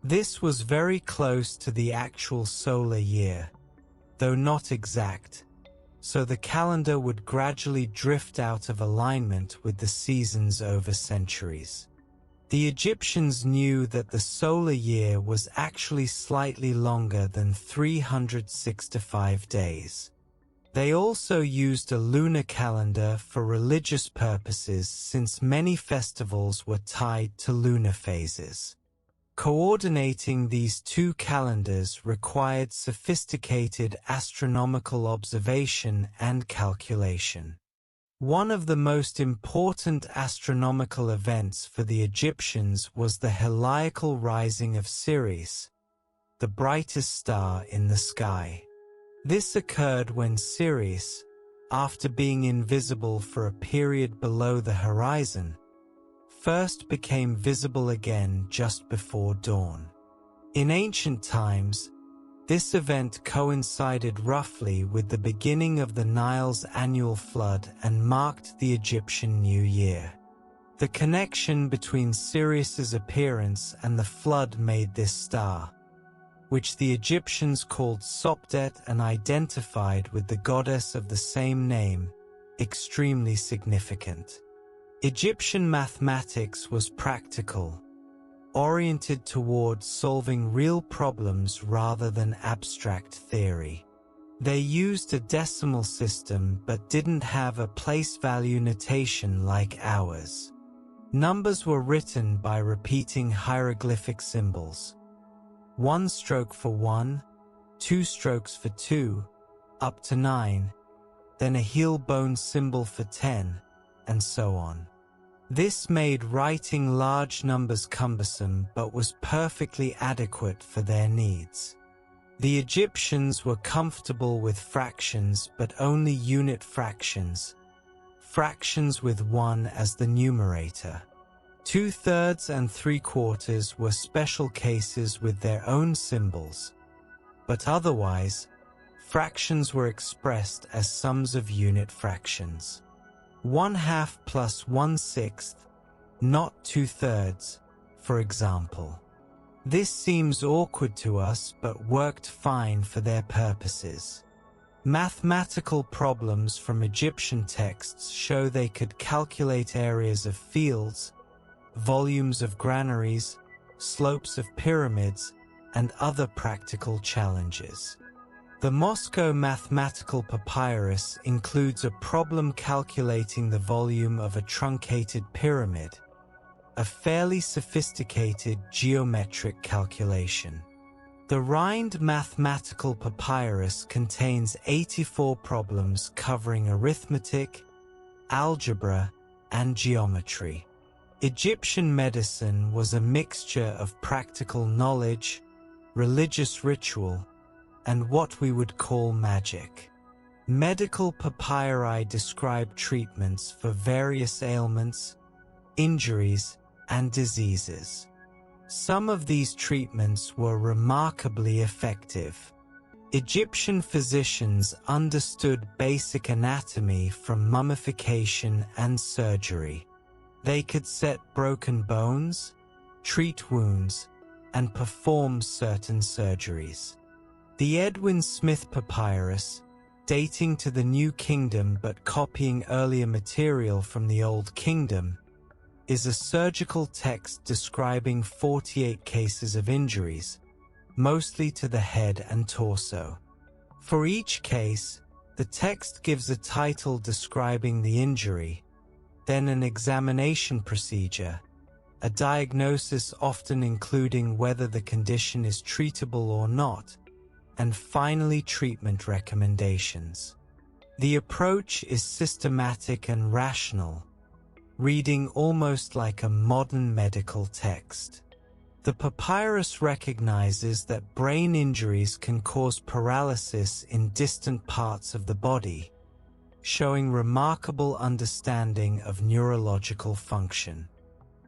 This was very close to the actual solar year, though not exact, so the calendar would gradually drift out of alignment with the seasons over centuries. The Egyptians knew that the solar year was actually slightly longer than 365 days. They also used a lunar calendar for religious purposes since many festivals were tied to lunar phases. Coordinating these two calendars required sophisticated astronomical observation and calculation. One of the most important astronomical events for the Egyptians was the heliacal rising of Sirius, the brightest star in the sky. This occurred when Sirius, after being invisible for a period below the horizon, first became visible again just before dawn. In ancient times, this event coincided roughly with the beginning of the Nile's annual flood and marked the Egyptian New Year. The connection between Sirius's appearance and the flood made this star, which the Egyptians called Sopdet and identified with the goddess of the same name, extremely significant. Egyptian mathematics was practical, oriented towards solving real problems rather than abstract theory. They used a decimal system but didn't have a place value notation like ours. Numbers were written by repeating hieroglyphic symbols. 1 stroke for 1, 2 strokes for 2, up to 9, then a heel bone symbol for 10, and so on. This made writing large numbers cumbersome but was perfectly adequate for their needs. The Egyptians were comfortable with fractions but only unit fractions, fractions with 1 as the numerator. 2/3 and 3/4 were special cases with their own symbols, but otherwise, fractions were expressed as sums of unit fractions. 1/2 plus 1/6, not 2/3, for example. This seems awkward to us but worked fine for their purposes. Mathematical problems from Egyptian texts show they could calculate areas of fields, volumes of granaries, slopes of pyramids, and other practical challenges. The Moscow Mathematical Papyrus includes a problem calculating the volume of a truncated pyramid, a fairly sophisticated geometric calculation. The Rind Mathematical Papyrus contains 84 problems covering arithmetic, algebra, and geometry. Egyptian medicine was a mixture of practical knowledge, religious ritual, and what we would call magic. Medical papyri describe treatments for various ailments, injuries, and diseases. Some of these treatments were remarkably effective. Egyptian physicians understood basic anatomy from mummification and surgery. They could set broken bones, treat wounds, and perform certain surgeries. The Edwin Smith Papyrus, dating to the New Kingdom but copying earlier material from the Old Kingdom, is a surgical text describing 48 cases of injuries, mostly to the head and torso. For each case, the text gives a title describing the injury, then an examination procedure, a diagnosis often including whether the condition is treatable or not, and finally treatment recommendations. The approach is systematic and rational, reading almost like a modern medical text. The papyrus recognizes that brain injuries can cause paralysis in distant parts of the body, showing remarkable understanding of neurological function.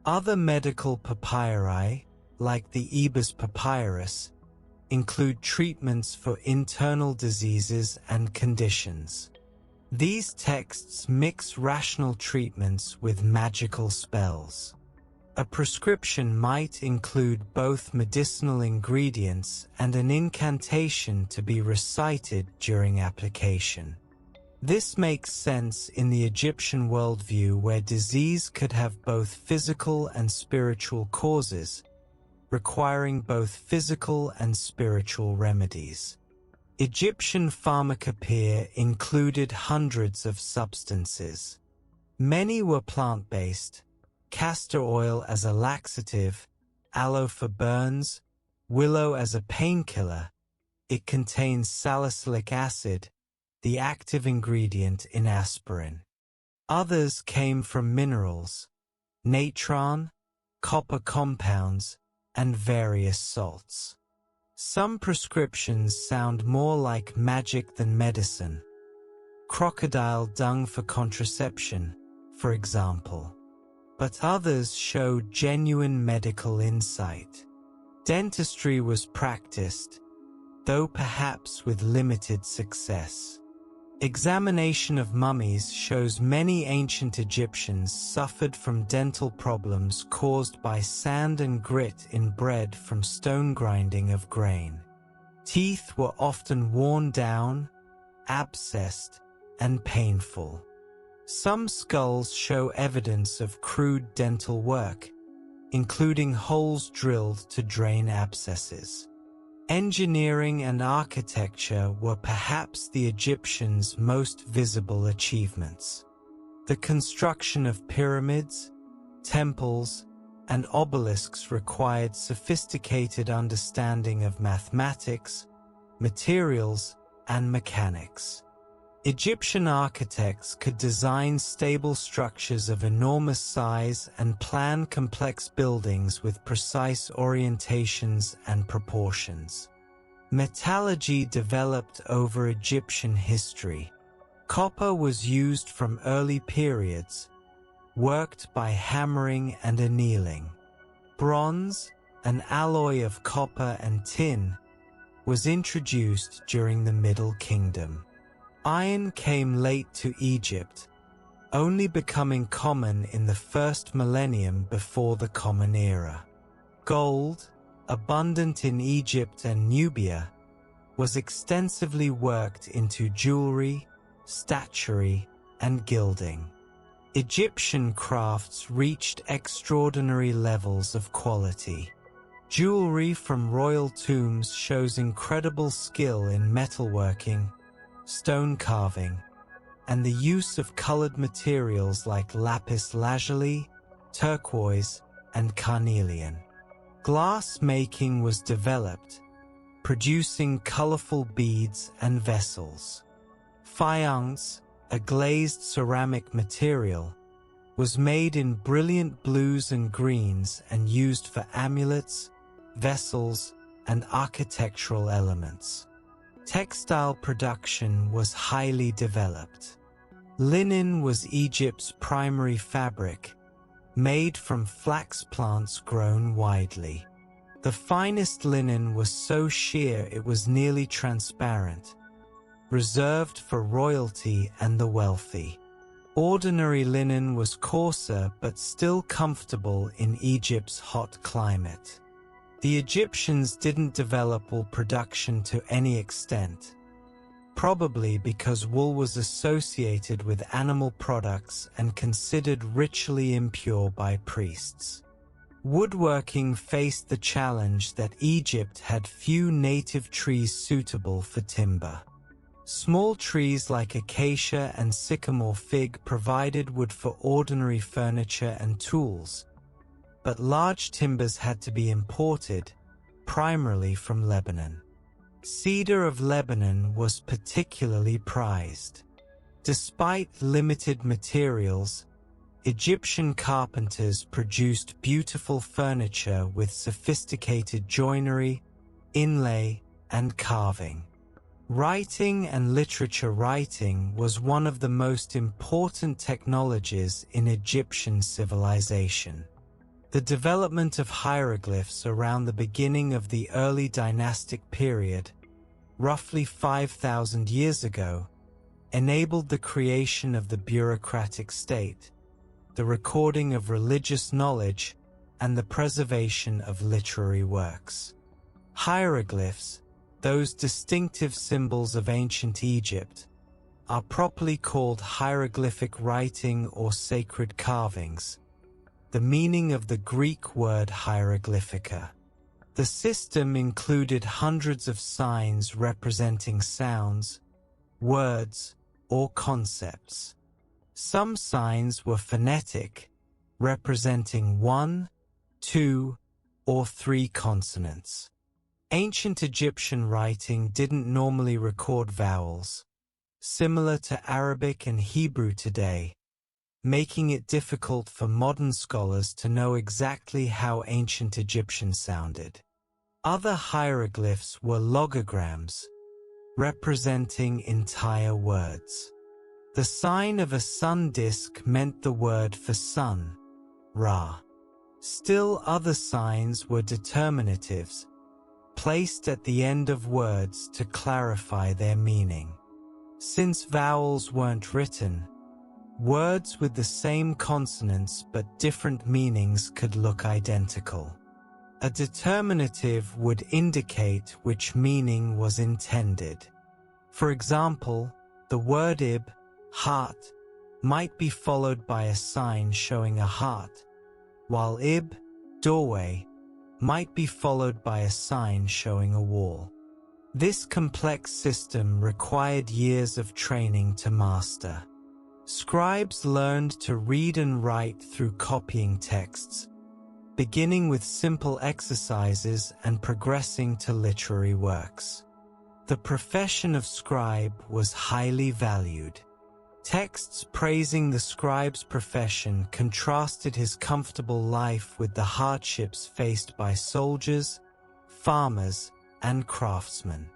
Other medical papyri, like the Ebers Papyrus, include treatments for internal diseases and conditions. These texts mix rational treatments with magical spells. A prescription might include both medicinal ingredients and an incantation to be recited during application. This makes sense in the Egyptian worldview, where disease could have both physical and spiritual causes, requiring both physical and spiritual remedies. Egyptian pharmacopoeia included hundreds of substances. Many were plant-based: castor oil as a laxative, aloe for burns, willow as a painkiller. It contains salicylic acid, the active ingredient in aspirin. Others came from minerals, natron, copper compounds, and various salts. Some prescriptions sound more like magic than medicine. Crocodile dung for contraception, for example. But others showed genuine medical insight. Dentistry was practiced, though perhaps with limited success. Examination of mummies shows many ancient Egyptians suffered from dental problems caused by sand and grit in bread from stone grinding of grain. Teeth were often worn down, abscessed, and painful. Some skulls show evidence of crude dental work, including holes drilled to drain abscesses. Engineering and architecture were perhaps the Egyptians' most visible achievements. The construction of pyramids, temples, and obelisks required sophisticated understanding of mathematics, materials, and mechanics. Egyptian architects could design stable structures of enormous size and plan complex buildings with precise orientations and proportions. Metallurgy developed over Egyptian history. Copper was used from early periods, worked by hammering and annealing. Bronze, an alloy of copper and tin, was introduced during the Middle Kingdom. Iron came late to Egypt, only becoming common in the first millennium before the Common Era. Gold, abundant in Egypt and Nubia, was extensively worked into jewelry, statuary, and gilding. Egyptian crafts reached extraordinary levels of quality. Jewelry from royal tombs shows incredible skill in metalworking, stone carving, and the use of colored materials like lapis lazuli, turquoise, and carnelian. Glass making was developed, producing colorful beads and vessels. Faience, a glazed ceramic material, was made in brilliant blues and greens and used for amulets, vessels, and architectural elements. Textile production was highly developed. Linen was Egypt's primary fabric, made from flax plants grown widely. The finest linen was so sheer it was nearly transparent, reserved for royalty and the wealthy. Ordinary linen was coarser but still comfortable in Egypt's hot climate. The Egyptians didn't develop wool production to any extent, probably because wool was associated with animal products and considered ritually impure by priests. Woodworking faced the challenge that Egypt had few native trees suitable for timber. Small trees like acacia and sycamore fig provided wood for ordinary furniture and tools, but large timbers had to be imported, primarily from Lebanon. Cedar of Lebanon was particularly prized. Despite limited materials, Egyptian carpenters produced beautiful furniture with sophisticated joinery, inlay, and carving. Writing and literature writing was one of the most important technologies in Egyptian civilization. The development of hieroglyphs around the beginning of the early dynastic period, roughly 5,000 years ago, enabled the creation of the bureaucratic state, the recording of religious knowledge, and the preservation of literary works. Hieroglyphs, those distinctive symbols of ancient Egypt, are properly called hieroglyphic writing or sacred carvings, the meaning of the Greek word hieroglyphica. The system included hundreds of signs representing sounds, words, or concepts. Some signs were phonetic, representing 1, 2, or 3 consonants. Ancient Egyptian writing didn't normally record vowels, similar to Arabic and Hebrew today, making it difficult for modern scholars to know exactly how ancient Egyptian sounded. Other hieroglyphs were logograms, representing entire words. The sign of a sun disk meant the word for sun, Ra. Still other signs were determinatives, placed at the end of words to clarify their meaning. Since vowels weren't written, words with the same consonants but different meanings could look identical. A determinative would indicate which meaning was intended. For example, the word ib, heart, might be followed by a sign showing a heart, while ib, doorway, might be followed by a sign showing a wall. This complex system required years of training to master. Scribes learned to read and write through copying texts, beginning with simple exercises and progressing to literary works. The profession of scribe was highly valued. Texts praising the scribe's profession contrasted his comfortable life with the hardships faced by soldiers, farmers, and craftsmen.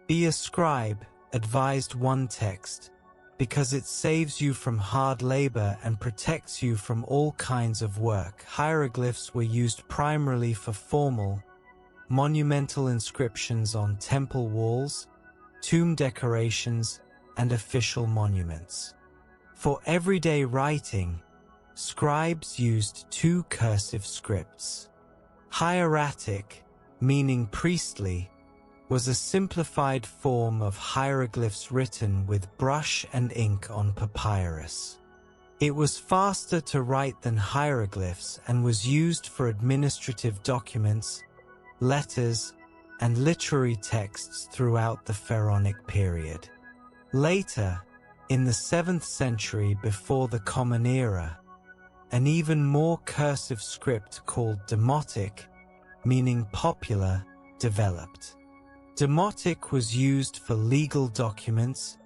Be a scribe, advised one text, because it saves you from hard labor and protects you from all kinds of work. Hieroglyphs were used primarily for formal, monumental inscriptions on temple walls, tomb decorations, and official monuments. For everyday writing, scribes used 2 cursive scripts. Hieratic, meaning priestly, was a simplified form of hieroglyphs written with brush and ink on papyrus. It was faster to write than hieroglyphs and was used for administrative documents, letters, and literary texts throughout the Pharaonic period. Later, in the 7th century before the Common Era, an even more cursive script called Demotic, meaning popular, developed. Demotic was used for legal documents,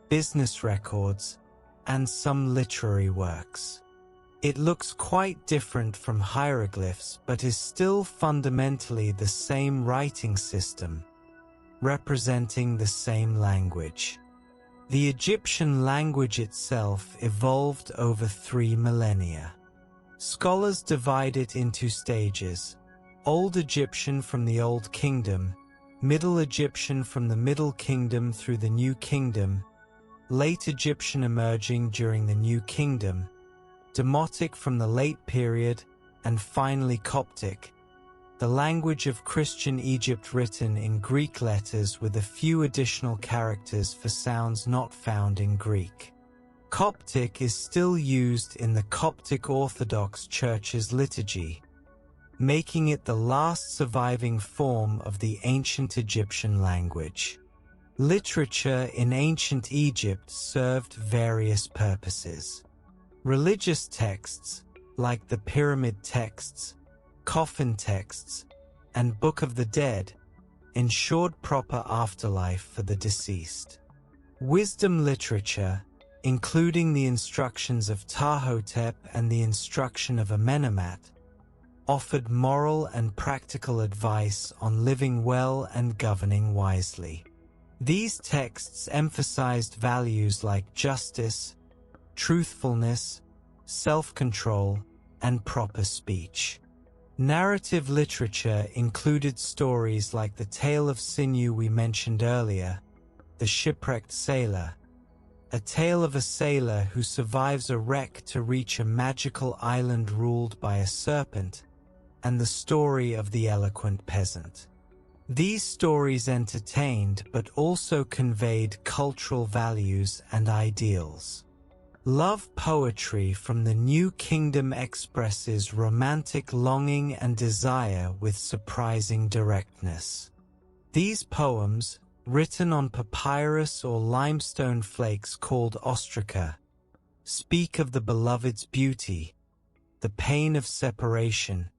business records, and some literary works. It looks quite different from hieroglyphs but is still fundamentally the same writing system, representing the same language. The Egyptian language itself evolved over 3 millennia. Scholars divide it into stages: Old Egyptian from the Old Kingdom, Middle Egyptian from the Middle Kingdom through the New Kingdom, Late Egyptian emerging during the New Kingdom, Demotic from the Late Period, and finally Coptic, the language of Christian Egypt written in Greek letters with a few additional characters for sounds not found in Greek. Coptic is still used in the Coptic Orthodox Church's liturgy, making it the last surviving form of the ancient Egyptian language. Literature in ancient Egypt served various purposes. Religious texts, like the pyramid texts, coffin texts, and Book of the Dead, ensured proper afterlife for the deceased. Wisdom literature, including the instructions of Ptahhotep and the instruction of Amenemhat, offered moral and practical advice on living well and governing wisely. These texts emphasized values like justice, truthfulness, self-control, and proper speech. Narrative literature included stories like the Tale of Sinew we mentioned earlier, The Shipwrecked Sailor, a tale of a sailor who survives a wreck to reach a magical island ruled by a serpent, and the story of the eloquent peasant. These stories entertained but also conveyed cultural values and ideals. Love poetry from the New Kingdom expresses romantic longing and desire with surprising directness. These poems, written on papyrus or limestone flakes called ostraca, speak of the beloved's beauty, the pain of separation,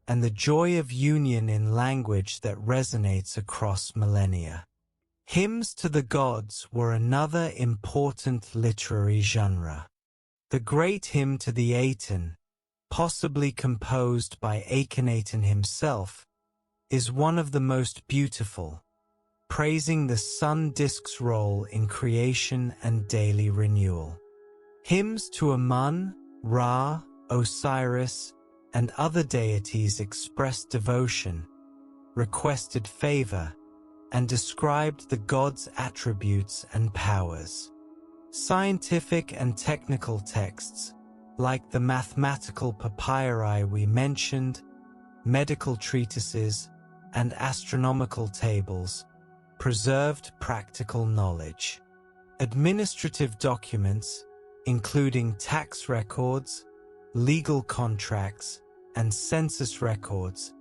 and the joy of union in language that resonates across millennia. Hymns to the gods were another important literary genre. The Great Hymn to the Aten, possibly composed by Akhenaten himself, is one of the most beautiful, praising the sun disk's role in creation and daily renewal. Hymns to Amun, Ra, Osiris, and other deities expressed devotion, requested favor, and described the gods' attributes and powers. Scientific and technical texts, like the mathematical papyri we mentioned, medical treatises, and astronomical tables, preserved practical knowledge. Administrative documents, including tax records, legal contracts, and census records,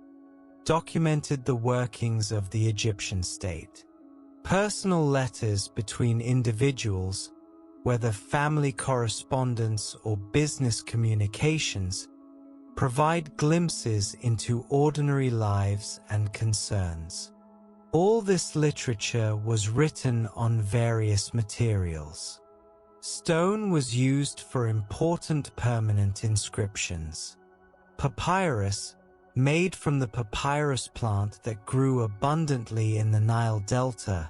documented the workings of the Egyptian state. Personal letters between individuals, whether family correspondence or business communications, provide glimpses into ordinary lives and concerns. All this literature was written on various materials. Stone was used for important permanent inscriptions. Papyrus, made from the papyrus plant that grew abundantly in the Nile Delta,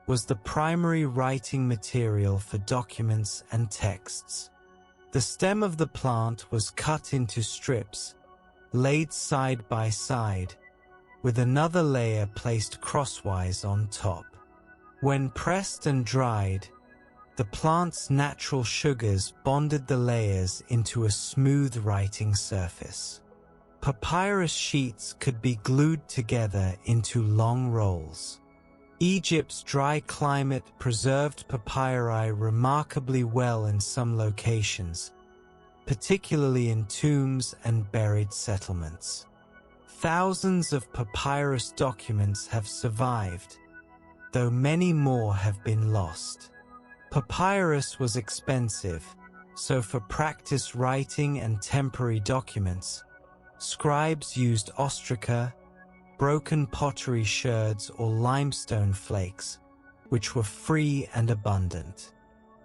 was the primary writing material for documents and texts. The stem of the plant was cut into strips, laid side by side, with another layer placed crosswise on top. When pressed and dried, the plant's natural sugars bonded the layers into a smooth writing surface. Papyrus sheets could be glued together into long rolls. Egypt's dry climate preserved papyri remarkably well in some locations, particularly in tombs and buried settlements. Thousands of papyrus documents have survived, though many more have been lost. Papyrus was expensive, so for practice writing and temporary documents, scribes used ostraca, broken pottery sherds, or limestone flakes, which were free and abundant.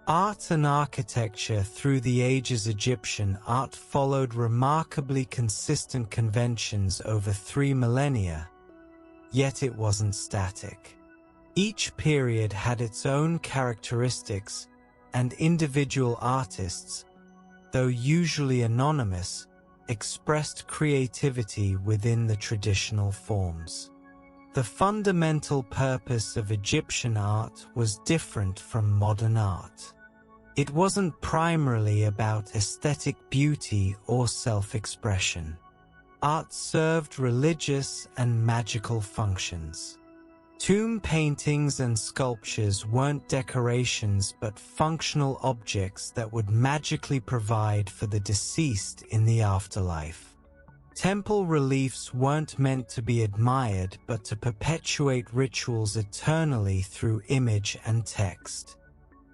Art and architecture through the ages. Egyptian art followed remarkably consistent conventions over 3 millennia, yet it wasn't static. Each period had its own characteristics, and individual artists, though usually anonymous, expressed creativity within the traditional forms. The fundamental purpose of Egyptian art was different from modern art. It wasn't primarily about aesthetic beauty or self-expression. Art served religious and magical functions. Tomb paintings and sculptures weren't decorations but functional objects that would magically provide for the deceased in the afterlife. Temple reliefs weren't meant to be admired but to perpetuate rituals eternally through image and text.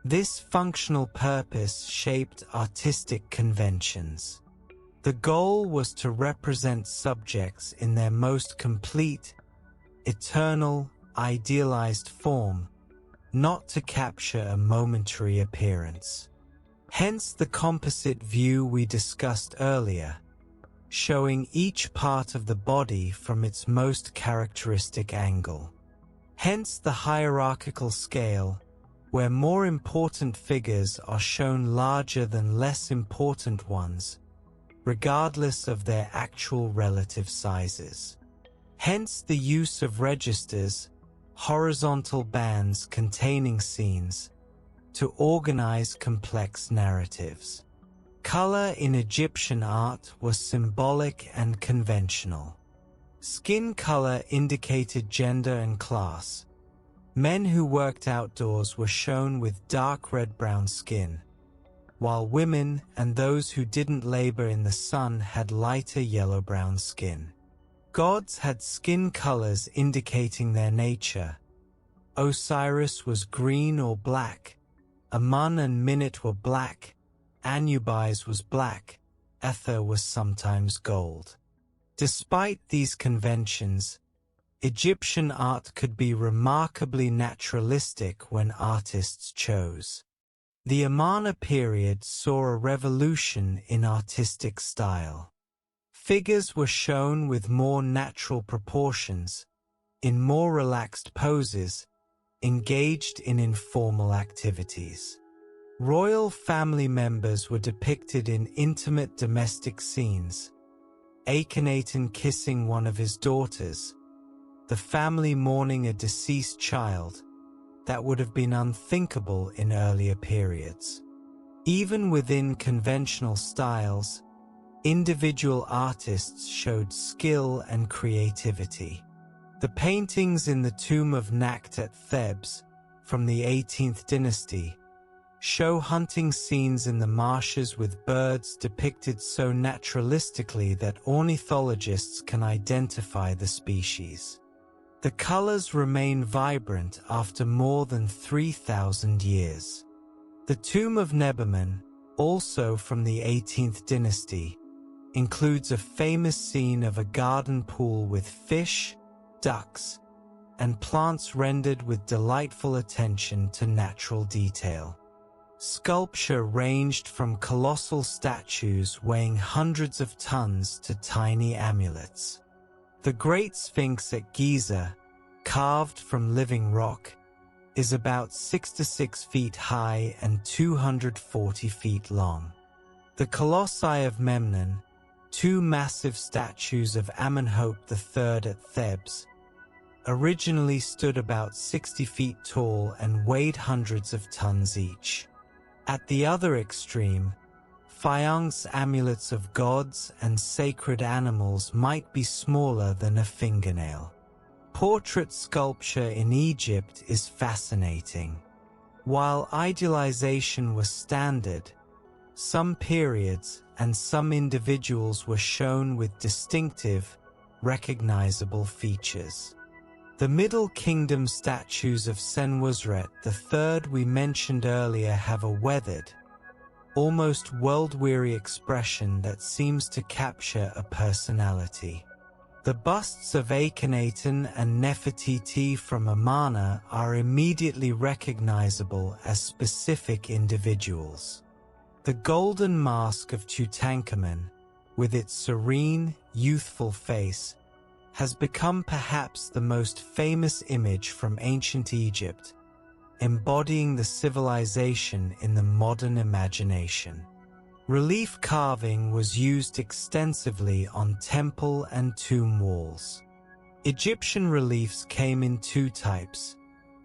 This functional purpose shaped artistic conventions. The goal was to represent subjects in their most complete, eternal, idealized form, not to capture a momentary appearance. Hence the composite view we discussed earlier, showing each part of the body from its most characteristic angle. Hence the hierarchical scale, where more important figures are shown larger than less important ones, regardless of their actual relative sizes. Hence the use of registers, horizontal bands containing scenes, to organize complex narratives. Color in Egyptian art was symbolic and conventional. Skin color indicated gender and class. Men who worked outdoors were shown with dark red-brown skin, while women and those who didn't labor in the sun had lighter yellow-brown skin. Gods had skin colors indicating their nature. Osiris was green or black, Amun and Minit were black, Anubis was black, Ether was sometimes gold. Despite these conventions, Egyptian art could be remarkably naturalistic when artists chose. The Amarna period saw a revolution in artistic style. Figures were shown with more natural proportions, in more relaxed poses, engaged in informal activities. Royal family members were depicted in intimate domestic scenes, Akhenaten kissing one of his daughters, the family mourning a deceased child, that would have been unthinkable in earlier periods. Even within conventional styles, individual artists showed skill and creativity. The paintings in the tomb of Nakht at Thebes, from the 18th dynasty, show hunting scenes in the marshes with birds depicted so naturalistically that ornithologists can identify the species. The colors remain vibrant after more than 3,000 years. The tomb of Nebaman, also from the 18th dynasty, includes a famous scene of a garden pool with fish, ducks, and plants rendered with delightful attention to natural detail. Sculpture ranged from colossal statues weighing hundreds of tons to tiny amulets. The Great Sphinx at Giza, carved from living rock, is about 66 feet high and 240 feet long. The Colossi of Memnon, two massive statues of Amenhotep III at Thebes, originally stood about 60 feet tall and weighed hundreds of tons each. At the other extreme, faience amulets of gods and sacred animals might be smaller than a fingernail. Portrait sculpture in Egypt is fascinating. While idealization was standard, some periods and some individuals were shown with distinctive, recognizable features. The Middle Kingdom statues of Senwosret III we mentioned earlier have a weathered, almost world-weary expression that seems to capture a personality. The busts of Akhenaten and Nefertiti from Amarna are immediately recognizable as specific individuals. The golden mask of Tutankhamun, with its serene, youthful face, has become perhaps the most famous image from ancient Egypt, embodying the civilization in the modern imagination. Relief carving was used extensively on temple and tomb walls. Egyptian reliefs came in two types: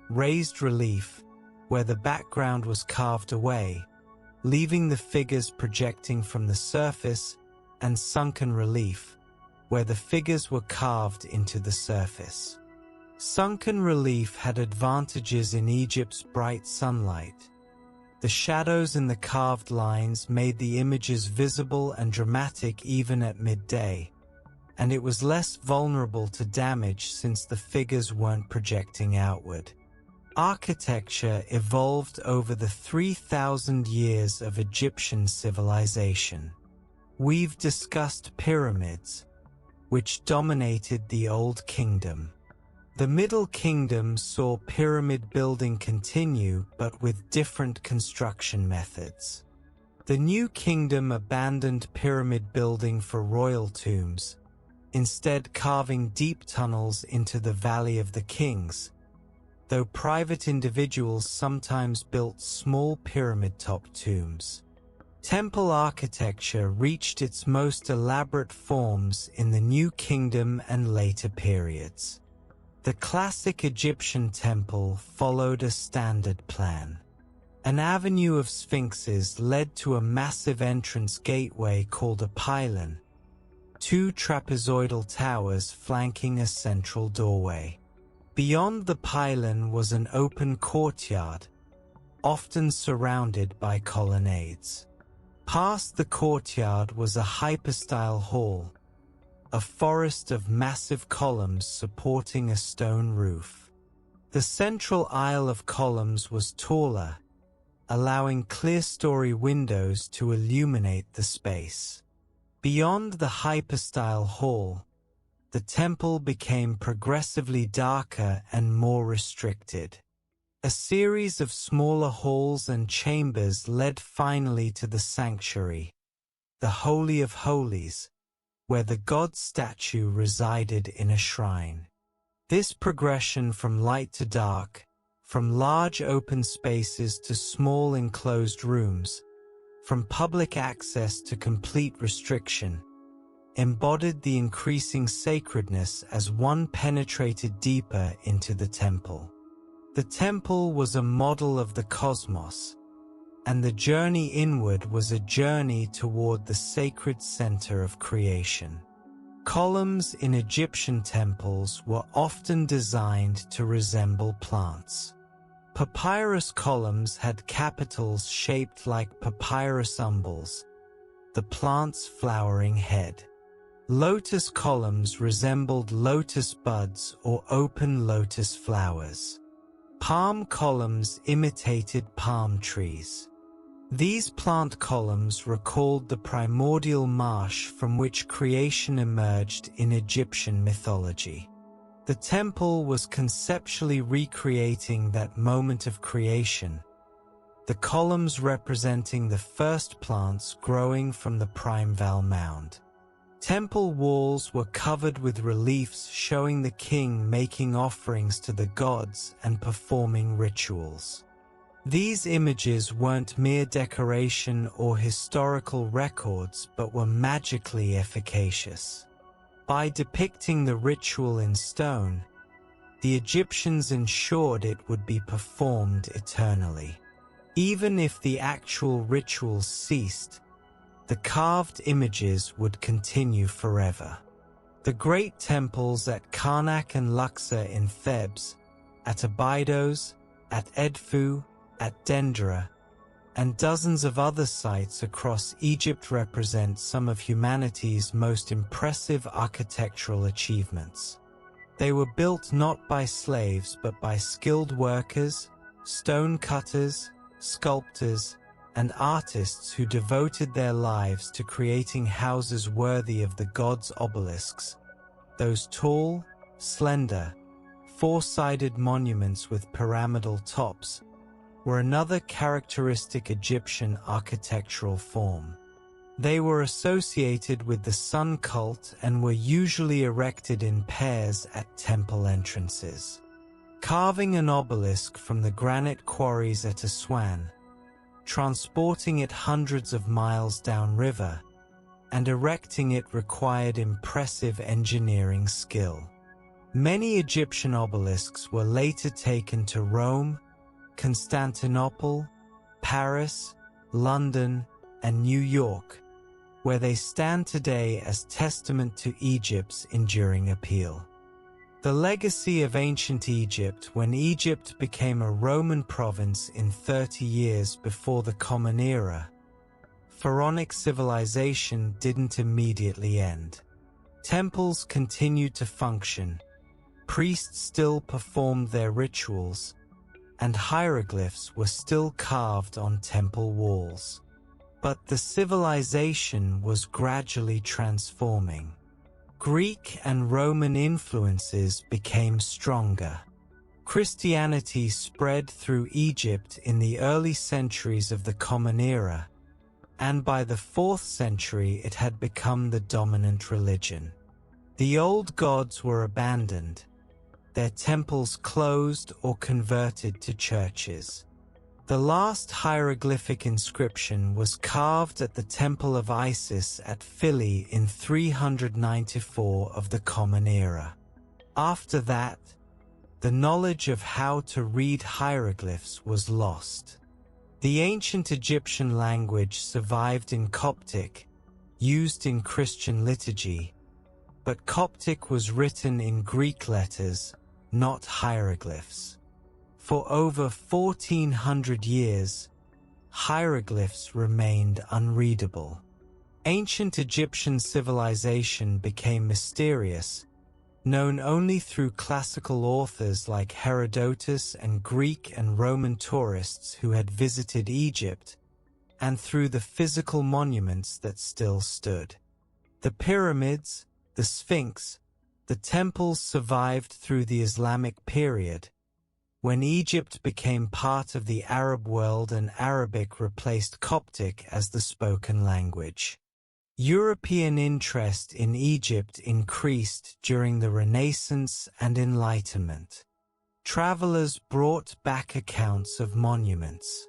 raised relief, where the background was carved away, leaving the figures projecting from the surface, and sunken relief, where the figures were carved into the surface. Sunken relief had advantages in Egypt's bright sunlight. The shadows in the carved lines made the images visible and dramatic even at midday, and it was less vulnerable to damage since the figures weren't projecting outward. Architecture evolved over the 3,000 years of Egyptian civilization. We've discussed pyramids, which dominated the Old Kingdom. The Middle Kingdom saw pyramid building continue, but with different construction methods. The New Kingdom abandoned pyramid building for royal tombs, instead carving deep tunnels into the Valley of the Kings, though private individuals sometimes built small pyramid-top tombs. Temple architecture reached its most elaborate forms in the New Kingdom and later periods. The classic Egyptian temple followed a standard plan. An avenue of sphinxes led to a massive entrance gateway called a pylon, two trapezoidal towers flanking a central doorway. Beyond the pylon was an open courtyard, often surrounded by colonnades. Past the courtyard was a hypostyle hall, a forest of massive columns supporting a stone roof. The central aisle of columns was taller, allowing clerestory windows to illuminate the space. Beyond the hypostyle hall, the temple became progressively darker and more restricted. A series of smaller halls and chambers led finally to the sanctuary, the Holy of Holies, where the god statue resided in a shrine. This progression from light to dark, from large open spaces to small enclosed rooms, from public access to complete restriction, embodied the increasing sacredness as one penetrated deeper into the temple. The temple was a model of the cosmos, and the journey inward was a journey toward the sacred center of creation. Columns in Egyptian temples were often designed to resemble plants. Papyrus columns had capitals shaped like papyrus umbels, the plant's flowering head. Lotus columns resembled lotus buds or open lotus flowers. Palm columns imitated palm trees. These plant columns recalled the primordial marsh from which creation emerged in Egyptian mythology. The temple was conceptually recreating that moment of creation, the columns representing the first plants growing from the primeval mound. Temple walls were covered with reliefs showing the king making offerings to the gods and performing rituals. These images weren't mere decoration or historical records, but were magically efficacious. By depicting the ritual in stone, the Egyptians ensured it would be performed eternally. Even if the actual rituals ceased, the carved images would continue forever. The great temples at Karnak and Luxor in Thebes, at Abydos, at Edfu, at Dendera, and dozens of other sites across Egypt represent some of humanity's most impressive architectural achievements. They were built not by slaves but by skilled workers, stone cutters, sculptors, and artists who devoted their lives to creating houses worthy of the gods' obelisks, those tall, slender, four-sided monuments with pyramidal tops were another characteristic Egyptian architectural form. They were associated with the sun cult and were usually erected in pairs at temple entrances. Carving an obelisk from the granite quarries at Aswan, transporting it hundreds of miles downriver, and erecting it required impressive engineering skill. Many Egyptian obelisks were later taken to Rome, Constantinople, Paris, London, and New York, where they stand today as testament to Egypt's enduring appeal. The legacy of ancient Egypt when Egypt became a Roman province in 30 years before the Common Era. Pharaonic civilization didn't immediately end. Temples continued to function, priests still performed their rituals, and hieroglyphs were still carved on temple walls. But the civilization was gradually transforming. Greek and Roman influences became stronger. Christianity spread through Egypt in the early centuries of the Common Era, and by the 4th century it had become the dominant religion. The old gods were abandoned, their temples closed or converted to churches. The last hieroglyphic inscription was carved at the Temple of Isis at Philae in 394 of the Common Era. After that, the knowledge of how to read hieroglyphs was lost. The ancient Egyptian language survived in Coptic, used in Christian liturgy, but Coptic was written in Greek letters, not hieroglyphs. For over 1400 years, hieroglyphs remained unreadable. Ancient Egyptian civilization became mysterious, known only through classical authors like Herodotus and Greek and Roman tourists who had visited Egypt, and through the physical monuments that still stood. The pyramids, the Sphinx, the temples survived through the Islamic period, when Egypt became part of the Arab world and Arabic replaced Coptic as the spoken language. European interest in Egypt increased during the Renaissance and Enlightenment. Travelers brought back accounts of monuments.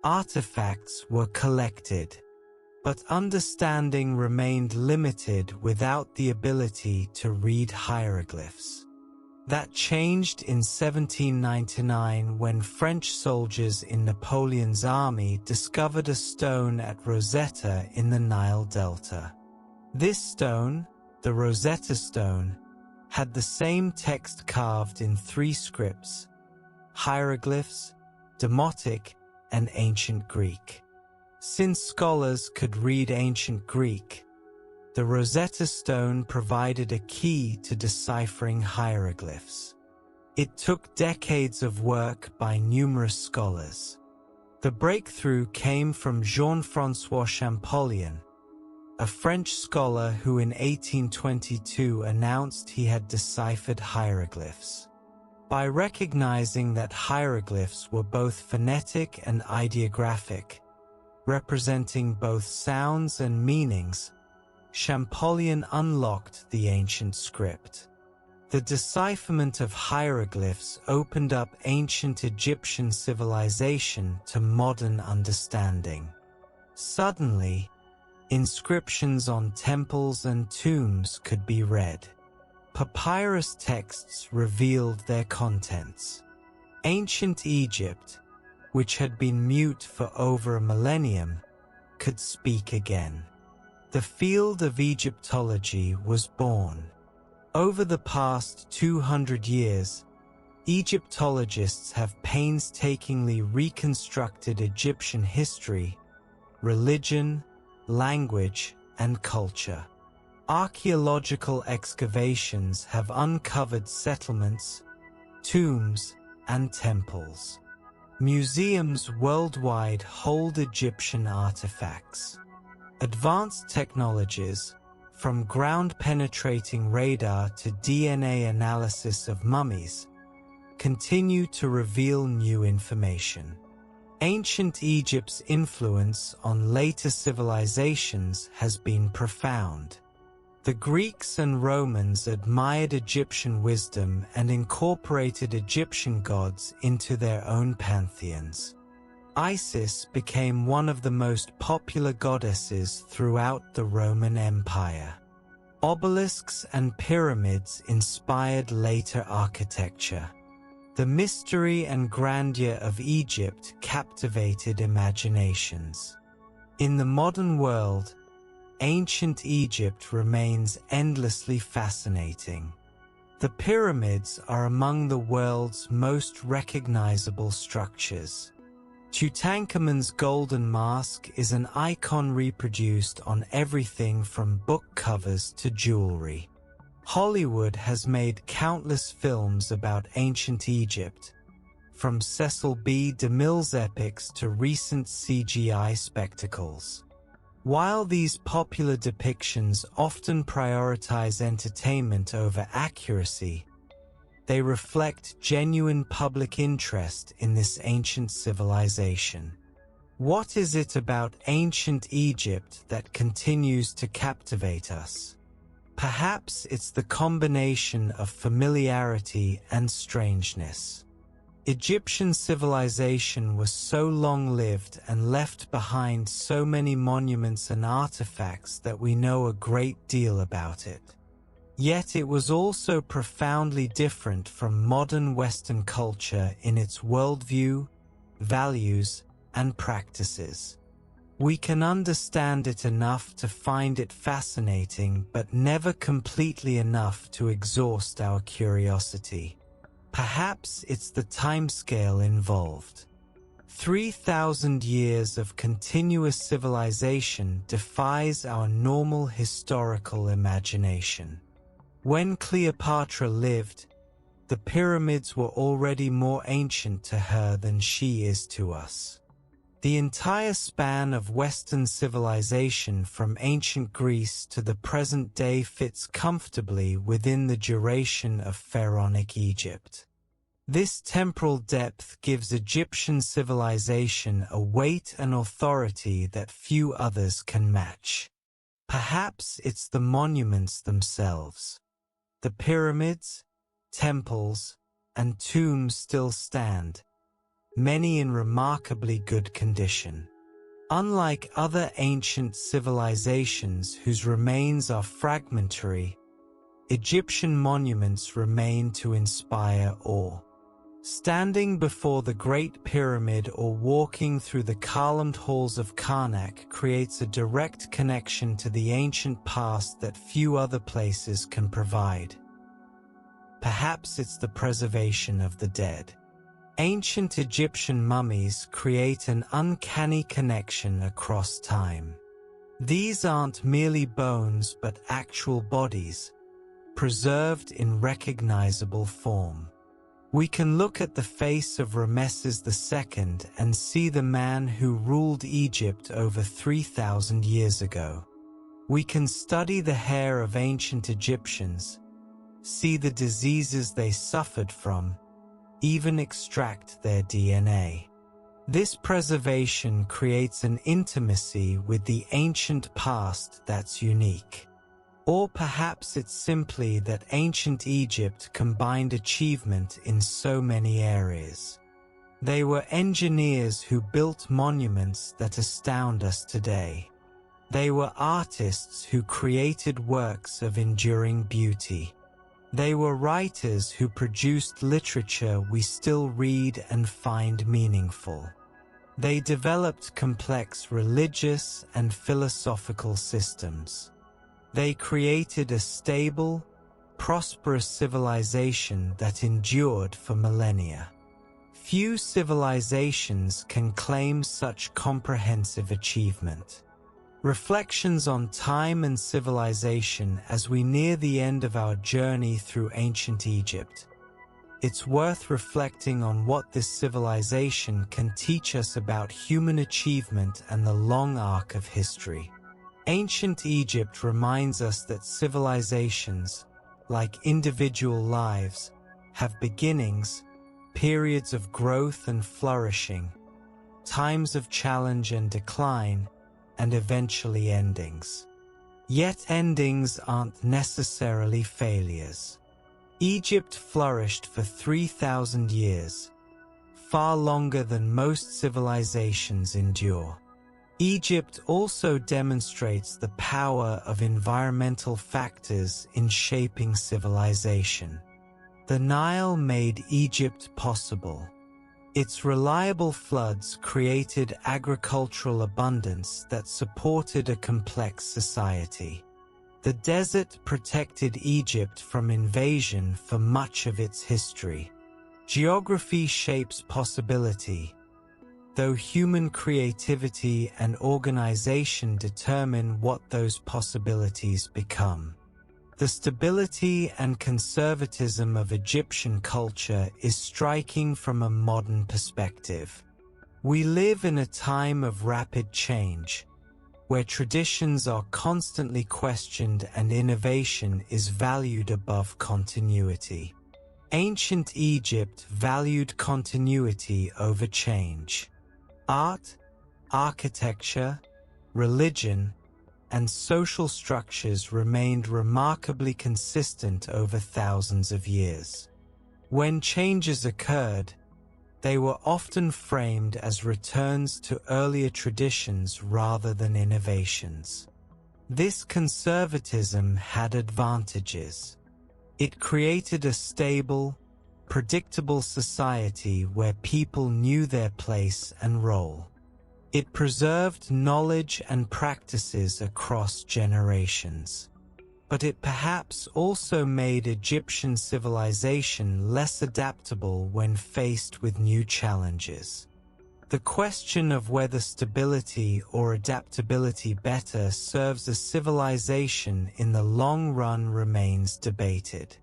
Artifacts were collected, but understanding remained limited without the ability to read hieroglyphs. That changed in 1799 when French soldiers in Napoleon's army discovered a stone at Rosetta in the Nile Delta. This stone, the Rosetta Stone, had the same text carved in 3 scripts: hieroglyphs, Demotic, and Ancient Greek. Since scholars could read Ancient Greek, the Rosetta Stone provided a key to deciphering hieroglyphs. It took decades of work by numerous scholars. The breakthrough came from Jean-François Champollion, a French scholar who in 1822 announced he had deciphered hieroglyphs. By recognizing that hieroglyphs were both phonetic and ideographic, representing both sounds and meanings, Champollion unlocked the ancient script. The decipherment of hieroglyphs opened up ancient Egyptian civilization to modern understanding. Suddenly, inscriptions on temples and tombs could be read. Papyrus texts revealed their contents. Ancient Egypt, which had been mute for over a millennium, could speak again. The field of Egyptology was born. Over the past 200 years, Egyptologists have painstakingly reconstructed Egyptian history, religion, language, and culture. Archaeological excavations have uncovered settlements, tombs, and temples. Museums worldwide hold Egyptian artifacts. Advanced technologies, from ground-penetrating radar to DNA analysis of mummies, continue to reveal new information. Ancient Egypt's influence on later civilizations has been profound. The Greeks and Romans admired Egyptian wisdom and incorporated Egyptian gods into their own pantheons. Isis became one of the most popular goddesses throughout the Roman Empire. Obelisks and pyramids inspired later architecture. The mystery and grandeur of Egypt captivated imaginations. In the modern world, ancient Egypt remains endlessly fascinating. The pyramids are among the world's most recognizable structures. Tutankhamun's golden mask is an icon reproduced on everything from book covers to jewelry. Hollywood has made countless films about ancient Egypt, from Cecil B. DeMille's epics to recent CGI spectacles. While these popular depictions often prioritize entertainment over accuracy, they reflect genuine public interest in this ancient civilization. What is it about ancient Egypt that continues to captivate us? Perhaps it's the combination of familiarity and strangeness. Egyptian civilization was so long-lived and left behind so many monuments and artifacts that we know a great deal about it. Yet it was also profoundly different from modern Western culture in its worldview, values, and practices. We can understand it enough to find it fascinating, but never completely enough to exhaust our curiosity. Perhaps it's the timescale involved. 3,000 years of continuous civilization defies our normal historical imagination. When Cleopatra lived, the pyramids were already more ancient to her than she is to us. The entire span of Western civilization from ancient Greece to the present day fits comfortably within the duration of pharaonic Egypt. This temporal depth gives Egyptian civilization a weight and authority that few others can match. Perhaps it's the monuments themselves. The pyramids, temples, and tombs still stand, many in remarkably good condition. Unlike other ancient civilizations whose remains are fragmentary, Egyptian monuments remain to inspire awe. Standing before the Great Pyramid or walking through the columned halls of Karnak creates a direct connection to the ancient past that few other places can provide. Perhaps it's the preservation of the dead. Ancient Egyptian mummies create an uncanny connection across time. These aren't merely bones but actual bodies, preserved in recognizable form. We can look at the face of Ramesses II and see the man who ruled Egypt over 3,000 years ago. We can study the hair of ancient Egyptians, see the diseases they suffered from, even extract their DNA. This preservation creates an intimacy with the ancient past that's unique. Or perhaps it's simply that ancient Egypt combined achievement in so many areas. They were engineers who built monuments that astound us today. They were artists who created works of enduring beauty. They were writers who produced literature we still read and find meaningful. They developed complex religious and philosophical systems. They created a stable, prosperous civilization that endured for millennia. Few civilizations can claim such comprehensive achievement. Reflections on time and civilization as we near the end of our journey through ancient Egypt. It's worth reflecting on what this civilization can teach us about human achievement and the long arc of history. Ancient Egypt reminds us that civilizations, like individual lives, have beginnings, periods of growth and flourishing, times of challenge and decline, and eventually endings. Yet endings aren't necessarily failures. Egypt flourished for 3,000 years, far longer than most civilizations endure. Egypt also demonstrates the power of environmental factors in shaping civilization. The Nile made Egypt possible. Its reliable floods created agricultural abundance that supported a complex society. The desert protected Egypt from invasion for much of its history. Geography shapes possibility, though human creativity and organization determine what those possibilities become. The stability and conservatism of Egyptian culture is striking from a modern perspective. We live in a time of rapid change, where traditions are constantly questioned and innovation is valued above continuity. Ancient Egypt valued continuity over change. Art, architecture, religion, and social structures remained remarkably consistent over thousands of years. When changes occurred, They were often framed as returns to earlier traditions rather than innovations. This conservatism had advantages. It created a stable, predictable society where people knew their place and role. It preserved knowledge and practices across generations. But it perhaps also made Egyptian civilization less adaptable when faced with new challenges. The question of whether stability or adaptability better serves a civilization in the long run remains debated.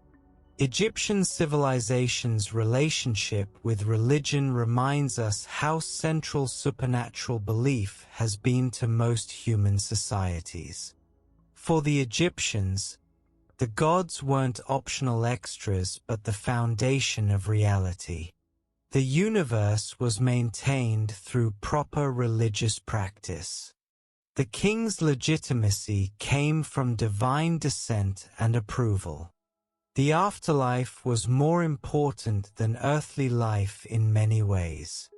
Egyptian civilization's relationship with religion reminds us how central supernatural belief has been to most human societies. For the Egyptians, the gods weren't optional extras but the foundation of reality. The universe was maintained through proper religious practice. The king's legitimacy came from divine descent and approval. The afterlife was more important than earthly life in many ways.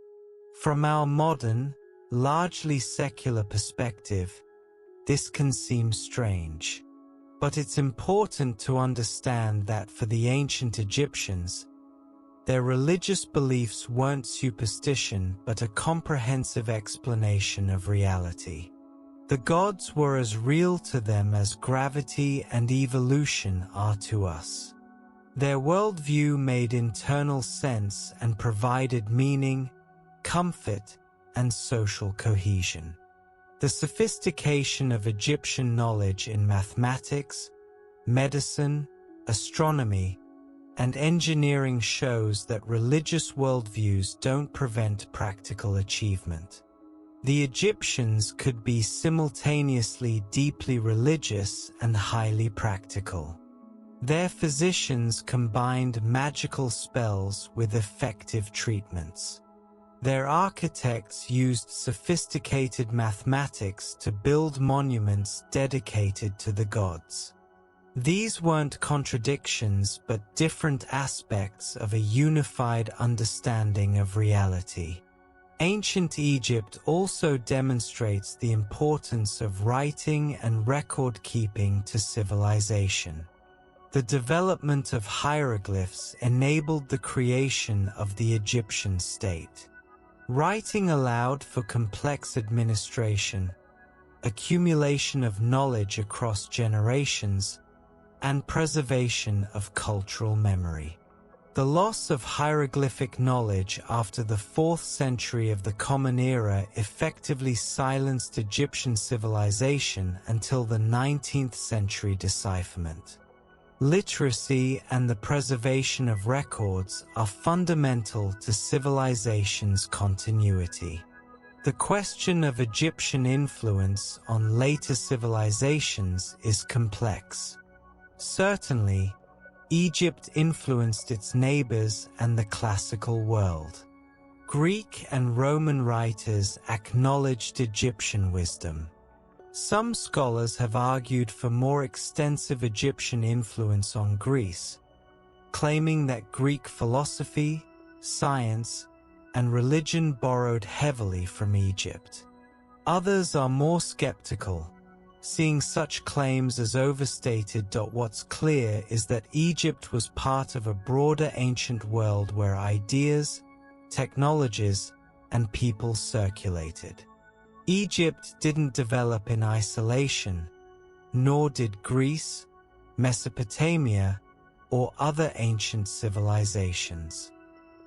From our modern, largely secular perspective, this can seem strange. But it's important to understand that for the ancient Egyptians, their religious beliefs weren't superstition but a comprehensive explanation of reality. The gods were as real to them as gravity and evolution are to us. Their worldview made internal sense and provided meaning, comfort, and social cohesion. The sophistication of Egyptian knowledge in mathematics, medicine, astronomy, and engineering shows that religious worldviews don't prevent practical achievement. The Egyptians could be simultaneously deeply religious and highly practical. Their physicians combined magical spells with effective treatments. Their architects used sophisticated mathematics to build monuments dedicated to the gods. These weren't contradictions but different aspects of a unified understanding of reality. Ancient Egypt also demonstrates the importance of writing and record-keeping to civilization. The development of hieroglyphs enabled the creation of the Egyptian state. Writing allowed for complex administration, accumulation of knowledge across generations, and preservation of cultural memory. The loss of hieroglyphic knowledge after the 4th century of the Common Era effectively silenced Egyptian civilization until the 19th century decipherment. Literacy and the preservation of records are fundamental to civilization's continuity. The question of Egyptian influence on later civilizations is complex. Certainly, Egypt influenced its neighbors and the classical world. Greek and Roman writers acknowledged Egyptian wisdom. Some scholars have argued for more extensive Egyptian influence on Greece, claiming that Greek philosophy, science, and religion borrowed heavily from Egypt. Others are more skeptical, seeing such claims as overstated. What's clear is that Egypt was part of a broader ancient world where ideas, technologies, and people circulated. Egypt didn't develop in isolation, nor did Greece, Mesopotamia, or other ancient civilizations.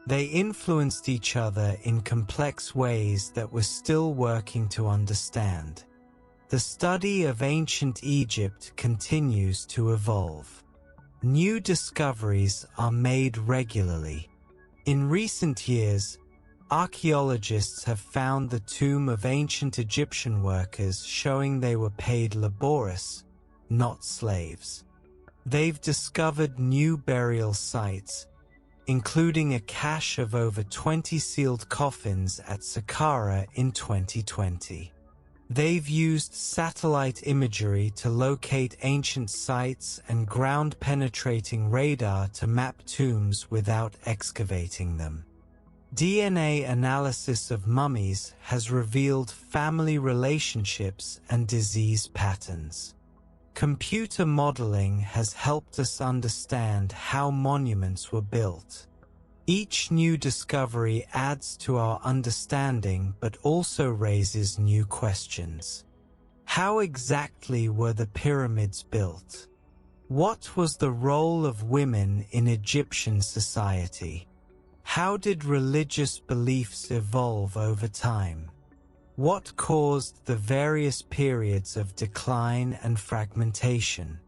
They influenced each other in complex ways that we're still working to understand. The study of ancient Egypt continues to evolve. New discoveries are made regularly. In recent years, archaeologists have found the tomb of ancient Egyptian workers showing they were paid laboris, not slaves. They've discovered new burial sites, including a cache of over 20 sealed coffins at Saqqara in 2020. They've used satellite imagery to locate ancient sites and ground-penetrating radar to map tombs without excavating them. DNA analysis of mummies has revealed family relationships and disease patterns. Computer modeling has helped us understand how monuments were built. Each new discovery adds to our understanding but also raises new questions. How exactly were the pyramids built? What was the role of women in Egyptian society? How did religious beliefs evolve over time? What caused the various periods of decline and fragmentation?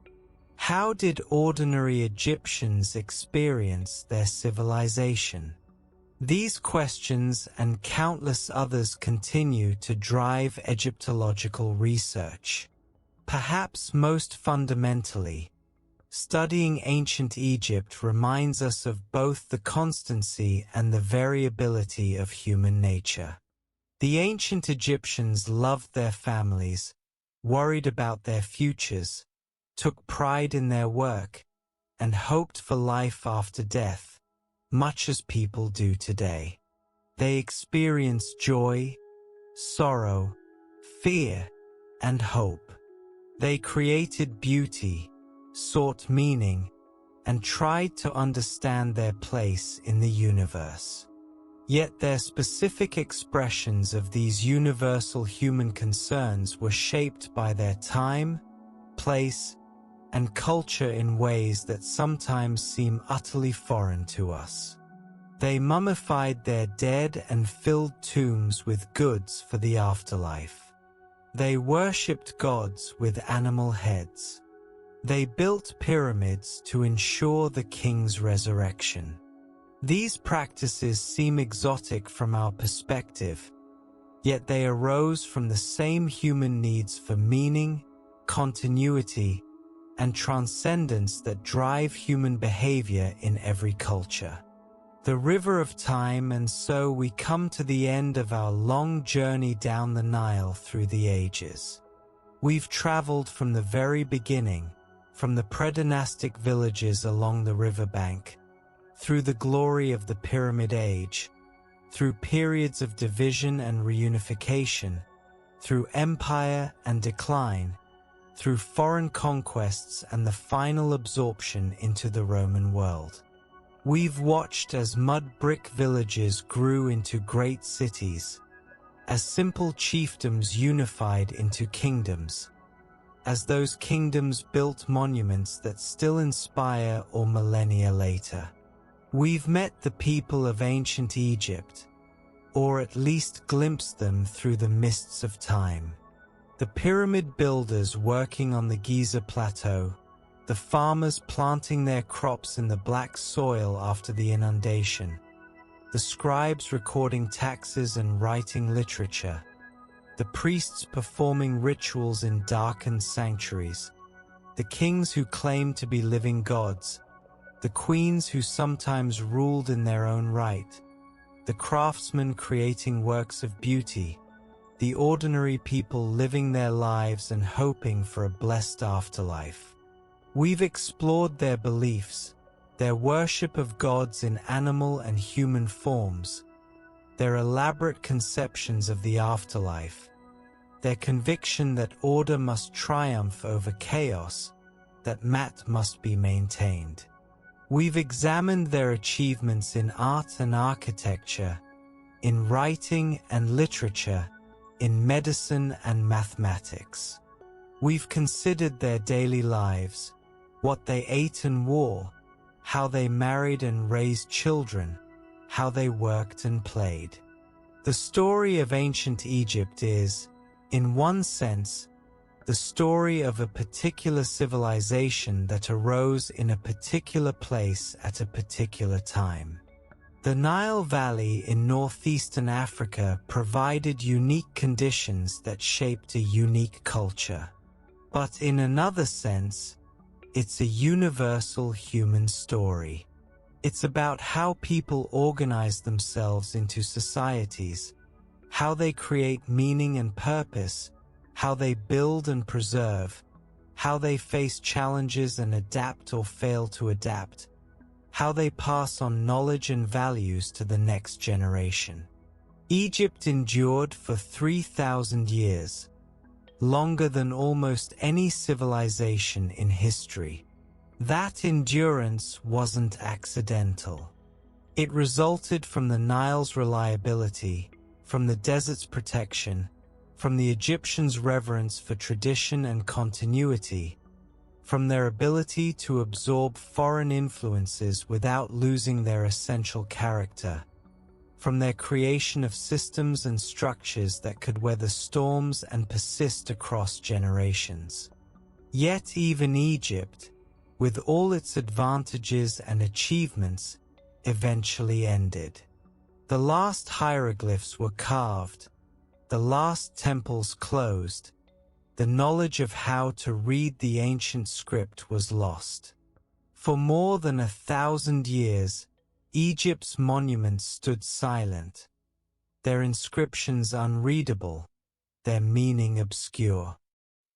How did ordinary Egyptians experience their civilization? These questions and countless others continue to drive Egyptological research. Perhaps most fundamentally, studying ancient Egypt reminds us of both the constancy and the variability of human nature. The ancient Egyptians loved their families, worried about their futures, took pride in their work, and hoped for life after death, much as people do today. They experienced joy, sorrow, fear, and hope. They created beauty, sought meaning, and tried to understand their place in the universe. Yet their specific expressions of these universal human concerns were shaped by their time, place, and culture in ways that sometimes seem utterly foreign to us. They mummified their dead and filled tombs with goods for the afterlife. They worshipped gods with animal heads. They built pyramids to ensure the king's resurrection. These practices seem exotic from our perspective, yet they arose from the same human needs for meaning, continuity, and transcendence that drive human behavior in every culture. The river of time, and so we come to the end of our long journey down the Nile through the ages. We've traveled from the very beginning, from the predynastic villages along the riverbank, through the glory of the Pyramid Age, through periods of division and reunification, through empire and decline, through foreign conquests and the final absorption into the Roman world. We've watched as mud brick villages grew into great cities, as simple chiefdoms unified into kingdoms, as those kingdoms built monuments that still inspire or millennia later. We've met the people of ancient Egypt, or at least glimpsed them through the mists of time. The pyramid builders working on the Giza Plateau, the farmers planting their crops in the black soil after the inundation, the scribes recording taxes and writing literature, the priests performing rituals in darkened sanctuaries, the kings who claimed to be living gods, the queens who sometimes ruled in their own right, the craftsmen creating works of beauty, the ordinary people living their lives and hoping for a blessed afterlife. We've explored their beliefs, their worship of gods in animal and human forms, their elaborate conceptions of the afterlife, their conviction that order must triumph over chaos, that math must be maintained. We've examined their achievements in art and architecture, in writing and literature, in medicine and mathematics. We've considered their daily lives, what they ate and wore, how they married and raised children, how they worked and played. The story of ancient Egypt is, in one sense, the story of a particular civilization that arose in a particular place at a particular time. The Nile Valley in northeastern Africa provided unique conditions that shaped a unique culture. But in another sense, it's a universal human story. It's about how people organize themselves into societies, how they create meaning and purpose, how they build and preserve, how they face challenges and adapt or fail to adapt, how they pass on knowledge and values to the next generation. Egypt endured for 3,000 years, longer than almost any civilization in history. That endurance wasn't accidental. It resulted from the Nile's reliability, from the desert's protection, from the Egyptians' reverence for tradition and continuity, from their ability to absorb foreign influences without losing their essential character, from their creation of systems and structures that could weather storms and persist across generations. Yet even Egypt, with all its advantages and achievements, eventually ended. The last hieroglyphs were carved, the last temples closed, the knowledge of how to read the ancient script was lost. For more than 1,000 years, Egypt's monuments stood silent, their inscriptions unreadable, their meaning obscure.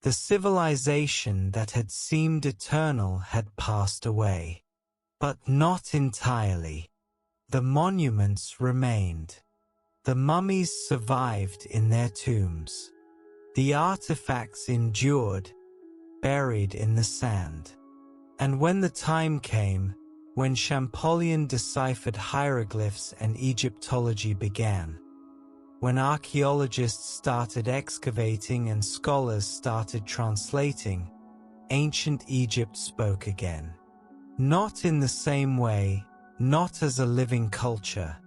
The civilization that had seemed eternal had passed away. But not entirely. The monuments remained. The mummies survived in their tombs. The artifacts endured, buried in the sand. And when the time came, when Champollion deciphered hieroglyphs and Egyptology began, when archaeologists started excavating and scholars started translating, ancient Egypt spoke again. Not in the same way, not as a living culture,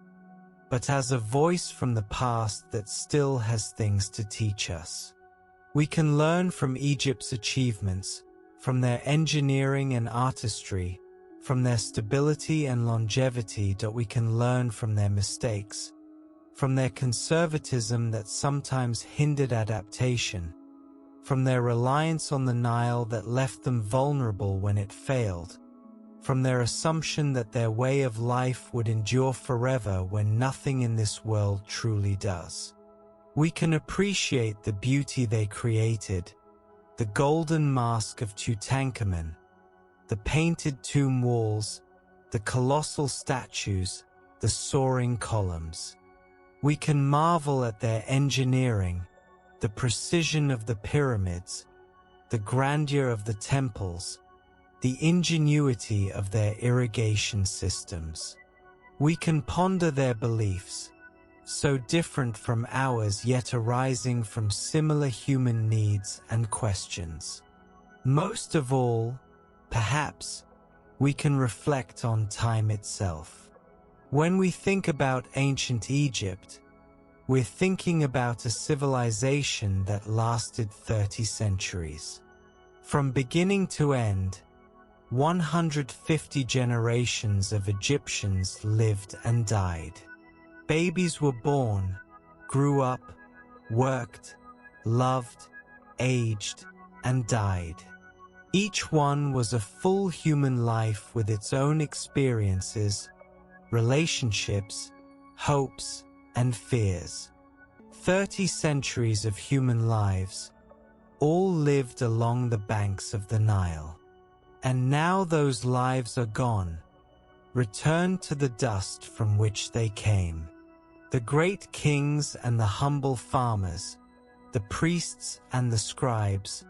but as a voice from the past that still has things to teach us. We can learn from Egypt's achievements, from their engineering and artistry, from their stability and longevity, that we can learn from their mistakes, from their conservatism that sometimes hindered adaptation, from their reliance on the Nile that left them vulnerable when it failed, from their assumption that their way of life would endure forever when nothing in this world truly does. We can appreciate the beauty they created, the golden mask of Tutankhamun, the painted tomb walls, the colossal statues, the soaring columns. We can marvel at their engineering, the precision of the pyramids, the grandeur of the temples, the ingenuity of their irrigation systems. We can ponder their beliefs, so different from ours yet arising from similar human needs and questions. Most of all, perhaps, we can reflect on time itself. When we think about ancient Egypt, we're thinking about a civilization that lasted 30 centuries. From beginning to end, 150 generations of Egyptians lived and died. Babies were born, grew up, worked, loved, aged, and died. Each one was a full human life with its own experiences, relationships, hopes, and fears. 30 centuries of human lives, all lived along the banks of the Nile. And now those lives are gone, returned to the dust from which they came. The great kings and the humble farmers, the priests and the scribes,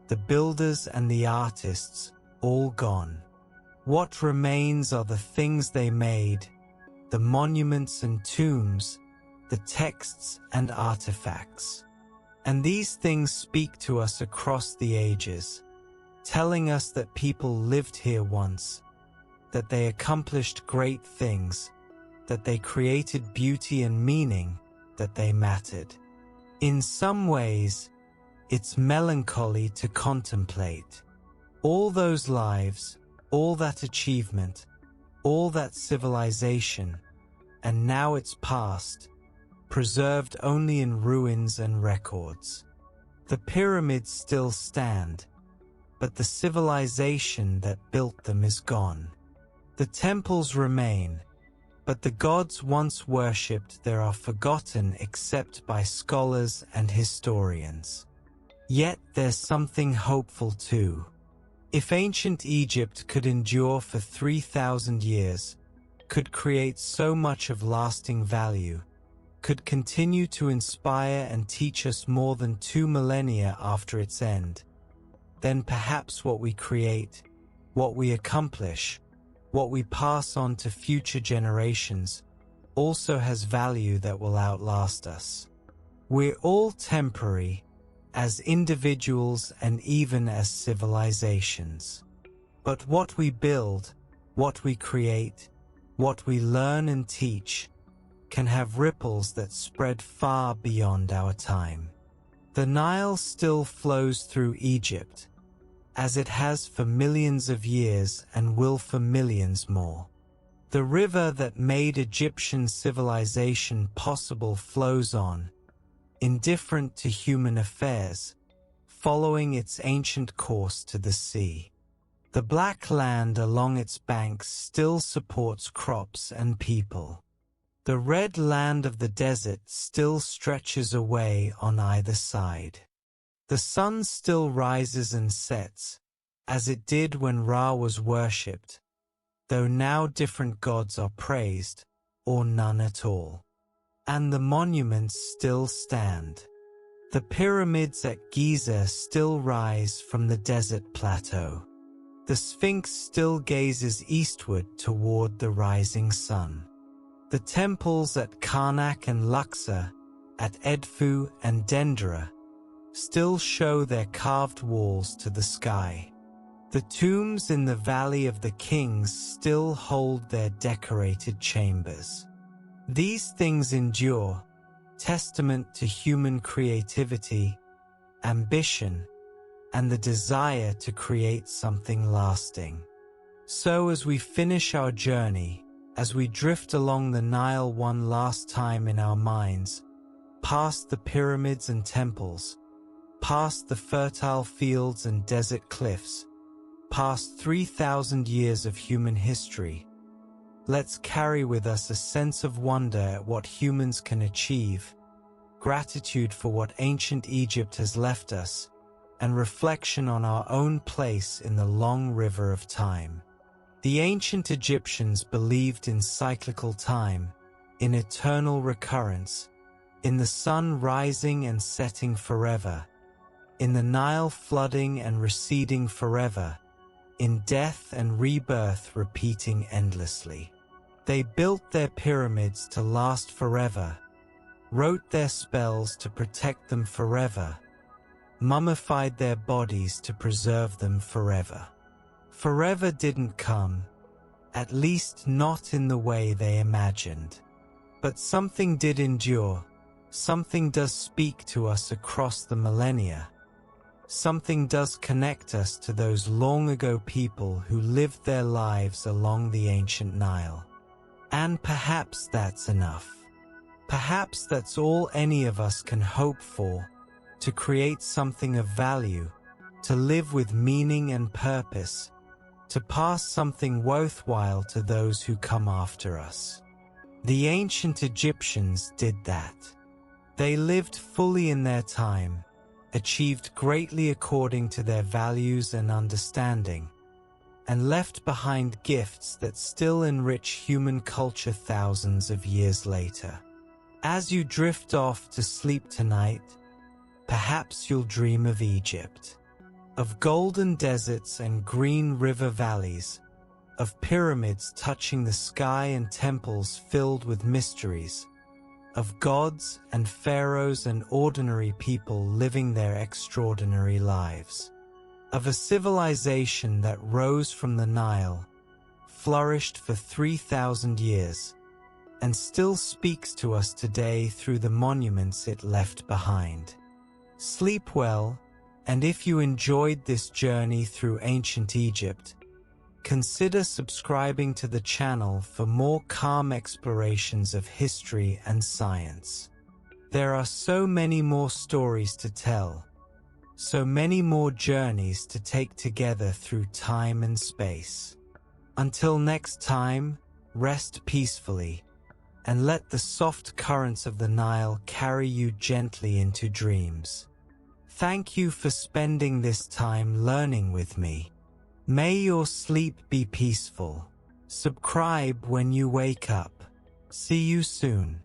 the builders and the artists, all gone. What remains are the things they made, the monuments and tombs, the texts and artifacts. And these things speak to us across the ages, telling us that people lived here once, that they accomplished great things, that they created beauty and meaning, that they mattered. In some ways, it's melancholy to contemplate. All those lives, all that achievement, all that civilization, and now it's past, preserved only in ruins and records. The pyramids still stand, but the civilization that built them is gone. The temples remain, but the gods once worshipped there are forgotten except by scholars and historians. Yet there's something hopeful too. If ancient Egypt could endure for 3,000 years, could create so much of lasting value, could continue to inspire and teach us more than 2 millennia after its end, then perhaps what we create, what we accomplish, what we pass on to future generations, also has value that will outlast us. We're all temporary, as individuals and even as civilizations. But what we build, what we create, what we learn and teach, can have ripples that spread far beyond our time. The Nile still flows through Egypt, as it has for millions of years and will for millions more. The river that made Egyptian civilization possible flows on, indifferent to human affairs, following its ancient course to the sea. The black land along its banks still supports crops and people. The red land of the desert still stretches away on either side. The sun still rises and sets, as it did when Ra was worshipped, though now different gods are praised, or none at all. And the monuments still stand. The pyramids at Giza still rise from the desert plateau. The Sphinx still gazes eastward toward the rising sun. The temples at Karnak and Luxor, at Edfu and Dendera, still show their carved walls to the sky. The tombs in the Valley of the Kings still hold their decorated chambers. These things endure, testament to human creativity, ambition, and the desire to create something lasting. So as we finish our journey, as we drift along the Nile one last time in our minds, past the pyramids and temples, past the fertile fields and desert cliffs, past 3,000 years of human history, let's carry with us a sense of wonder at what humans can achieve, gratitude for what ancient Egypt has left us, and reflection on our own place in the long river of time. The ancient Egyptians believed in cyclical time, in eternal recurrence, in the sun rising and setting forever, in the Nile flooding and receding forever, in death and rebirth repeating endlessly. They built their pyramids to last forever, wrote their spells to protect them forever, mummified their bodies to preserve them forever. Forever didn't come, at least not in the way they imagined. But something did endure, something does speak to us across the millennia. Something does connect us to those long ago people who lived their lives along the ancient Nile. And perhaps that's enough. Perhaps that's all any of us can hope for, to create something of value, to live with meaning and purpose, to pass something worthwhile to those who come after us. The ancient Egyptians did that. They lived fully in their time, achieved greatly according to their values and understanding, and left behind gifts that still enrich human culture thousands of years later. As you drift off to sleep tonight, perhaps you'll dream of Egypt, of golden deserts and green river valleys, of pyramids touching the sky and temples filled with mysteries, of gods and pharaohs and ordinary people living their extraordinary lives, of a civilization that rose from the Nile, flourished for 3,000 years, and still speaks to us today through the monuments it left behind. Sleep well, and if you enjoyed this journey through ancient Egypt, consider subscribing to the channel for more calm explorations of history and science. There are so many more stories to tell, so many more journeys to take together through time and space. Until next time, rest peacefully, and let the soft currents of the Nile carry you gently into dreams. Thank you for spending this time learning with me. May your sleep be peaceful. Subscribe when you wake up. See you soon.